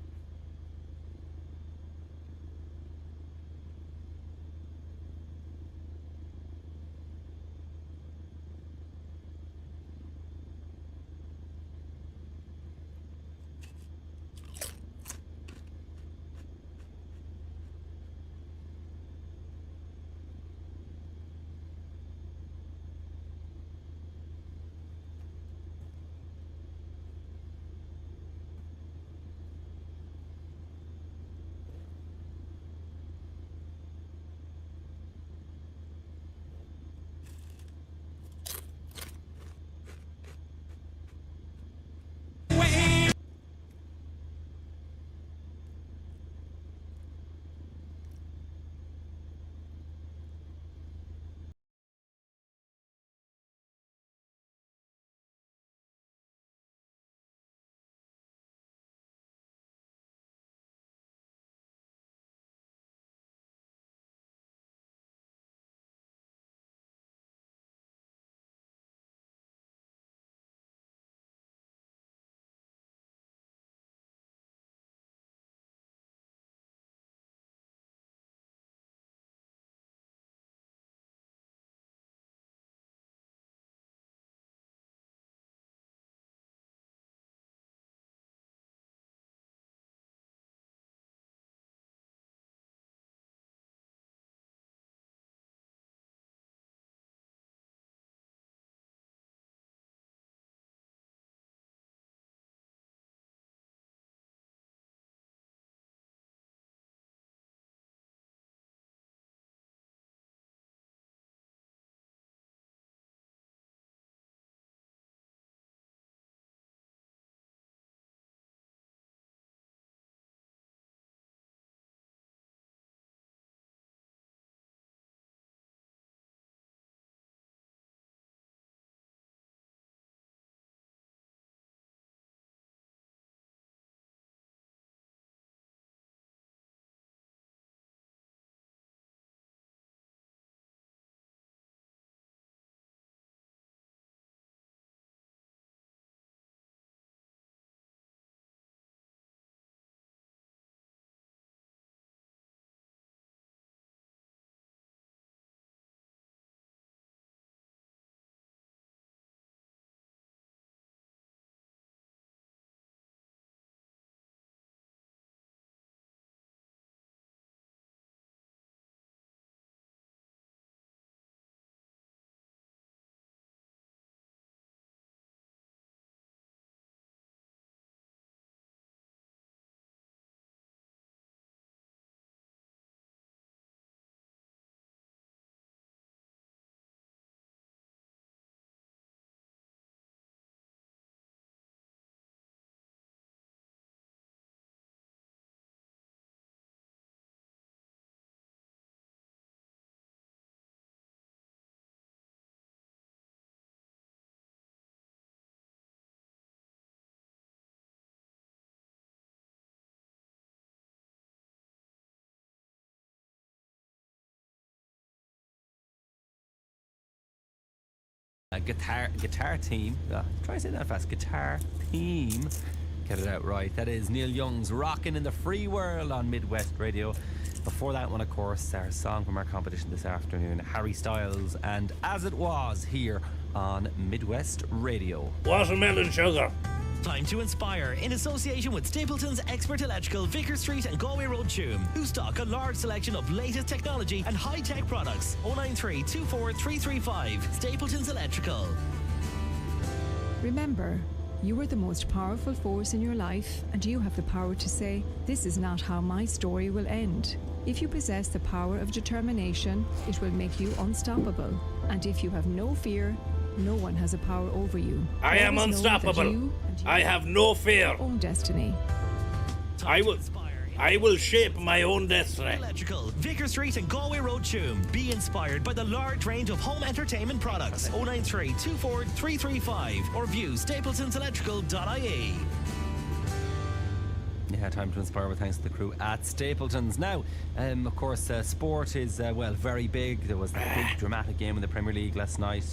guitar team. Try to say that fast. Guitar team. Get it out right. That is Neil Young's Rockin' in the Free World on Midwest Radio. Before that one, of course, our song from our competition this afternoon, Harry Styles and As It Was, here on Midwest Radio. Watermelon sugar. Time to inspire in association with Stapleton's Expert Electrical, Vicar Street and Galway Road, Tuam, who stock a large selection of latest technology and high-tech products. 093 24 335. Stapleton's Electrical. Remember, you are the most powerful force in your life, and you have the power to say, "This is not how my story will end." If you possess the power of determination, it will make you unstoppable. And if you have no fear, no one has a power over you. I am Always know that unstoppable. you and I have no fear. your own destiny. I will shape my own destiny. Electrical, Vicar Street and Galway Road, Tuam. Be inspired by the large range of home entertainment products. 093 24 335 or view stapletonselectrical.ie. Yeah, time to inspire with thanks to the crew at Stapleton's. Now, of course, sport is, very big. There was that big dramatic game in the Premier League last night.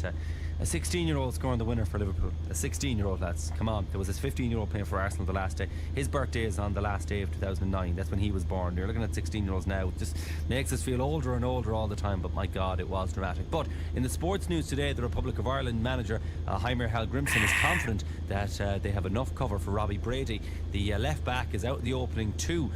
A 16-year-old scoring the winner for Liverpool. A 16-year-old, lads. Come on. There was this 15-year-old playing for Arsenal the last day. His birthday is on the last day of 2009. That's when he was born. You're looking at 16-year-olds now. It just makes us feel older and older all the time. But my God, it was dramatic. But in the sports news today, the Republic of Ireland manager, Heimer Hallgrimsson, is confident that they have enough cover for Robbie Brady. The left-back is out in the opening two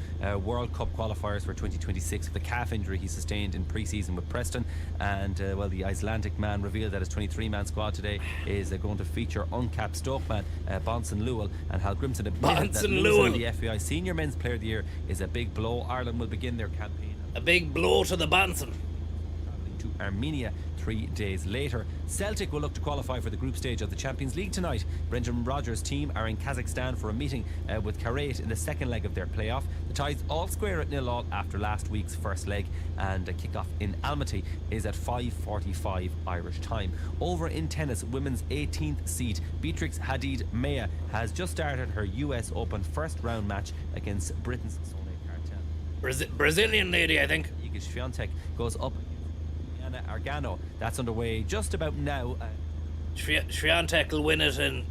World Cup qualifiers for 2026 with a calf injury he sustained in pre-season with Preston. And, the Icelandic man revealed that his 23-man squad today is going to feature uncapped Stokeman Bonson Lewell, and Hallgrimsson admitted that losing the FAI Senior Men's Player of the Year is a big blow. Ireland will begin their campaign. A big blow to the Bonson. To Armenia 3 days later. Celtic will look to qualify for the group stage of the Champions League tonight. Brendan Rodgers' team are in Kazakhstan for a meeting with Karate in the second leg of their playoff. The ties all square at 0-0 after last week's first leg, and a kick-off in Almaty is at 5:45 Irish time. Over in tennis, women's 18th seed Beatrix Hadid Maya has just started her US Open first round match against Britain's Sonia Cartel. Brazilian lady, I think. Iga Swiatek goes up against Argano. That's underway just about now. Swiatek will win it in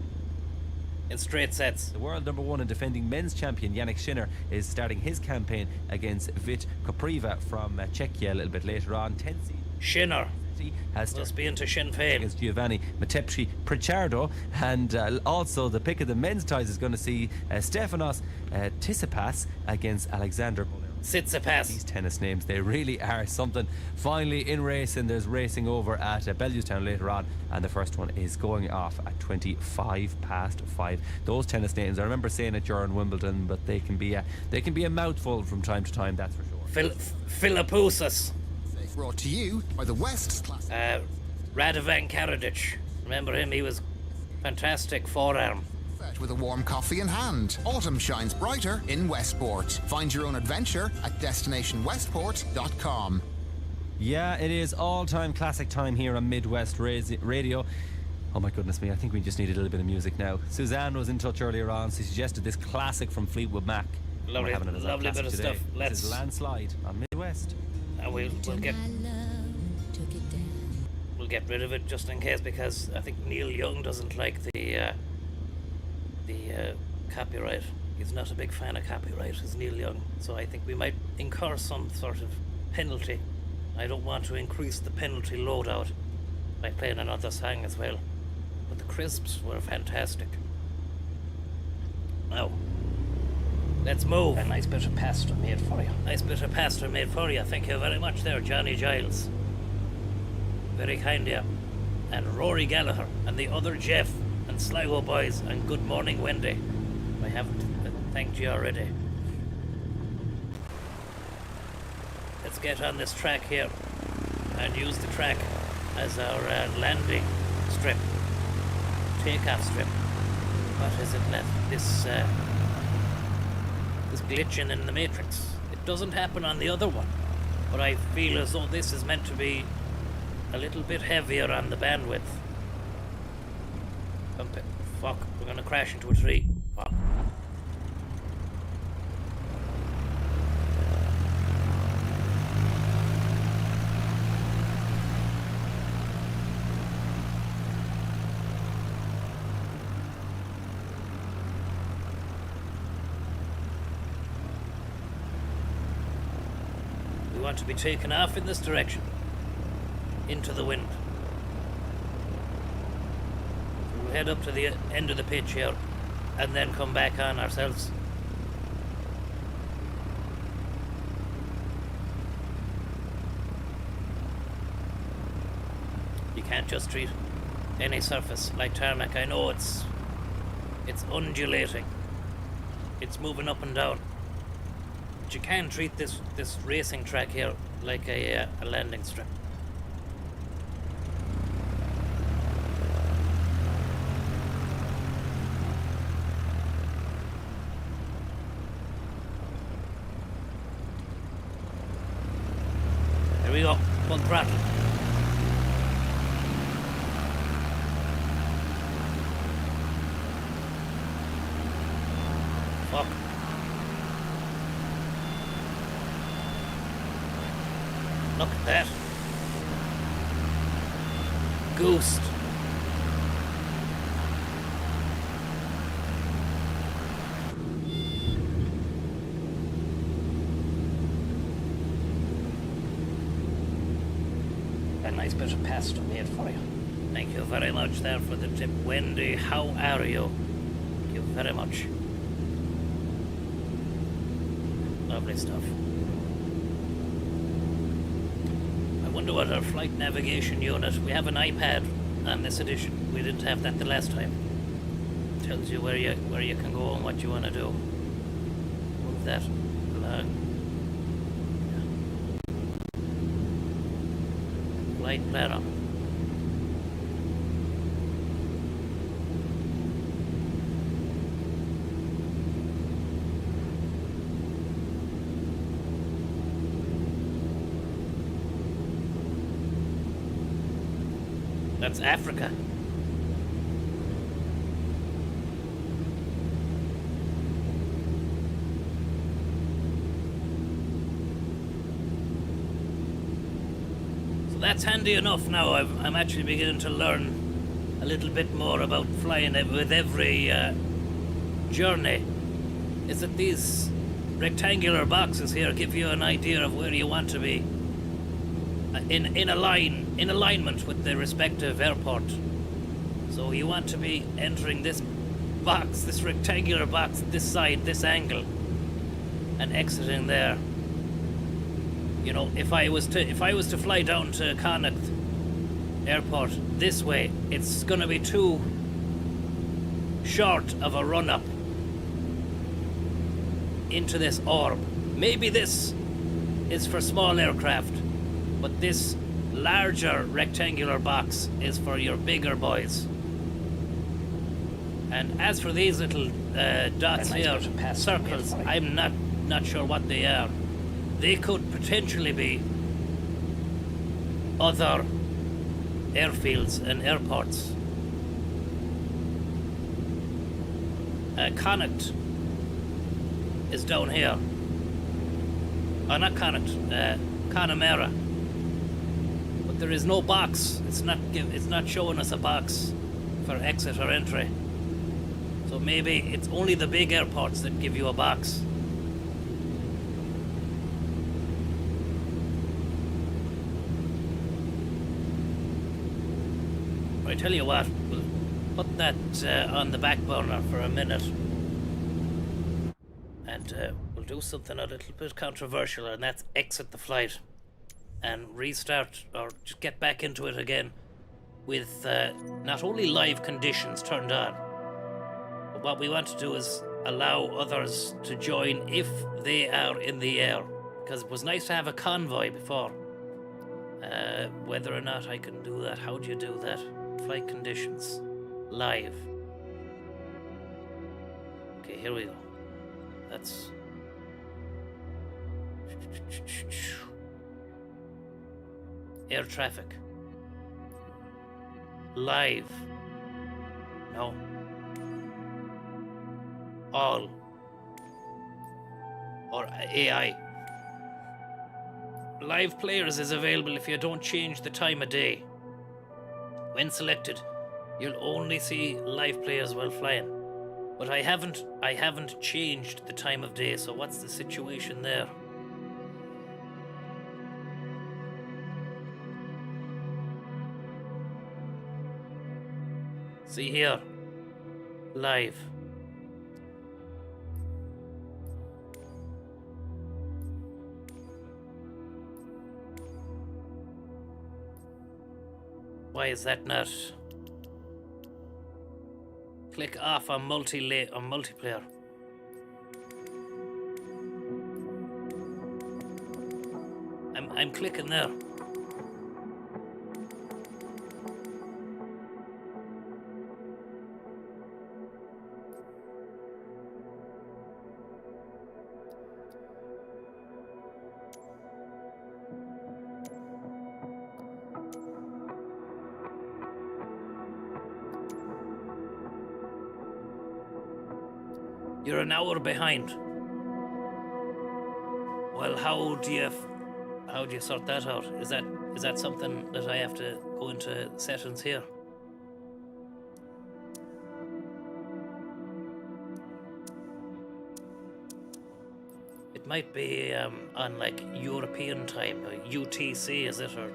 straight sets. The world number one and defending men's champion Yannick Sinner is starting his campaign against Vit Kopriva from Czechia a little bit later on. 10 Shinner has must be into Sinn Féin against Giovanni Matepci Prichardo, and also the pick of the men's ties is going to see Stefanos Tsitsipas against Alexander Tsitsipas. These tennis names, they really are something. Finally in racing, there's racing over at Bellewstown later on, and the first one is going off at 5:25. Those tennis names, I remember saying it during Wimbledon, but they can be a mouthful from time to time, that's for sure. Philippoussis. Brought to you by the West Class. Radovan Karadzic. Remember him? He was fantastic forearm. With a warm coffee in hand. Autumn shines brighter in Westport. Find your own adventure at destinationwestport.com. Yeah, it is all-time classic time here on Midwest Radio. Oh my goodness me, I think we just need a little bit of music now. Suzanne was in touch earlier on. She suggested this classic from Fleetwood Mac. Lovely bit of stuff. This is Landslide on Midwest. We'll get rid of it just in case, because I think Neil Young doesn't like the copyright. He's not a big fan of copyright, is Neil Young. So I think we might incur some sort of penalty. I don't want to increase the penalty loadout by playing another song as well. But the crisps were fantastic. Now, let's move. A nice bit of pasta made for you. Nice bit of pasta made for you. Thank you very much there, Johnny Giles. Very kind of you. And Rory Gallagher and the other Jeff and Sligo boys, and good morning, Wendy. I haven't thanked you already. Let's get on this track here and use the track as our landing strip, takeoff strip. What is it left? This glitching in the matrix. It doesn't happen on the other one, but I feel as though this is meant to be a little bit heavier on the bandwidth. Fuck, we're gonna crash into a tree. Fuck. want to be taken off in this direction, into the wind. So we'll head up to the end of the pitch here, and then come back on ourselves. You can't just treat any surface like tarmac. I know it's undulating. It's moving up and down. But you can treat this racing track here like a landing strip. There we go. Full throttle. Fuck. Look at that. Ghost. A nice bit of pasta made for you. Thank you very much there for the tip. Wendy, how are you? Thank you very much. Lovely stuff. I wonder what our flight navigation unit... We have an iPad on this edition. We didn't have that the last time. Tells you where you can go and what you want to do. Move that along. Yeah. Flight planner. That's Africa. So that's handy enough now. I'm actually beginning to learn a little bit more about flying with every journey. Is that these rectangular boxes here give you an idea of where you want to be in alignment with the respective airport. So you want to be entering this box, this rectangular box, this side, this angle, and exiting there. You know, if I was to fly down to Connacht Airport this way, it's gonna be too short of a run up into this orb. Maybe this is for small aircraft, but this larger rectangular box is for your bigger boys. And as for these little dots here, circles, I'm not sure what they are. They could potentially be other airfields and airports. Connacht is down here. Oh, not Connacht, Connemara. But there is no box. It's not showing us a box for exit or entry. So maybe it's only the big airports that give you a box. I tell you what, we'll put that on the back burner for a minute. And we'll do something a little bit controversial, and that's exit the flight and restart, or just get back into it again with not only live conditions turned on, but what we want to do is allow others to join if they are in the air, because it was nice to have a convoy before. Whether or not I can do that, how do you do that? Flight conditions, live. Okay, here we go. That's air traffic. Live. No. All. Or AI. Live players is available if you don't change the time of day. When selected, you'll only see live players while flying. But I haven't changed the time of day, so what's the situation there? See here. Live. Why is that not? Click off on multiplayer. I'm clicking there. You're an hour behind. Well, how do you sort that out? Is that something that I have to go into settings here? It might be on like European time, UTC, is it, or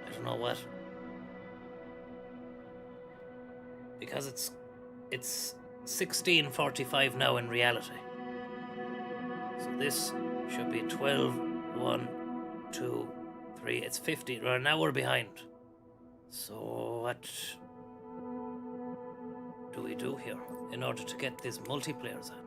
I don't know what. Because it's 16:45 now in reality. So this should be 12, 1, 2, 3. It's 50. We're an hour behind. So what do we do here in order to get these multiplayers on?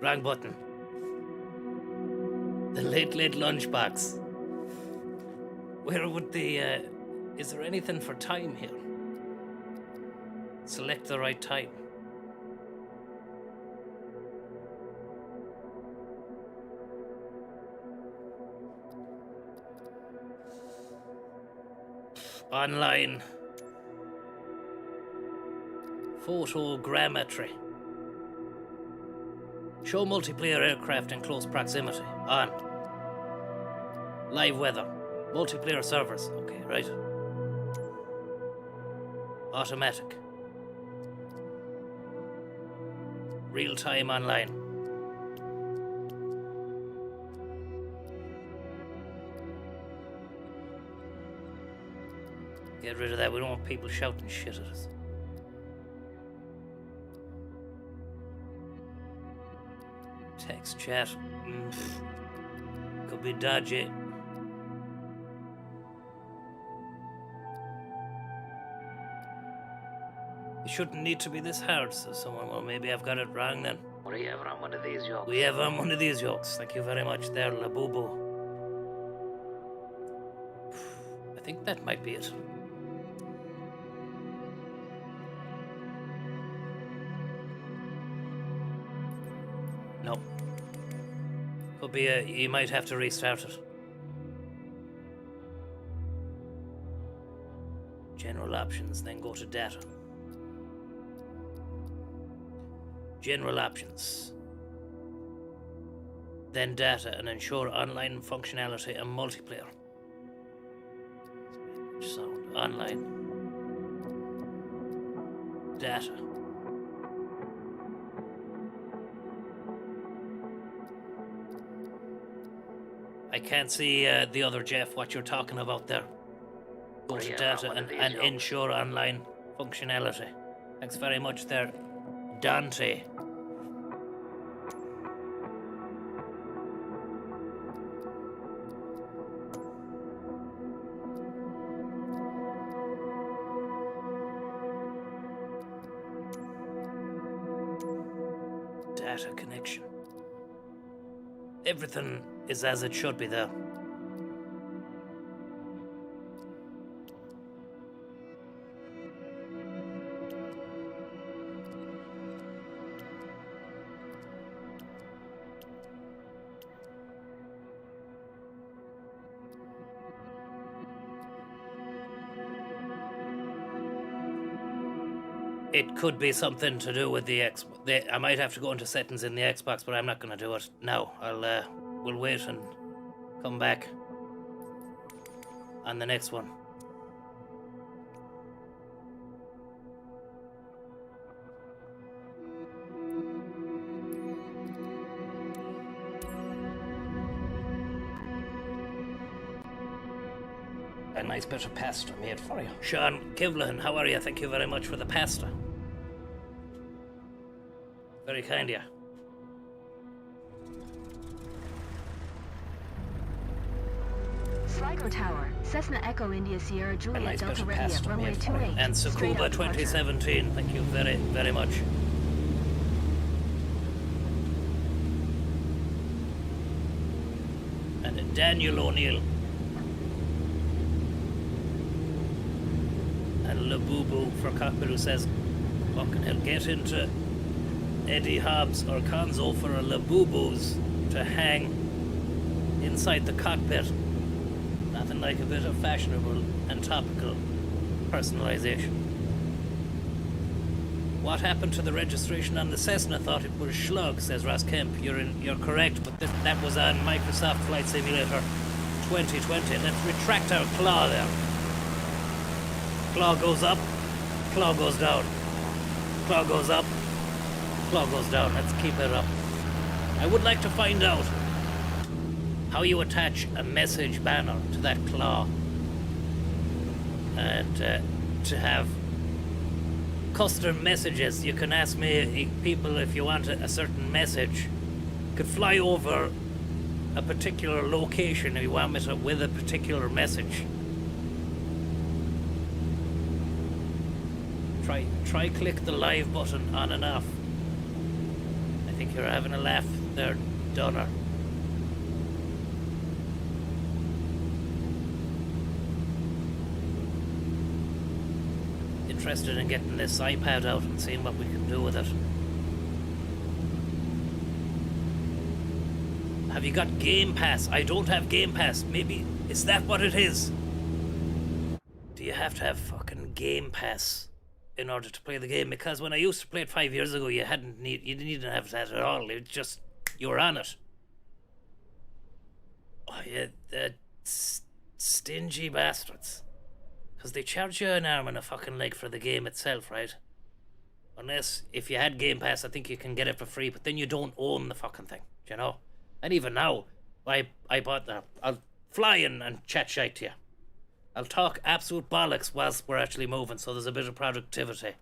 Wrong button. The late lunchbox. Where would the is there anything for time here? Select the right time. Online. Photogrammetry. Show multiplayer aircraft in close proximity. On. Live weather. Multiplayer servers. Okay, right. Automatic. Real time online. Get rid of that. We don't want people shouting shit at us. Text chat. Could be dodgy. It shouldn't need to be this hard, says someone. Well, maybe I've got it wrong then. What do you have on one of these yokes? We have on one of these yokes. Thank you very much there, Labubu. I think that might be it. No. Could be you might have to restart it. General options, then go to data. General options. Then data and ensure online functionality and multiplayer. Sound online. Data. I can't see the other Jeff, what you're talking about there. Go to data and ensure online functionality. Thanks very much there, Dante. Data connection. Everything is as it should be there. It could be something to do with the I might have to go into settings in the Xbox, but I'm not going to do it now. We'll wait and come back on the next one. A nice bit of pasta made for you. Sean Kivlahan, how are you? Thank you very much for the pasta. Very kind of you. Sligo Tower, Cessna Echo India Sierra Juliet nice bit Delta of ready at pasta runway made for you. 28. And Straight Sakuba out departure. 2017, thank you very, very much. And Daniel O'Neill. And Labubu for Cockpit, who says, fucking hell, get into Eddie Hobbs or Conzo for a Labubus to hang inside the cockpit. Nothing like a bit of fashionable and topical personalization. What happened to the registration on the Cessna? Thought it was Shlug, says Ross Kemp. You're correct, but that was on Microsoft Flight Simulator 2020. Let's retract our claw there. Claw goes up, claw goes down. Claw goes up, claw goes down. Let's keep it up. I would like to find out how you attach a message banner to that claw and to have custom messages. You can ask me, people, if you want a certain message. You could fly over a particular location if you want me to, with a particular message. Try click the live button on and off. I think you're having a laugh there, Donner. Interested in getting this iPad out and seeing what we can do with it. Have you got Game Pass? I don't have Game Pass. Maybe is that what it is? Do you have to have fucking Game Pass in order to play the game? Because when I used to play it 5 years ago, you didn't even have that at all. It was just you were on it. Oh yeah, the stingy bastards. Because they charge you an arm and a fucking leg for the game itself, right? Unless, if you had Game Pass, I think you can get it for free, but then you don't own the fucking thing, you know? And even now, I bought that. I'll fly in and chat shite to you. I'll talk absolute bollocks whilst we're actually moving, so there's a bit of productivity.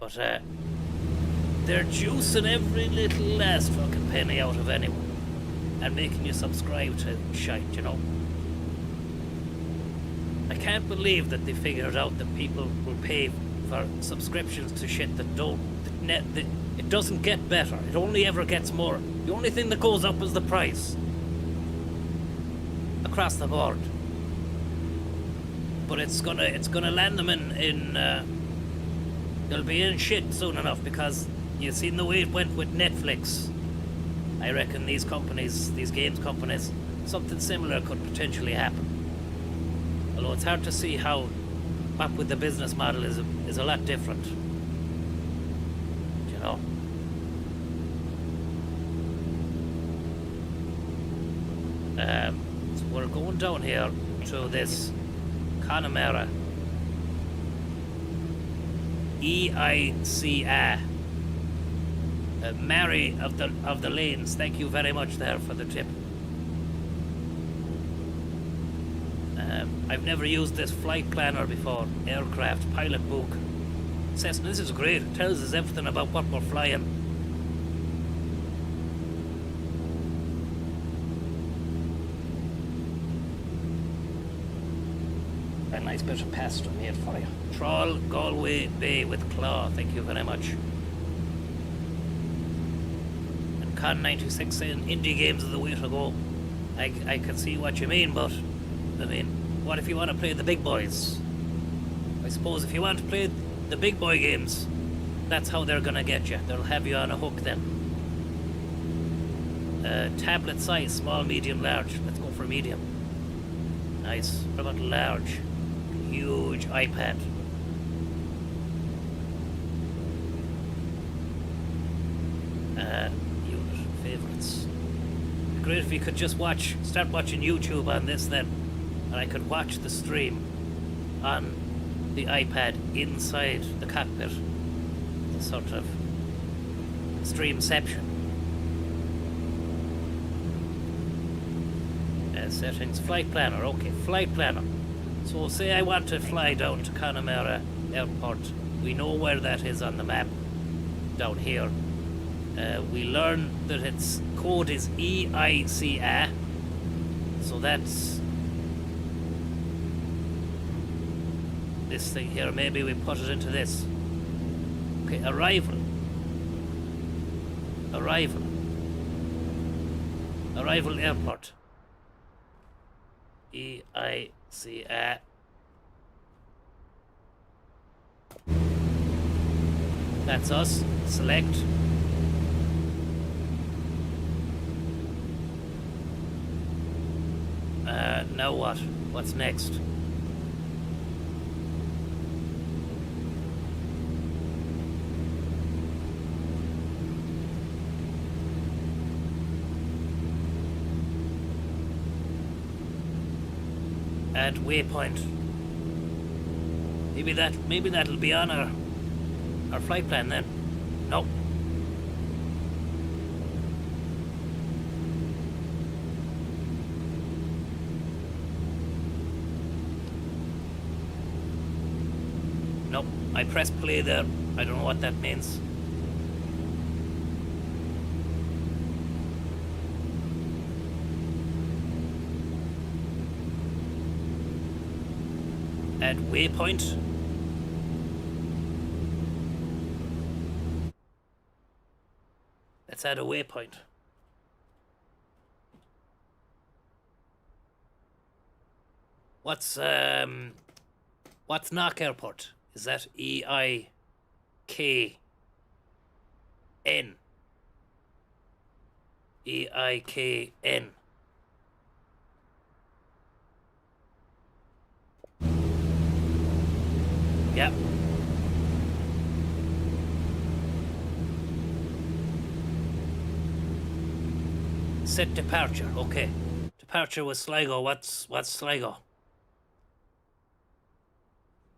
But, they're juicing every little last fucking penny out of anyone. And making you subscribe to shite, you know? I can't believe that they figured out that people will pay for subscriptions to shit that it doesn't get better. It only ever gets more. The only thing that goes up is the price. Across the board. But it's gonna land them in they'll be in shit soon enough, because you've seen the way it went with Netflix. I reckon these games companies, something similar could potentially happen. Although it's hard to see what with the business model is a lot different. You know? So we're going down here to this Connemara EICA. Mary of the Lanes, thank you very much there for the tip. I've never used this flight planner before. Aircraft pilot book. Cessna, this is great. It tells us everything about what we're flying. A nice bit of pasta made for you. Trawl Galway Bay with claw, thank you very much. And Con 96 saying indie games are the way to go. I can see what you mean, but I mean, what if you want to play the big boys? I suppose if you want to play the big boy games, that's how they're gonna get you. They'll have you on a hook then. Tablet size, small, medium, large. Let's go for medium. Nice. What about large? Huge iPad. Unit favorites. Great if you could just start watching YouTube on this then, and I could watch the stream on the iPad inside the cockpit. The sort of streamception. Settings, flight planner. Okay, flight planner. So say I want to fly down to Connemara Airport. We know where that is on the map. Down here. We learn that its code is EICA. So that's this thing here. Maybe we put it into this. Okay, arrival. Arrival airport. EICA. That's us. Select. Now what? What's next? Add waypoint. Maybe that'll be on our flight plan then. Nope. Nope. I pressed play there. I don't know what that means. Add waypoint. Let's add a waypoint. What's Knock Airport? Is that EIKN? EIKN. Yep. Set departure. Okay. Departure was Sligo. What's Sligo?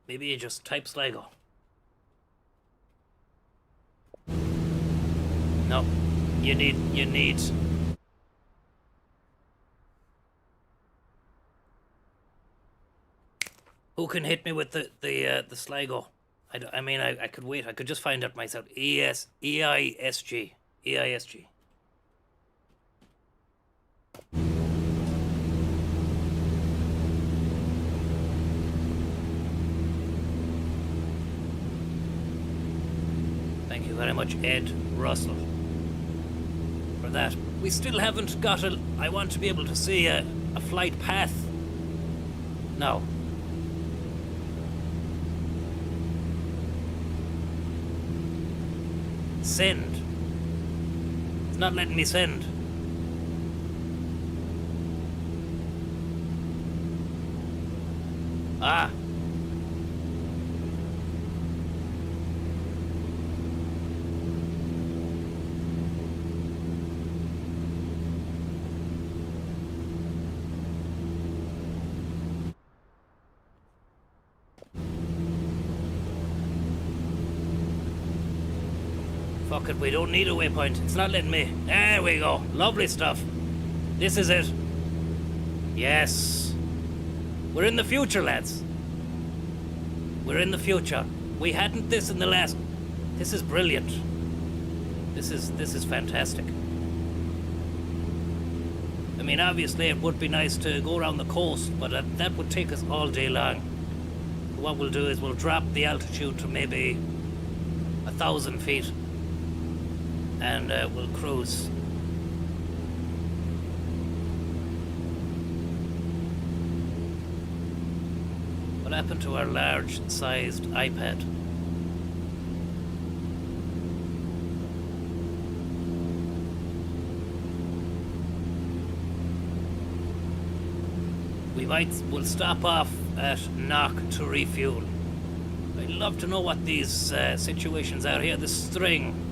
Maybe you just type Sligo. No. You need Who can hit me with the Sligo? I mean, I could wait. I could just find out myself. EISG. Thank you very much, Ed Russell, for that. We still haven't got I want to be able to see a flight path. No. Send. It's not letting me send. Ah. Fuck it, we don't need a waypoint. It's not letting me. There we go. Lovely stuff. This is it. Yes. We're in the future, lads. We're in the future. We hadn't this in the last. This is brilliant. This is fantastic. I mean, obviously it would be nice to go around the coast, but that would take us all day long. What we'll do is we'll drop the altitude to maybe 1,000 feet. And we'll cruise. What happened to our large-sized iPad? We'll stop off at Knock to refuel. I'd love to know what these situations are here. The string.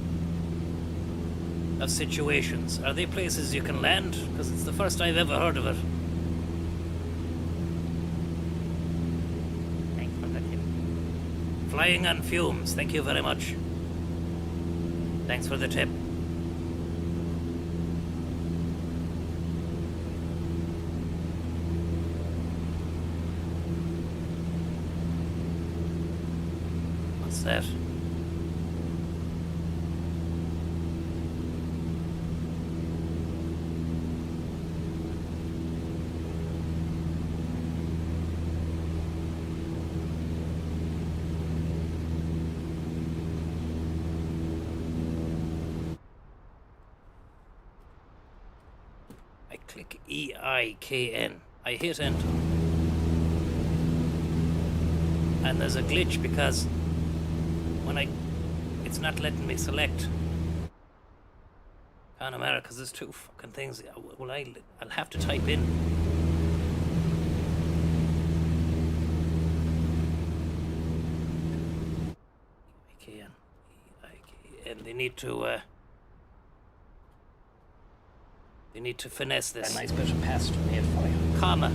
of situations. Are they places you can land? Because it's the first I've ever heard of it. Thanks for the tip. Flying on fumes. Thank you very much. Thanks for the tip. What's that? I click EIKN. I hit enter. And there's a glitch because when it's not letting me select Connemara because there's two fucking things. Well, I'll have to type in. EIKN. They need to finesse this. A nice bit of pasta made for you. Comma,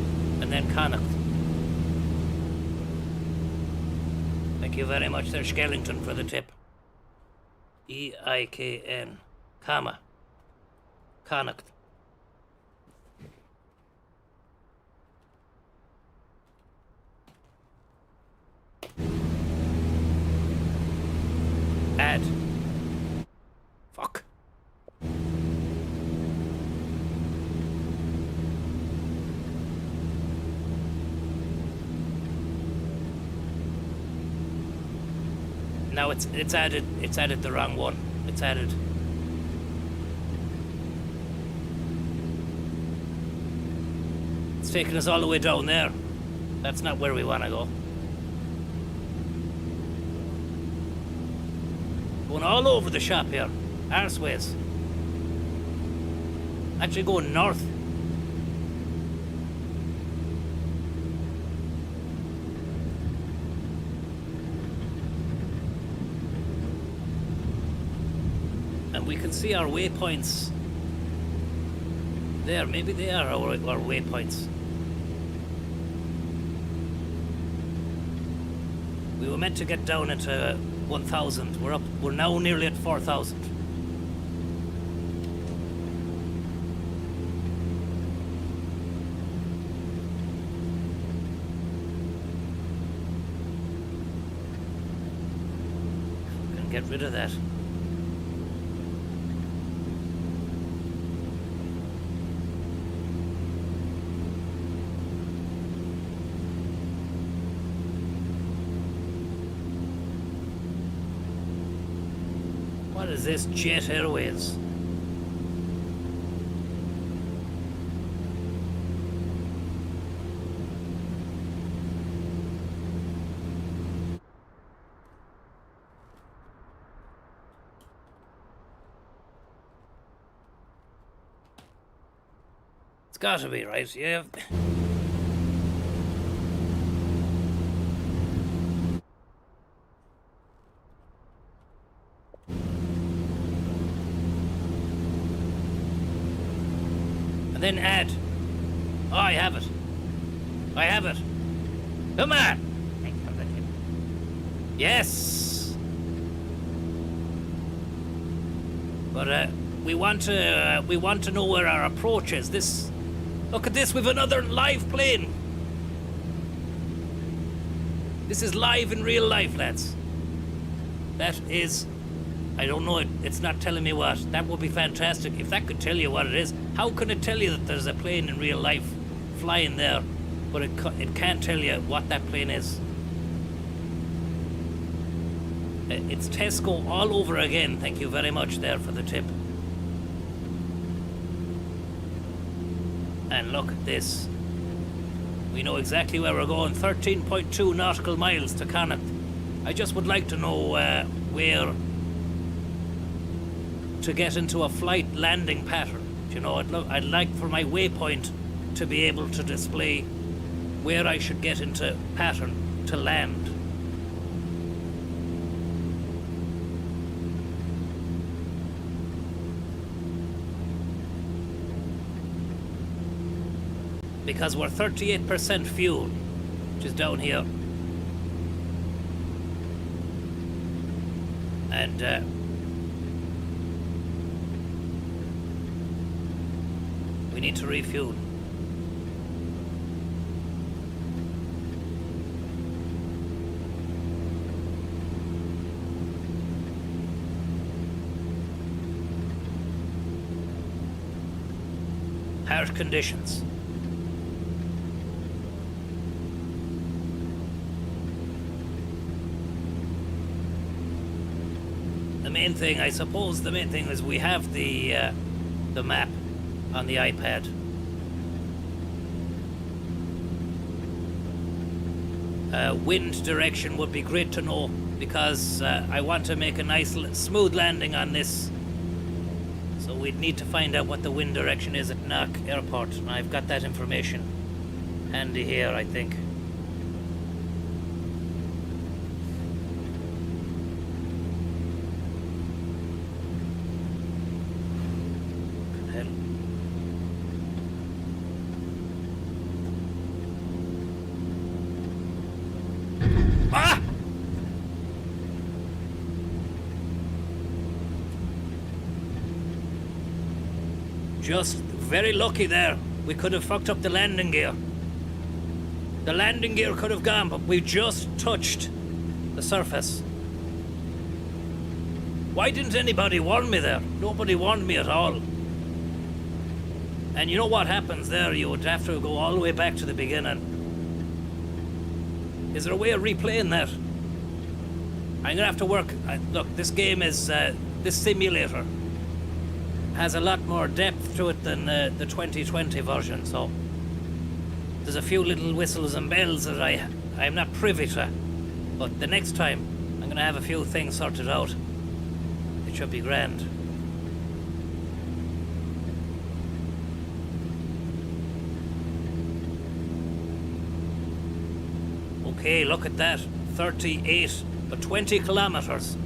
and then Connacht. Thank you very much, Sir Skellington, for the tip. EIKN, comma, Connacht. Add. Fuck. Now it's added the wrong one. It's added. It's taking us all the way down there. That's not where we want to go. Going all over the shop here. Arseways. Actually going north. And we can see our waypoints there. Maybe they are our waypoints. We were meant to get down into 1,000. We're now nearly at 4,000. We can get rid of that. What is this? Jet Airways. It's gotta be, right? Yeah. And then add. Oh, I have it. I have it. Come on. Thanks for the tip. Yes. But we want to know where our approach is. This. Look at this. We've another live plane. This is live in real life, lads. That is. I don't know, it's not telling me what. That would be fantastic if that could tell you what it is. How can it tell you that there's a plane in real life flying there, but it can't tell you what that plane is? It's Tesco all over again. Thank you very much there for the tip. And look at this. We know exactly where we're going. 13.2 nautical miles to Connacht. I just would like to know where to get into a flight landing pattern. You know, I'd like for my waypoint to be able to display where I should get into pattern to land. because we're 38% fuel, which is down here. And we need to refuel. Harsh conditions. The main thing, I suppose, is we have the map on the iPad. Wind direction would be great to know, because I want to make a nice smooth landing on this. So we'd need to find out what the wind direction is at Knock Airport, and I've got that information handy here, I think. Ah! Just very lucky there. We could have fucked up the landing gear. The landing gear could have gone, but we just touched the surface. Why didn't anybody warn me there? Nobody warned me at all. And you know what happens there? You would have to go all the way back to the beginning. Is there a way of replaying that? I'm gonna have to work. Look, this game is this simulator has a lot more depth to it than the 2020 version. So there's a few little whistles and bells that I'm not privy to. But the next time, I'm gonna have a few things sorted out. It should be grand. Okay, look at that. 38, but 20 kilometers.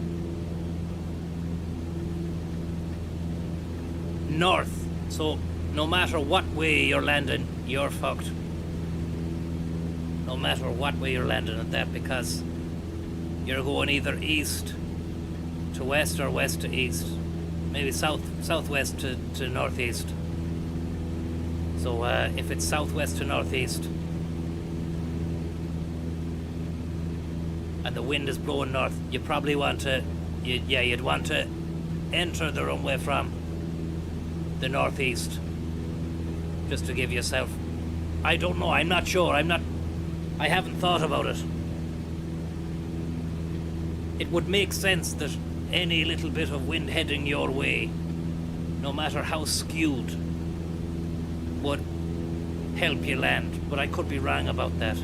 North. So, no matter what way you're landing, you're fucked. No matter what way you're landing at that, because you're going either east to west or west to east. Maybe southwest to northeast. So, if it's southwest to northeast, and the wind is blowing north, you probably want to, you'd want to enter the runway from the northeast, just to give yourself, I don't know, I'm not sure, I haven't thought about it. It would make sense that any little bit of wind heading your way, no matter how skewed, would help you land, but I could be wrong about that.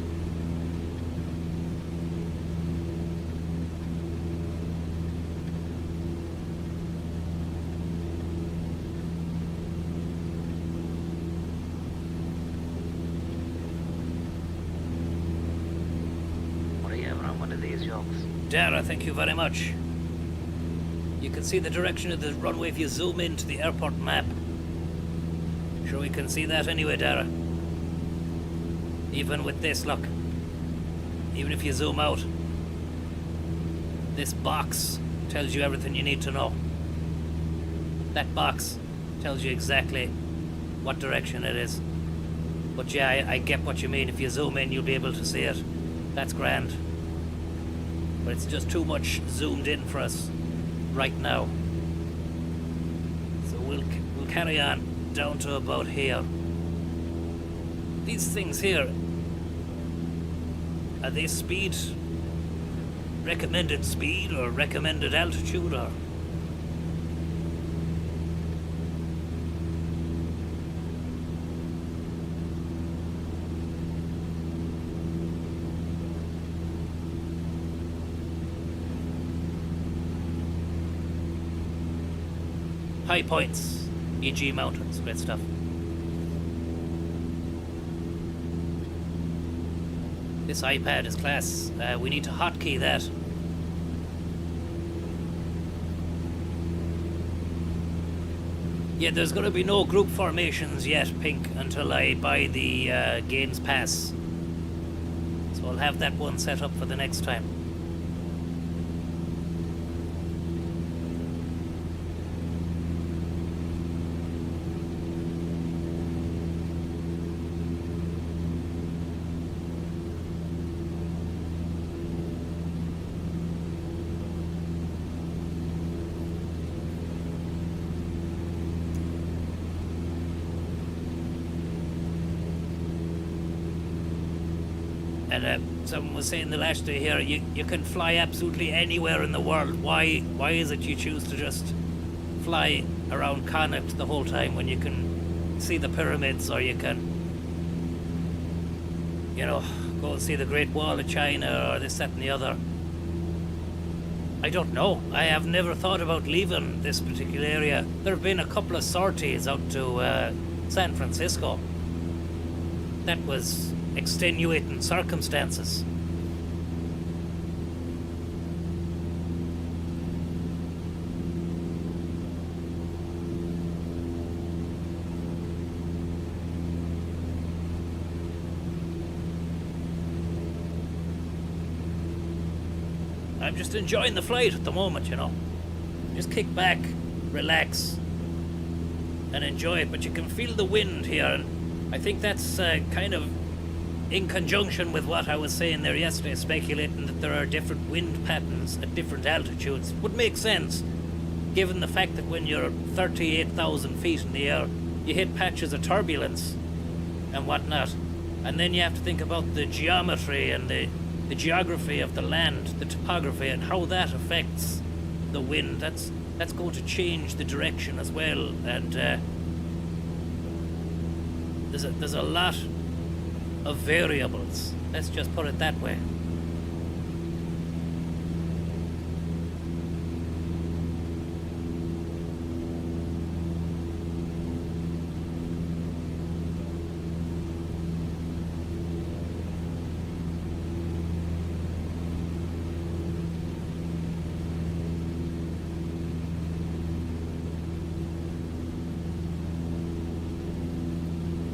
Dara, thank you very much. You can see the direction of the runway if you zoom into the airport map. Sure we can see that anyway, Dara. Even with this, look. Even if you zoom out, this box tells you everything you need to know. That box tells you exactly what direction it is. But yeah, I get what you mean. If you zoom in, you'll be able to see it. That's grand. But it's just too much zoomed in for us right now. So we'll carry on down to about here. These things here, are they speed? Recommended speed or recommended altitude or? High points, e.g. mountains, great stuff. This iPad is class. We need to hotkey that. Yeah, there's going to be no group formations yet, Pink, until I buy the Gaines Pass. So I'll have that one set up for the next time. And someone was saying the last day here, you can fly absolutely anywhere in the world. Why is it you choose to just fly around Connacht the whole time when you can see the pyramids, or you can, you know, go and see the Great Wall of China, or this, that and the other? I don't know. I have never thought about leaving this particular area. There have been a couple of sorties out to San Francisco. That was extenuating circumstances. I'm just enjoying the flight at the moment, you know. Just kick back, relax, and enjoy it. But you can feel the wind here, and I think that's kind of in conjunction with what I was saying there yesterday, speculating that there are different wind patterns at different altitudes. Would make sense, given the fact that when you're 38,000 feet in the air, you hit patches of turbulence and whatnot. And then you have to think about the geometry and the geography of the land, the topography, and how that affects the wind. That's going to change the direction as well. And there's a lot of variables. Let's just put it that way.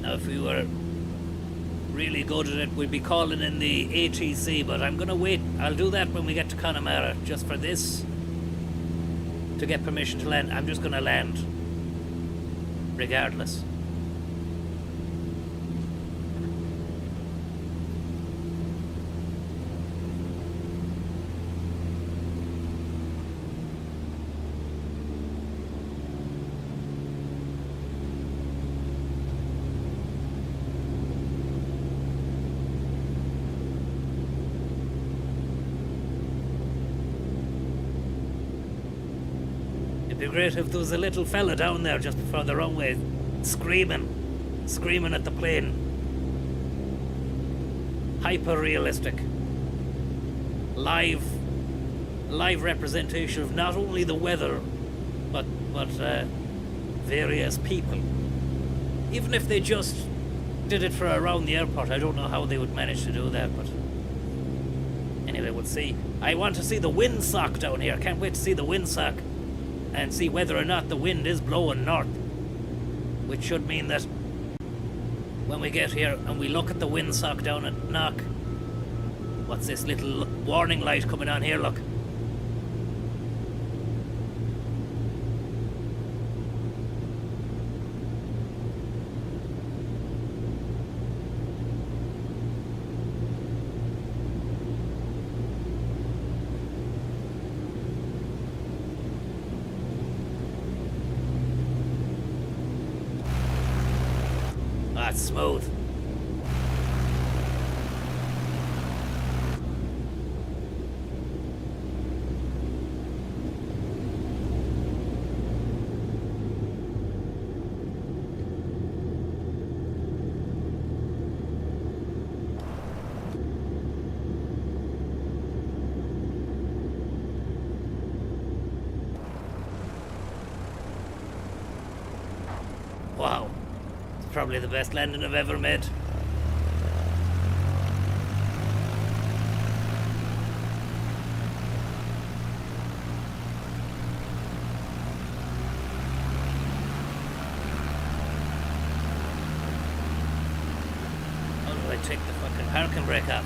Now, if we were really good at it, we'd be calling in the ATC, but I'm gonna wait. I'll do that when we get to Connemara. Just for this, to get permission to land, I'm just gonna land regardless. It'd be great if there was a little fella down there just before the runway, screaming at the plane. Hyper-realistic. Live representation of not only the weather, but various people. Even if they just did it for around the airport, I don't know how they would manage to do that, but anyway, we'll see. I want to see the windsock down here. Can't wait to see the windsock and see whether or not the wind is blowing north, which should mean that when we get here and we look at the windsock down at Knock, what's this little warning light coming on here, look? That's smooth. Wow. Probably the best landing I've ever made. take the fucking parking brake off.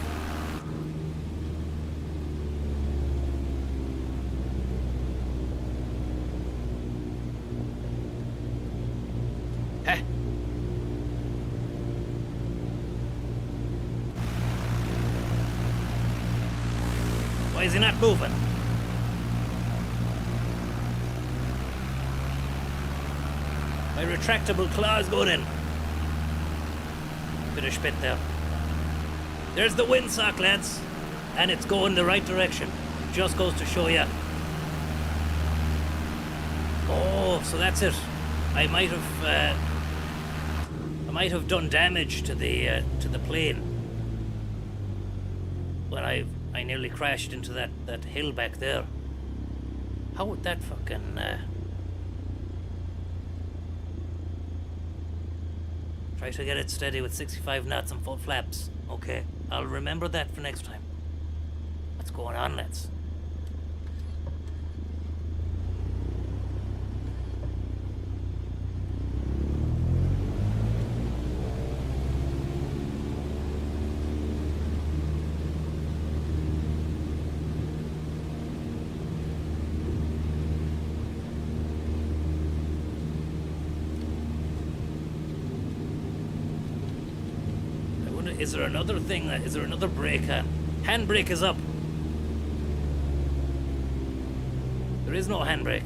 Heh. Why is he not moving? My retractable claws going in. Bit of spit there. There's the windsock, lads. And it's going the right direction. Just goes to show you. Oh, so that's it. I might have done damage to the plane when I nearly crashed into that hill back there. How would that fucking try to get it steady with 65 knots and full flaps. Okay, I'll remember that for next time. What's going on, lads? Is there another thing? Is there another brake? Handbrake is up. There is no handbrake.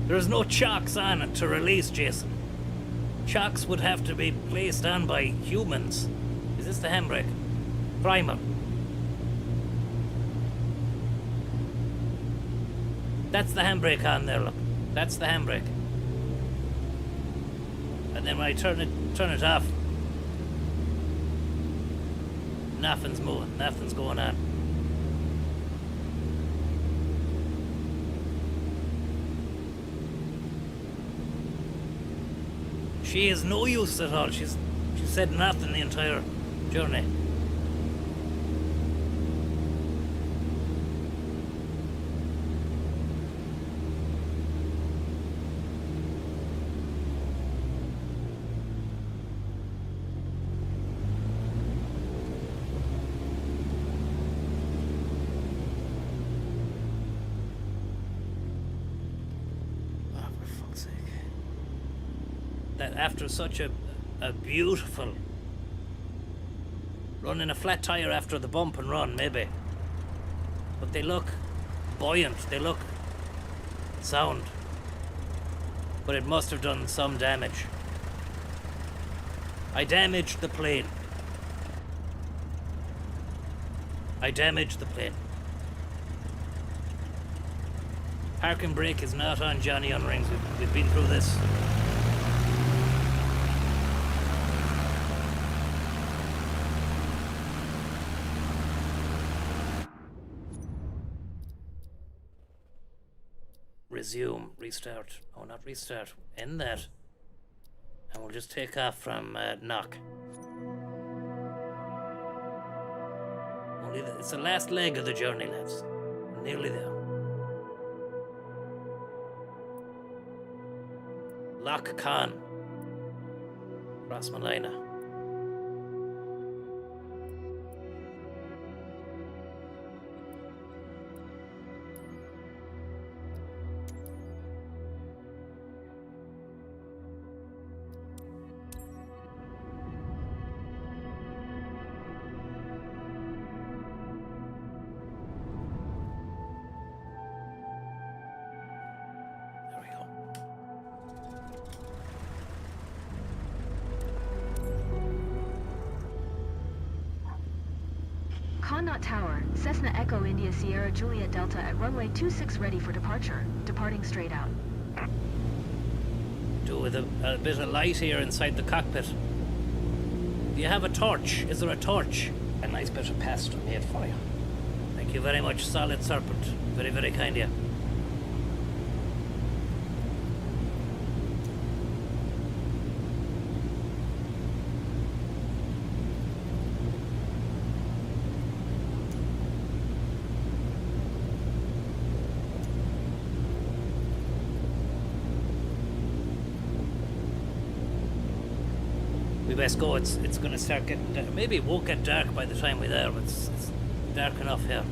There's no chocks on it to release, Jason. Chocks would have to be placed on by humans. Is this the handbrake? Primer. That's the handbrake on there, look. That's the handbrake. And then when I turn it off, nothing's moving, nothing's going on. She is no use at all. She said nothing the entire journey. That after such a beautiful running a flat tire after the bump and run, maybe, but they look buoyant, they look sound, but it must have done some damage. I damaged the plane. Parking brake is not on Johnny on rings. We've been through this. Resume, restart. Oh, not restart. End that. And we'll just take off from Knock. It's the last leg of the journey, lads. We're nearly there. Loch Con. Cross Malina. Connaught Tower, Cessna Echo India Sierra Juliet Delta at runway 26 ready for departure. Departing straight out. Do with a bit of light here inside the cockpit. Do you have a torch? Is there a torch? A nice bit of pasta made for you. Thank you very much, Solid Serpent. Very, very kind of you. we best go. It's going to start getting dark. Maybe it won't get dark by the time we're there, but it's dark enough here.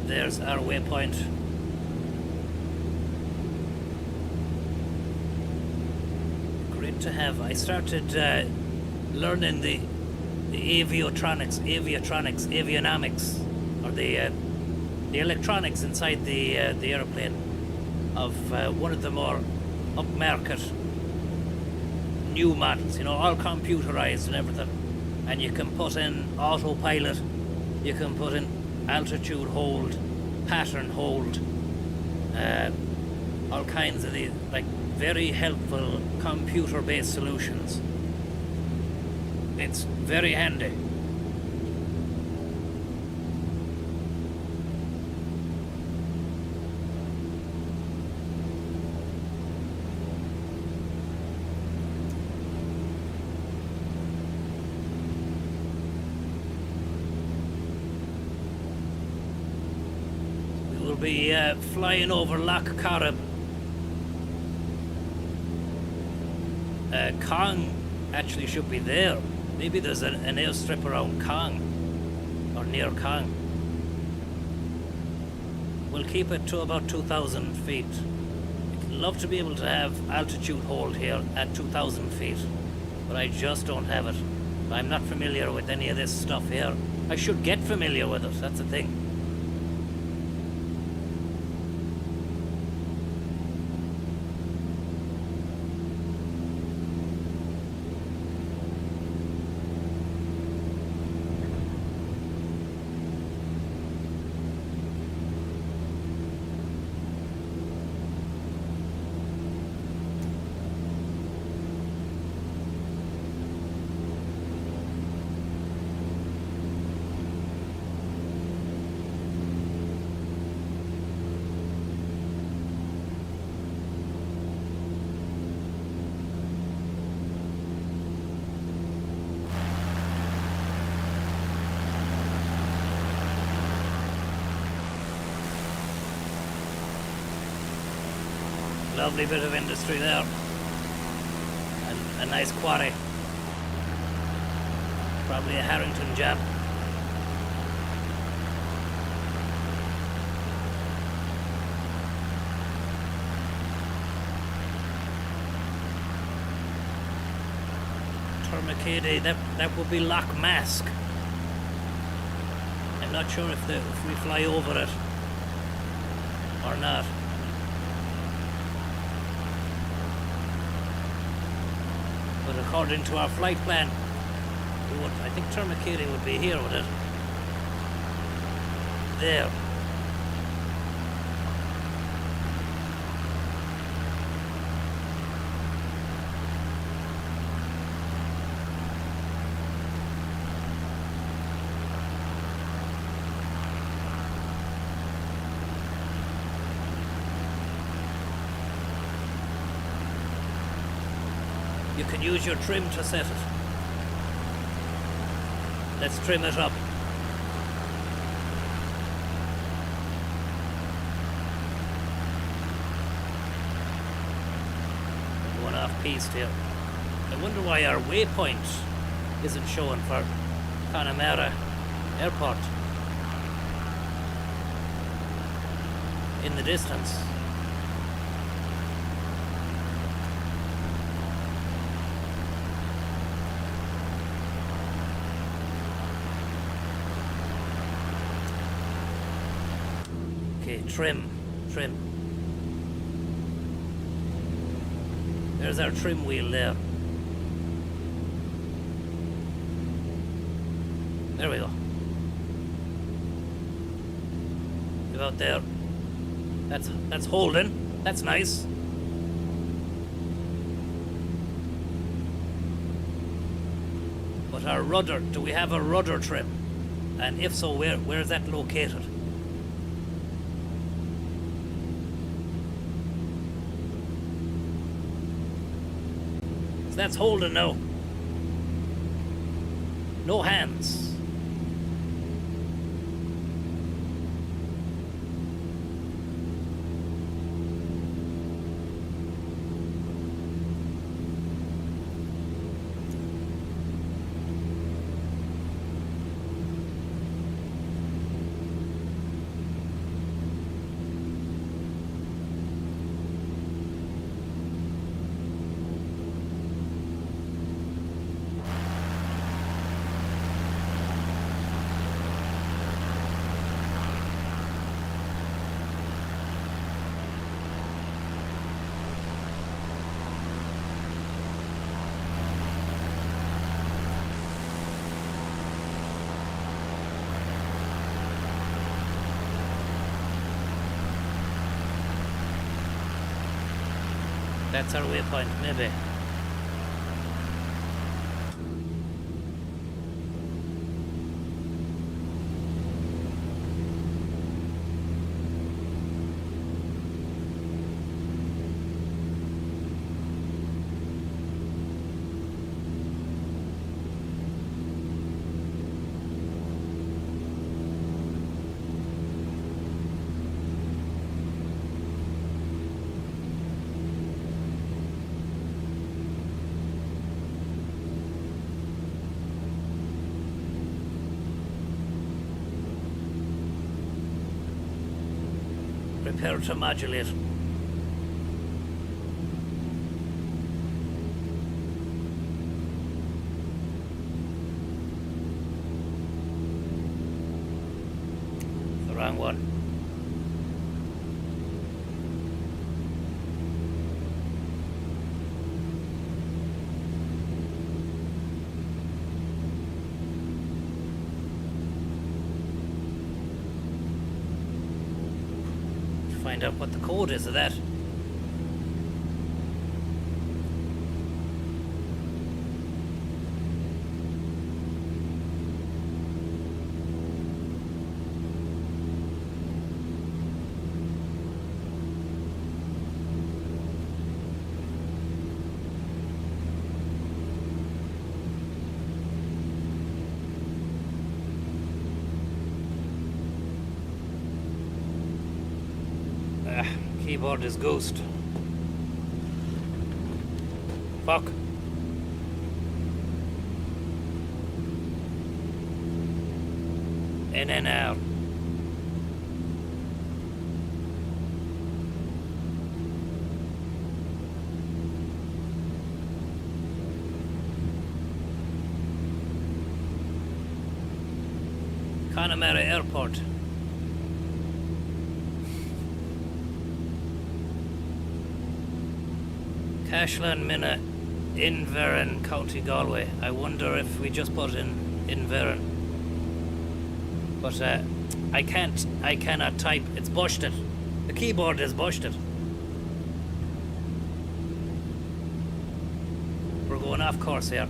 There's our waypoint. Great to have. I started learning the avionomics, or the electronics inside the airplane of one of the more upmarket new models. You know, all computerized and everything, and you can put in autopilot. You can put in altitude hold, pattern hold, all kinds of these, like, very helpful computer-based solutions. It's very handy. We'll be flying over Loch Corrib. Kong actually should be there. Maybe there's an airstrip around Kong, or near Kong. We'll keep it to about 2,000 feet. I'd love to be able to have altitude hold here at 2,000 feet, but I just don't have it. I'm not familiar with any of this stuff here. I should get familiar with it, that's the thing. Lovely bit of industry there, and a nice quarry, probably a Harrington job. Termacady, that would be Loch Mask. I'm not sure if we fly over it or not. But according to our flight plan, I think Termacady would be here, would it? There. You can use your trim to set it. Let's trim it up. We're going off piste here. I wonder why our waypoint isn't showing for Connemara Airport in the distance. Okay, trim. There's our trim wheel there. There we go. About there. That's holding. That's nice. But our rudder, do we have a rudder trim? And if so, where is that located? So that's holding now. No hands. That's our waypoint, maybe. Prepare to modulate. The wrong one. Find out what the code is of that. Keyboard is ghost. Fuck. In and out. Connemara Airport. Cashland Minna, Inverin, County Galway. I wonder if we just put in Inverin. But I cannot type. It's busted. The keyboard is busted. We're going off course here.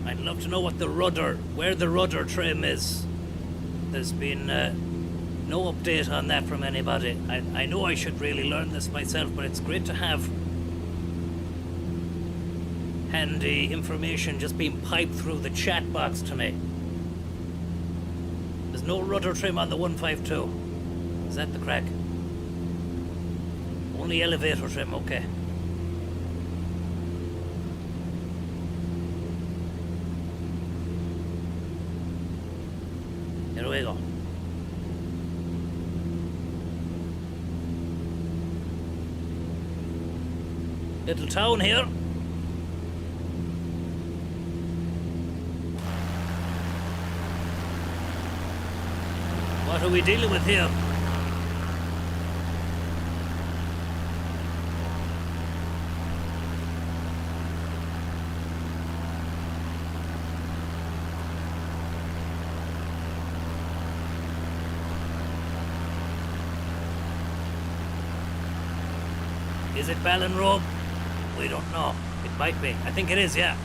I'd love to know what the rudder, where the rudder trim is. There's been no update on that from anybody. I know I should really learn this myself, but it's great to have handy information just being piped through the chat box to me. There's no rudder trim on the 152. Is that the crack? Only elevator trim, okay. Here we go. Little town here. What are we dealing with here? Is it Ballinrobe? We don't know. It might be. I think it is, yeah.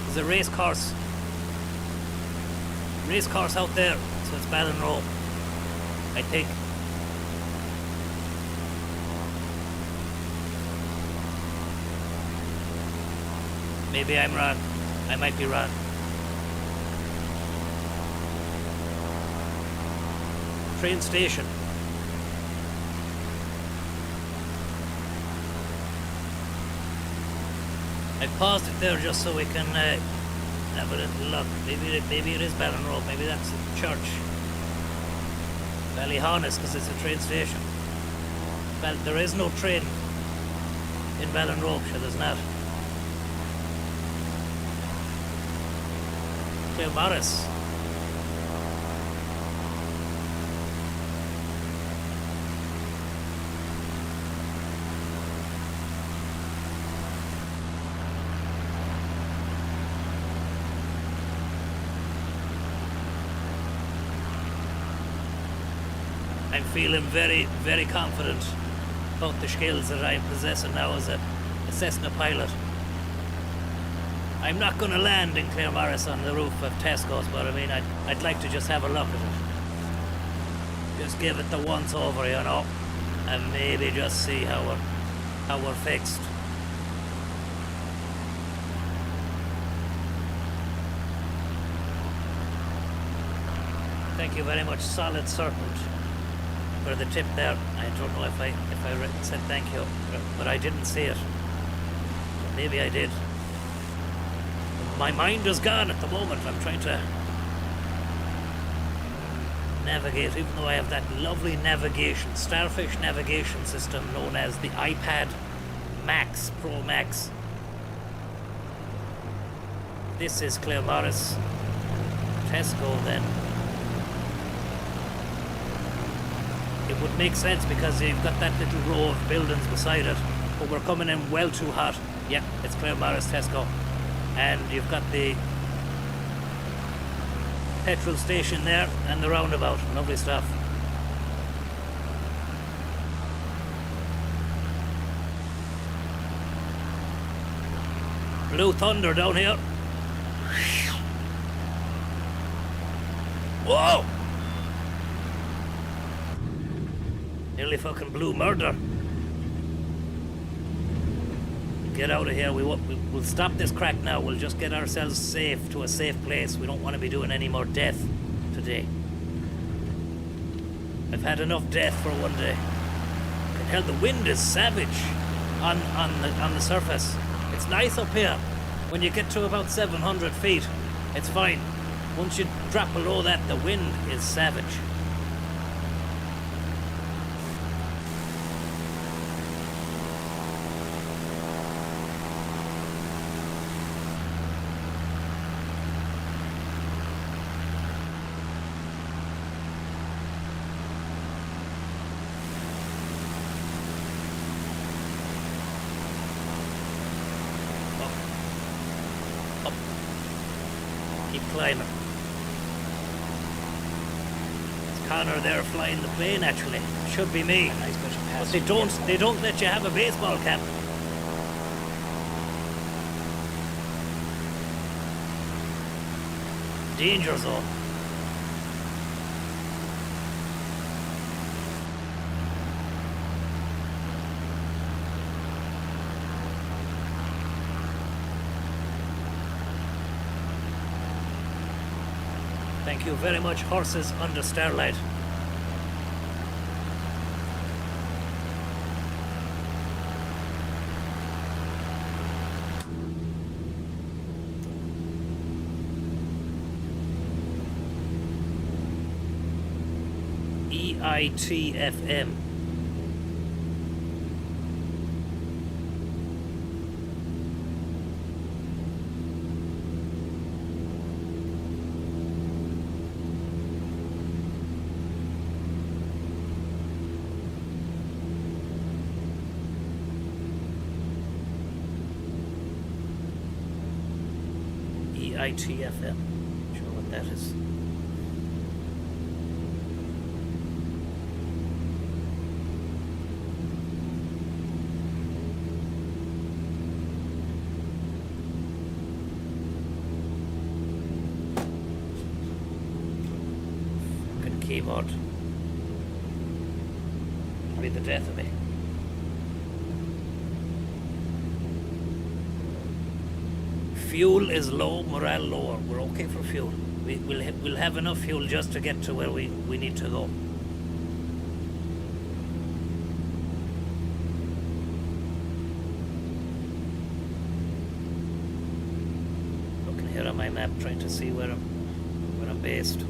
There's a race course. Race course out there, so it's Ballinrobe. I think. Maybe I'm wrong. I might be wrong. Train station. I paused it there just so we can have a little look. Maybe it is Ballinrobe. Maybe that's a church. Ballyhonest, because it's a train station. Well, there is no train in Ballinrobe, sure there's not. Connemara. I'm feeling very, very confident about the skills that I'm possessing now as a Cessna pilot. I'm not going to land in Connemara on the roof of Tesco's, but I mean, I'd like to just have a look at it. Just give it the once over, you know, and maybe just see how we're fixed. Thank you very much, Solid Serpent, for the tip there. I don't know if I said thank you, but I didn't see it. Maybe I did. My mind is gone at the moment. I'm trying to navigate, even though I have that lovely navigation, Starfish navigation system known as the iPad Max, Pro Max. This is Connemara. Tesco then. It would make sense because you've got that little row of buildings beside it, but we're coming in well too hot. Yeah, it's Connemara Tesco. And you've got the petrol station there and the roundabout. Lovely stuff. Blue thunder down here. Whoa! Nearly fucking blue murder. Get out of here. We'll stop this crack now. We'll just get ourselves safe to a safe place. We don't want to be doing any more death today. I've had enough death for one day. Hell, the wind is savage on the surface. It's nice up here. When you get to about 700 feet, it's fine. Once you drop below that, the wind is savage. Climbing. It's Connor there flying the plane actually. Should be me. Nice bit of pass. But they don't let you have a baseball cap. Danger zone. Thank you very much, horses under starlight. EITFM. EITFM. Not sure what that is. Fucking keyboard. It'll be the death of me. Fuel is low, morale lower. We're okay for fuel. We'll have enough fuel just to get to where we need to go. Looking here on my map, trying to see where I'm based.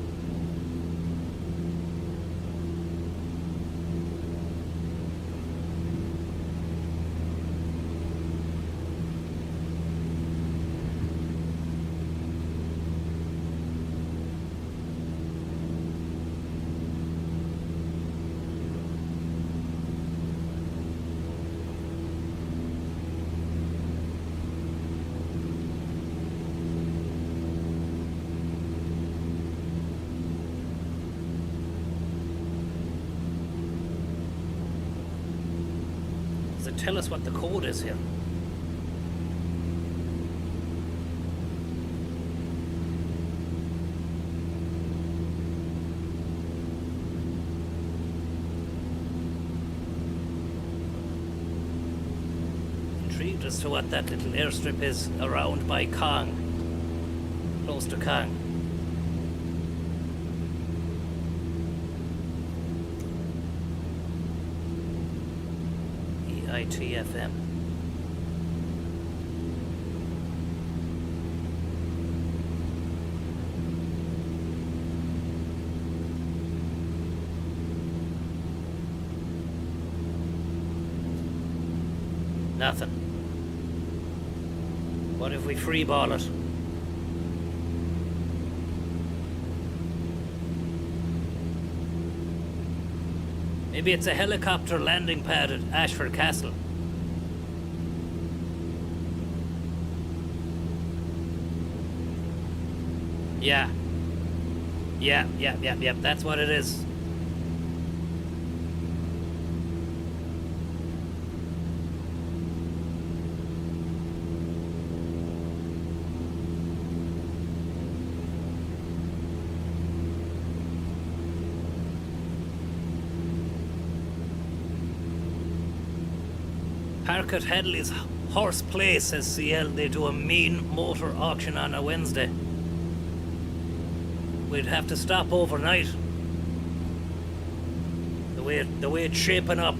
Tell us what the code is here. Intrigued as to what that little airstrip is around by Kong, close to Kong. EITFM. Nothing. What if we freeball it? Maybe it's a helicopter landing pad at Ashford Castle. Yeah. Yep. That's what it is. Park at Hadley's Horse Place, says CL. They do a mean motor auction on a Wednesday. We'd have to stop overnight. The way it's shaping up.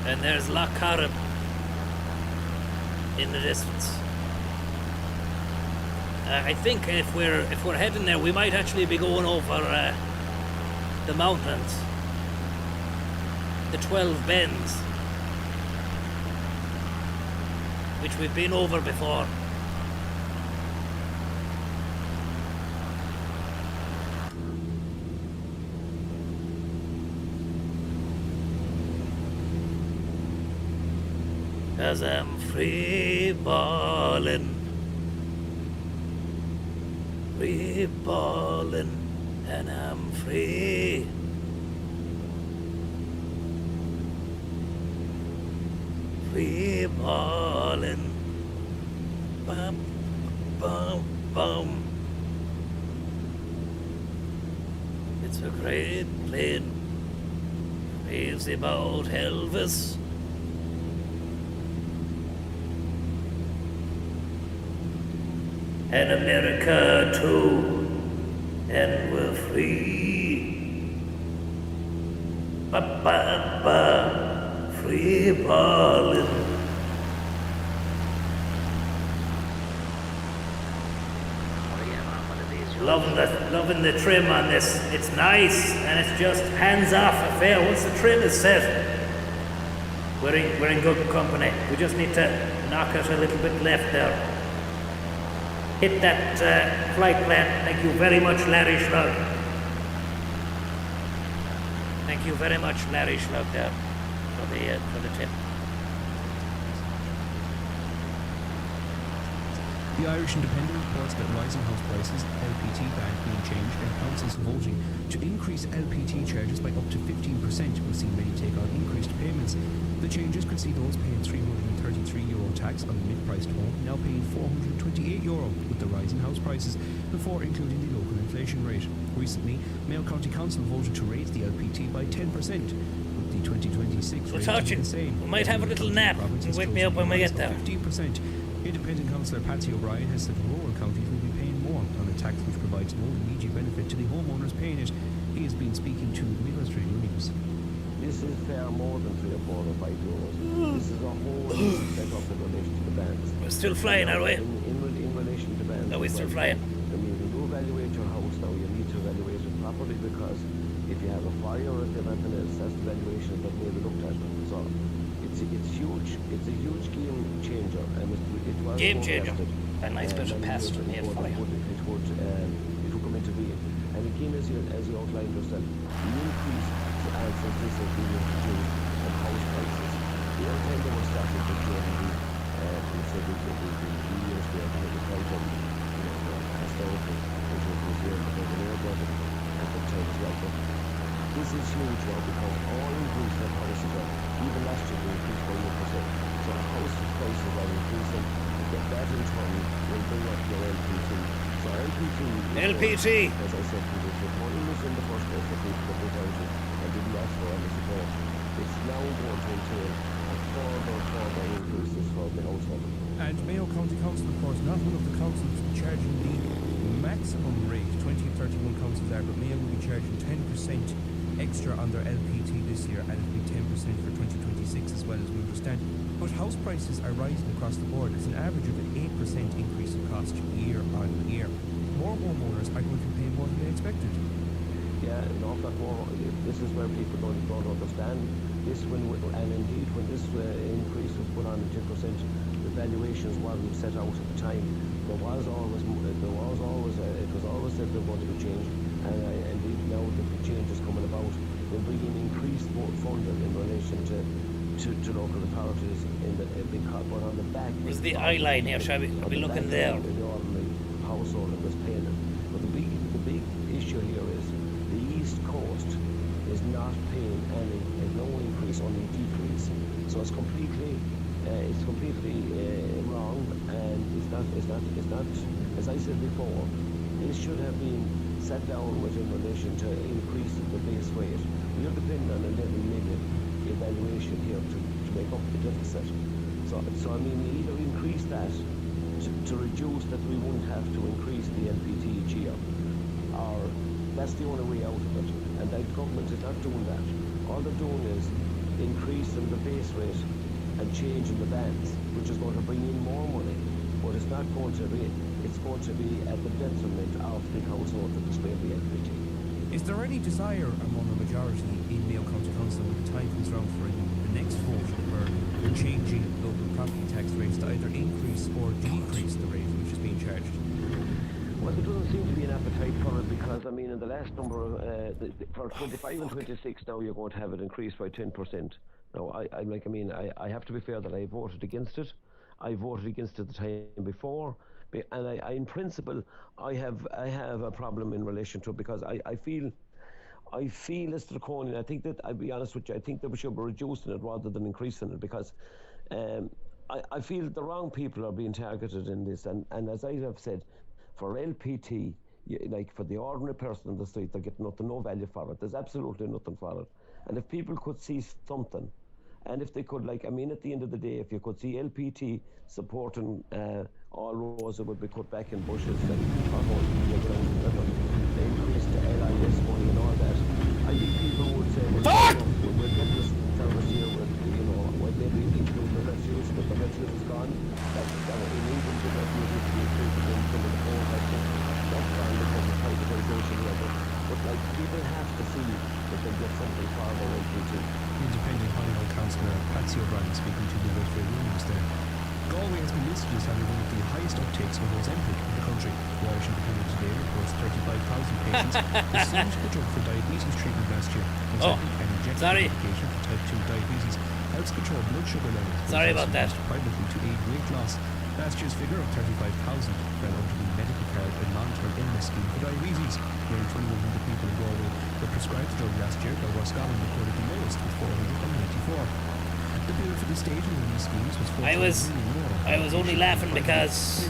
And there's Loch Corrib in the distance. I think if we're heading there, we might actually be going over the mountains, the 12 Bends, which we've been over before. Cause I'm free ballin'. Free ballin', and I'm free. Free ballin', bum, bum, bum. It's a great plane, crazy about Elvis. And America too, and we're free. Ba ba ba, free ballin'. Loving the trim on this. It's nice, and it's just hands-off affair. Once the trim is set, we're in good company. We just need to knock it a little bit left there. Hit that flight plan. Thank you very much, Larry Shlug. Thank you very much, Larry Shlug, there for the tip. The Irish Independent reports that rising house prices, LPT ban being changed, and councils voting to increase LPT charges by up to 15% will see many take on increased payments. The changes could see those paying €333 tax on a mid-priced home now paying €428 with the rise in house prices, before including the local inflation rate. Recently, Mayo County Council voted to raise the LPT by 10%, with the 2026 rate the same. We might have a little nap and wake me up when we get there. 15%. Independent Councillor Patsy O'Brien has said rural counties will be paying more on a tax which provides no immediate benefit to the homeowners paying it. He has been speaking to Military News. This is fair more than €3 or €4 or €5. This is a whole set up in relation to the bands. We're still flying, are we? In relation to bands. Are we still flying? I mean, when you evaluate your house now, you need to evaluate it properly, because if you have a fire or if you have anything else, that's the valuation that may be looked at. So it's huge. It's a huge game changer, and it was game changer. A nice bit of pasta made for you. It would come into being. And again, as you outlined yourself, the increase since this has been introduced of house prices. The time they were starting to change the years where they had quite historical, which was here because of their budget at the time as well. But this is huge now, because all increased their prices are, even last year they increased by 1%. So the house prices are increasing. That in turn will bring up your LPT. So LPT, as I said, the money was in the first place that we down to and didn't ask for any support. It's now going to entail a further increases for the household. And Mayo County Council, of course, not one of the councils charging the maximum rate. 20 of 31 councils are, but Mayo will be charging 10% extra on their LPT this year, and it'll be 10% for 2026 as well, as we understand. But house prices are rising across the board. It's an average of an 8% increase in cost year on year. More homeowners are going to pay more than they expected. Yeah, an awful lot more. This is where people don't understand this. And indeed, when this increase was put on at 10%, the valuations wasn't set out at the time. It was always said they were going to be changed, and indeed now that the change is coming about, will bring in increased funding in relation to local authorities in the big but on the back. Where's the eye line here? Shall we be looking there? The ordinary household that was paying it. But the big issue here is the East Coast is not paying there's no increase, only decrease. So it's completely wrong, and it's not. As I said before, this should have been sat down with in relation to increase the base rate. We are depending on 11 million evaluation here to make up the deficit. So I mean, we either increase that to reduce that we wouldn't have to increase the LPT each year, or that's the only way out of it. And the government is not doing that. All they're doing is increasing the base rate and changing the bands, which is going to bring in more money, but it's not going to be. It's going to be at the detriment of the household that display the LPT. Is there any desire among the majority in Mayo County Council when the time comes around for the next vote where they're changing local property tax rates to either increase or decrease the rate which is being charged? Well, there doesn't seem to be an appetite for it, because I mean, in the last number of for 25 and 26 now, you're going to have it increased by 10%. Now, I have to be fair that I voted against it. I voted against it the time before. And in principle, I have a problem in relation to it, because I feel it's draconian. I think that, I'll be honest with you, I think that we should be reducing it rather than increasing it, because I feel the wrong people are being targeted in this. And as I have said, for LPT, like for the ordinary person on the street, they're getting no value for it. There's absolutely nothing for it. And if people could see something, and if they could, at the end of the day, if you could see LPT supporting all roads that would be cut back in bushes and potholes in the ground, they increase the LIS money and all that, I think people would say, we'll get this service here with, when maybe include the refuse, but the refuse is gone. That in England, the refuse used to be included in some of the poll, I think that's fine, because it's people have to see that they get something for their LPT. Independent Honeywell Councillor Patsy O'Brien speaking to the welfare rooms there. Galway has been listed as having one of the highest uptakes of Ozempic in the country. The Irish Independent today reports 35,000 patients received the drug for diabetes treatment last year. Ozempic, an injectable medication for type 2 diabetes, helps control blood sugar levels. Sorry about that. Privately to aid weight loss. Last year's figure of 35,000 fell under the medical card and long-term illness scheme for diabetes. Nearly 2,100 people in Galway were prescribed the drug last year, while Roscommon recorded the lowest with 494. The bill for the state and these schemes was 4 million more. I was only laughing because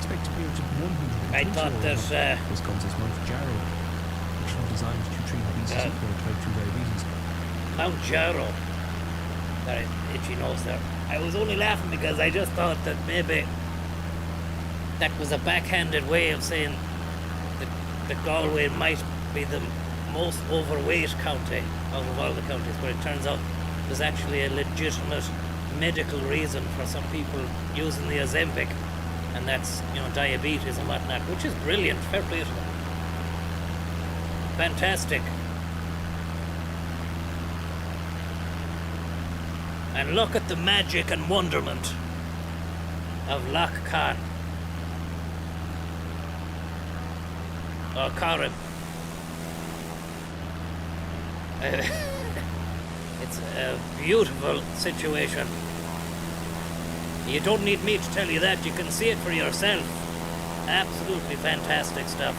I thought that this comes as Mount Jarrow, which was designed to treat obesity or type 2 diabetes. Mount Jarrow. Sorry, itchy nose there. I was only laughing because I just thought that maybe that was a backhanded way of saying that Galway might be the most overweight county out of all the counties, but it turns out there's actually a legitimate medical reason for some people using the Ozempic, and that's, diabetes and whatnot, which is brilliant. Fair play to them. Fantastic. And look at the magic and wonderment of Loch Carn. Or Carib. It's a beautiful situation. You don't need me to tell you that. You can see it for yourself. Absolutely fantastic stuff.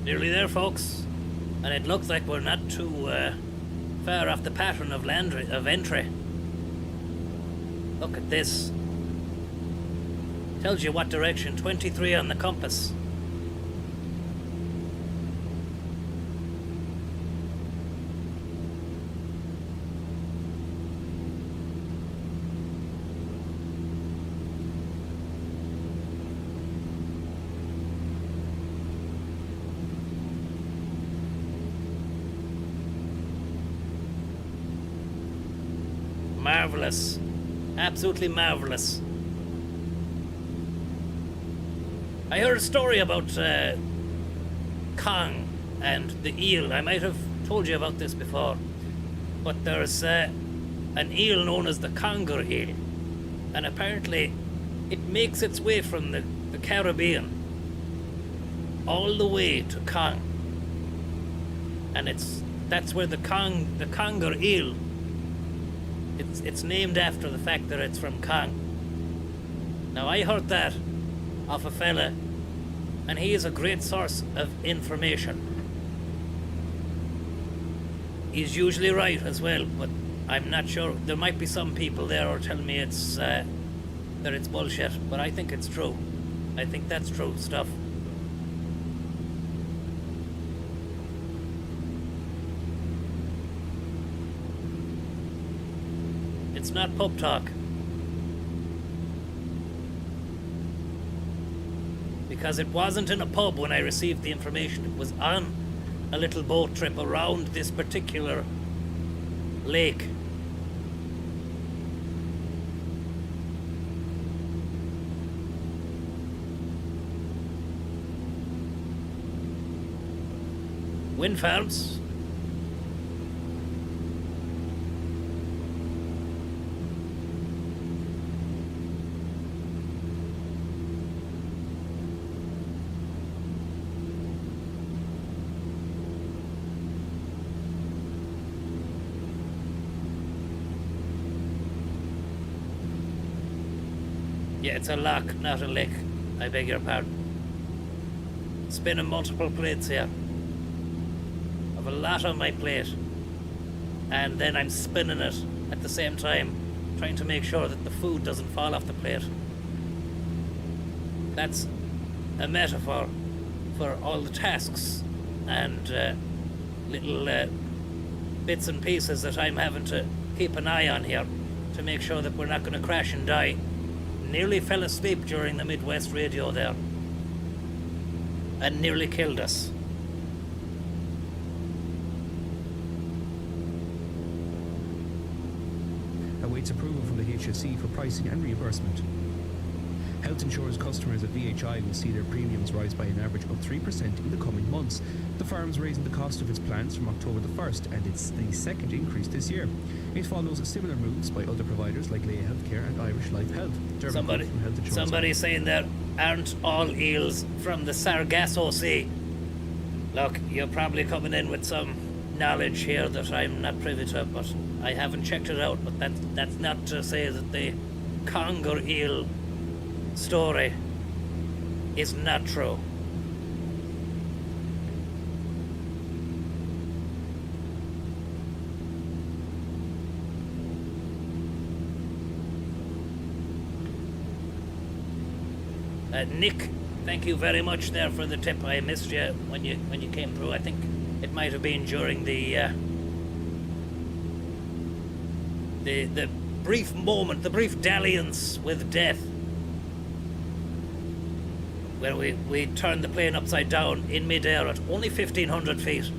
Nearly there, folks, and it looks like we're not too far off the pattern of entry. Look at this. Tells you what direction. 23 on the compass. Marvelous. Absolutely marvelous. I heard a story about Kong and the eel. I might have told you about this before. But there's an eel known as the conger eel. And apparently it makes its way from the Caribbean all the way to Kong. And that's where the conger eel, it's named after the fact that it's from Kong. Now I heard that off a fella, and he is a great source of information. He's usually right as well, but I'm not sure. There might be some people there who are telling me that it's bullshit, but I think it's true. I think that's true stuff. It's not pub talk. Because it wasn't in a pub when I received the information. It was on a little boat trip around this particular lake. Wind farms. Yeah, it's a loch, not a lake. I beg your pardon. Spinning multiple plates here. I've a lot on my plate. And then I'm spinning it at the same time, trying to make sure that the food doesn't fall off the plate. That's a metaphor for all the tasks and little bits and pieces that I'm having to keep an eye on here to make sure that we're not going to crash and die. Nearly fell asleep during the Midwest radio there. and nearly killed us. Awaits approval from the HSE for pricing and reimbursement. Health insurance customers at VHI will see their premiums rise by an average of 3% in the coming months. The firm's raising the cost of its plans from October the 1st, and it's the second increase this year. It follows similar moves by other providers like Leia Healthcare and Irish Life Health. Somebody saying there aren't all eels from the Sargasso Sea. Look, you're probably coming in with some knowledge here that I'm not privy to, but I haven't checked it out. But that's not to say that the conger eel story is not true. Nick, thank you very much there for the tip. I missed you when you came through. I think it might have been during the brief moment, the brief dalliance with death, where we turned the plane upside down in midair at only 1,500 feet.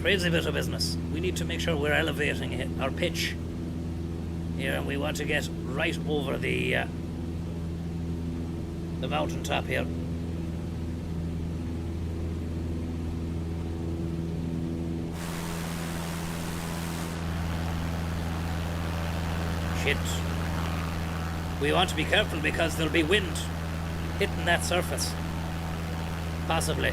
Crazy bit of business. We need to make sure we're elevating our pitch here, and we want to get right over the mountaintop here. Shit. We want to be careful because there'll be wind hitting that surface. Possibly.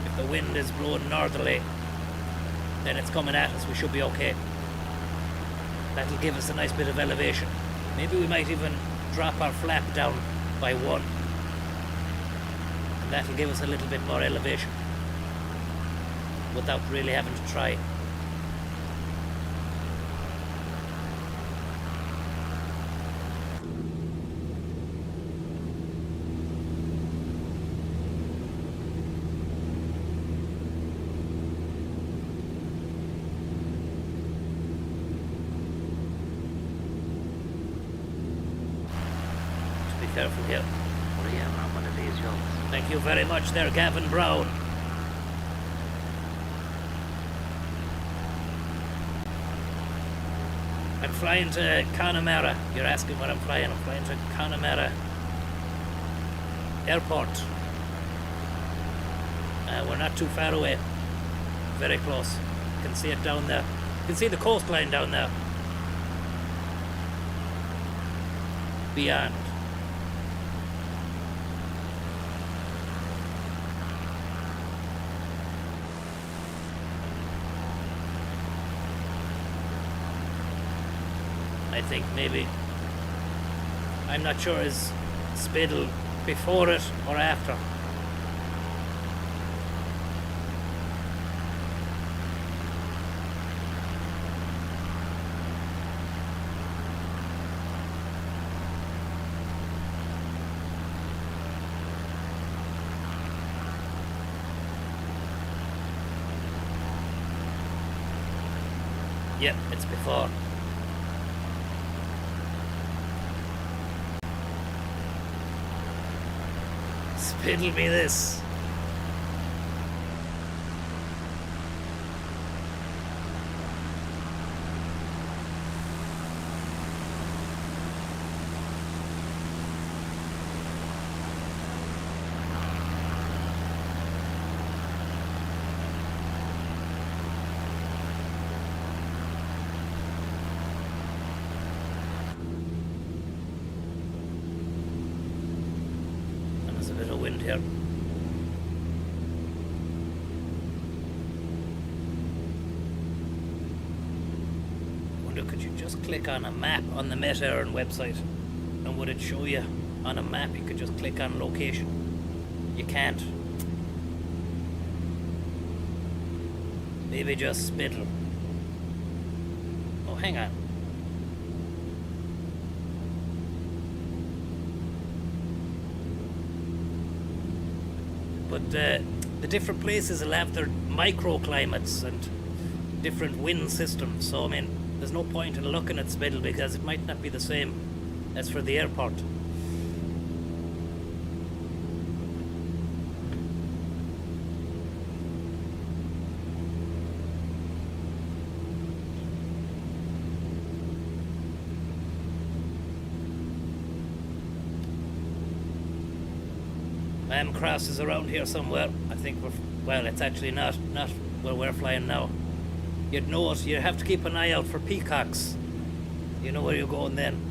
If the wind is blowing northerly, then it's coming at us. We should be okay. That'll give us a nice bit of elevation. Maybe we might even drop our flap down by 1. And that'll give us a little bit more elevation without really having to try. Careful here. Oh yeah, I'm on one of these jobs. Thank you very much there, Gavin Brown. I'm flying to Connemara. You're asking what I'm flying. I'm flying to Connemara Airport. We're not too far away. Very close. You can see it down there. You can see the coastline down there. Beyond. I think maybe, I'm not sure, is Spiddle before it or after? Yep, it's before. Spiddle me this. Wind here. Wonder, could you just click on a map on the Met-Éireann website, and would it show you on a map? You could just click on location. You can't. Maybe just Spiddle. Oh, hang on. But the different places will have their microclimates and different wind systems. So, I mean, there's no point in looking at Spiddle because it might not be the same as for the airport. Cross is around here somewhere. I think well, it's actually not where we're flying now. You'd know it. You have to keep an eye out for peacocks. You know where you're going then.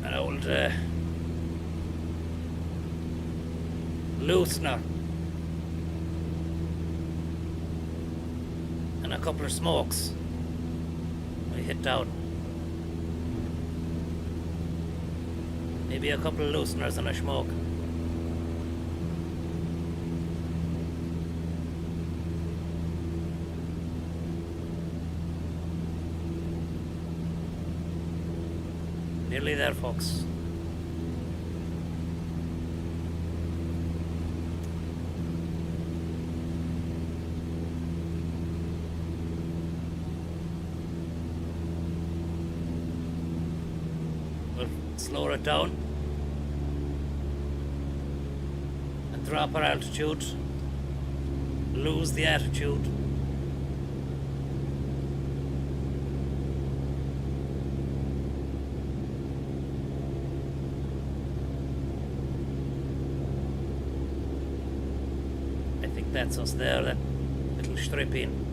An old loosener and a couple of smokes. I hit down. Maybe a couple of looseners and a smoke. Nearly there, folks. We'll slow it down and drop our altitude, lose the attitude. That's us there, that little strip in.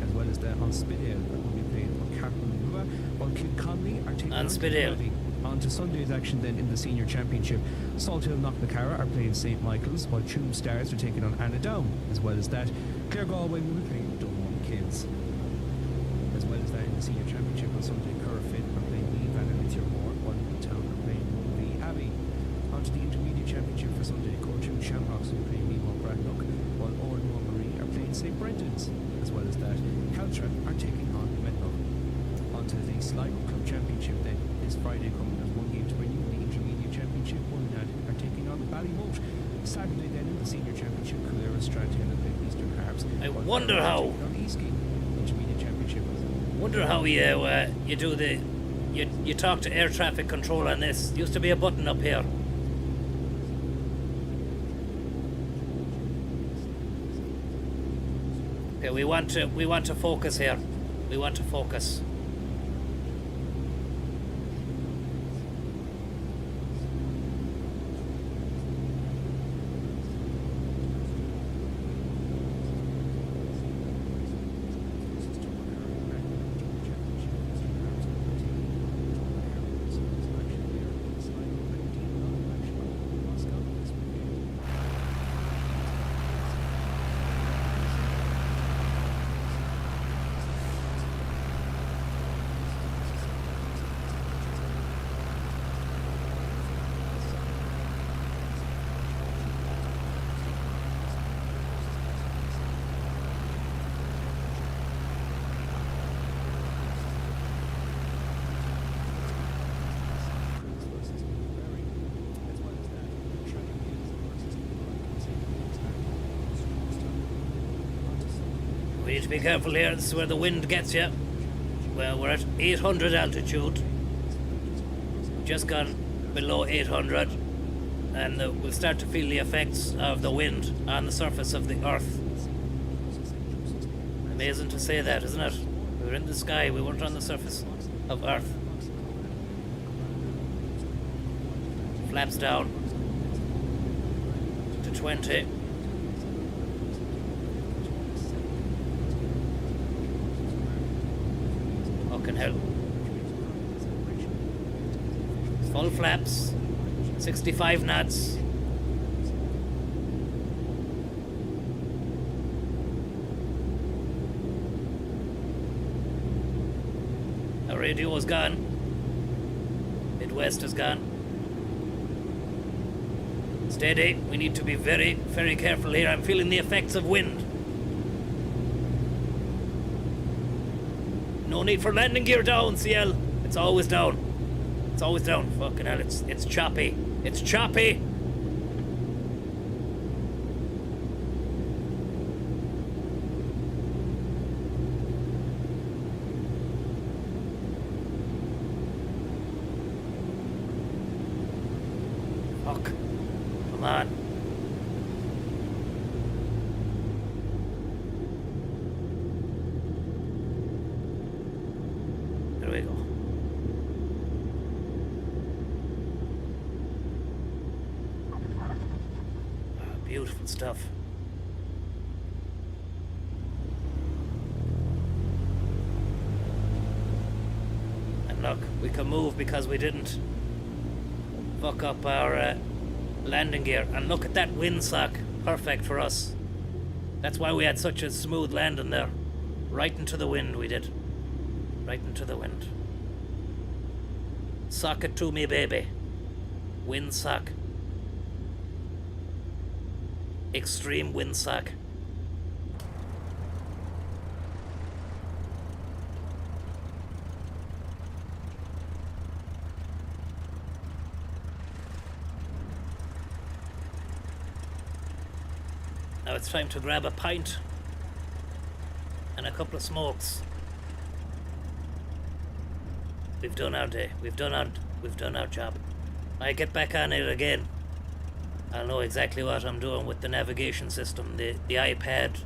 As well as that on Spidale, that will be played for Carnarvon, while Kilconley are taking on Spidale. On to Sunday's action then in the Senior Championship. Salthill Knocknacarra are playing St Michael's, while Tuam Stars are taking on Annadown. As well as that, Clare Galway will be playing Dunmore Kids. As well as that, in the Senior Championship on Sunday, Currafin are playing Lee Van and Moore, while Newtown are playing the Abbey. On to the Intermediate Championship for Sunday, Cortoon Shamrocks will be playing Meemore Bradnock, while Oran Marie are playing St Brendan's. As well as that, Caltra are taking on Medlock. On to the Sligo Club Championship then, this Friday coming as one game to renew the Intermediate Championship. Woolnad are taking on Ballymote. Saturday then in the Senior Championship, Coolera Strandhill and Eastern Harbs. I wonder how. Intermediate Championship. Wonder how you do the you talk to air traffic control on this. Used to be a button up here. Okay, we want to focus here. We want to focus. We need to be careful here. This is where the wind gets you. Well, we're at 800 altitude. Just gone below 800. And we'll start to feel the effects of the wind on the surface of the Earth. Amazing to say that, isn't it? We were in the sky, we weren't on the surface of Earth. Flaps down to 20. Fucking hell. Full flaps. 65 knots. Our radio is gone. Midwest is gone. Steady. We need to be very, very careful here. I'm feeling the effects of wind. No need for landing gear down, CL. It's always down. It's always down. Fucking hell, it's choppy. It's choppy. Fuck. Come on. There we go. Beautiful stuff. And look, we can move because we didn't fuck up our landing gear. And look at that windsock. Perfect for us. That's why we had such a smooth landing there. Right into the wind we did. Right into the wind. Sock it to me, baby. Windsock. Extreme windsock. Now it's time to grab a pint and a couple of smokes. We've done our day. We've done our job. I get back on it again. I'll know exactly what I'm doing with the navigation system, the iPad.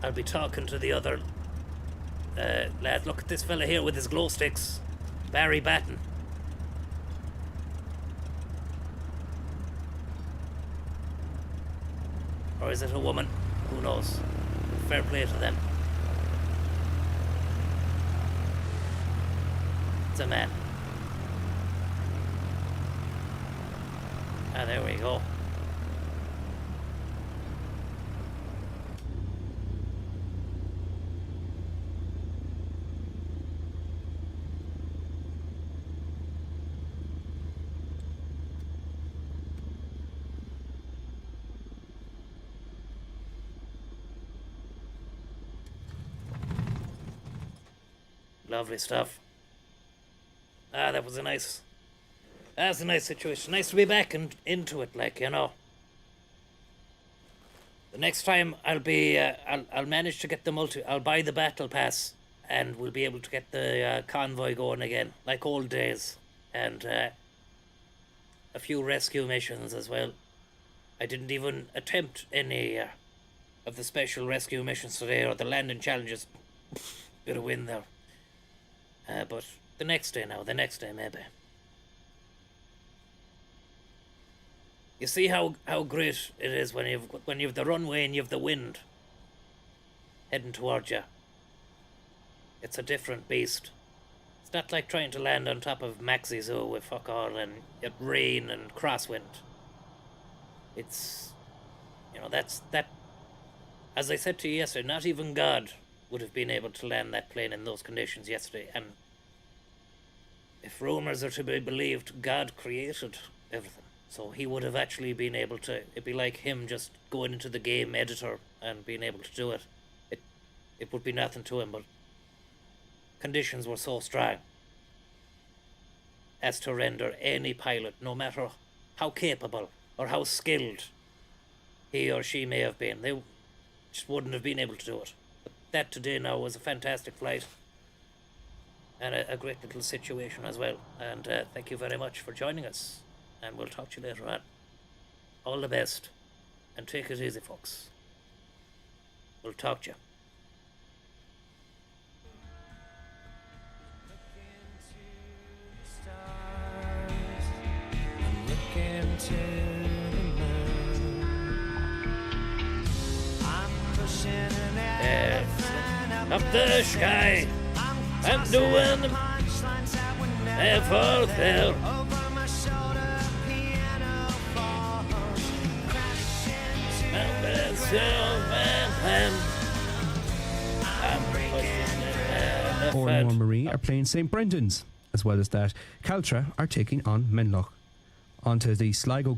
I'll be talking to the other lad. Look at this fella here with his glow sticks. Barry Batten. Or is it a woman? Who knows? Fair play to them. It's a man. Ah, there we go. Lovely stuff. Ah, that was a nice... That's a nice situation. Nice to be back and into it, like, you know. The next time I'll be, I'll manage to get the I'll buy the battle pass, and we'll be able to get the convoy going again, like old days, and a few rescue missions as well. I didn't even attempt any of the special rescue missions today, or the landing challenges. Bit of win there. But the next day maybe. You see how great it is when you've the runway and you've the wind heading towards you. It's a different beast. It's not like trying to land on top of Maxi Zoo with fuck all and it rain and crosswind. It's, you know, that. As I said to you yesterday, not even God would have been able to land that plane in those conditions yesterday. And if rumors are to be believed, God created everything. So he would have actually been able to... It'd be like him just going into the game editor and being able to do it. It would be nothing to him, but conditions were so strong as to render any pilot, no matter how capable or how skilled he or she may have been, they just wouldn't have been able to do it. But that today now was a fantastic flight and a great little situation as well. And thank you very much for joining us. And we'll talk to you later on. All the best. And take it easy, folks. We'll talk to you. Up the sky, I'm doing ever there. And there's Ormore Marie are playing St Brendan's. As well as that, Caltra are taking on Menloch. On to the Sligo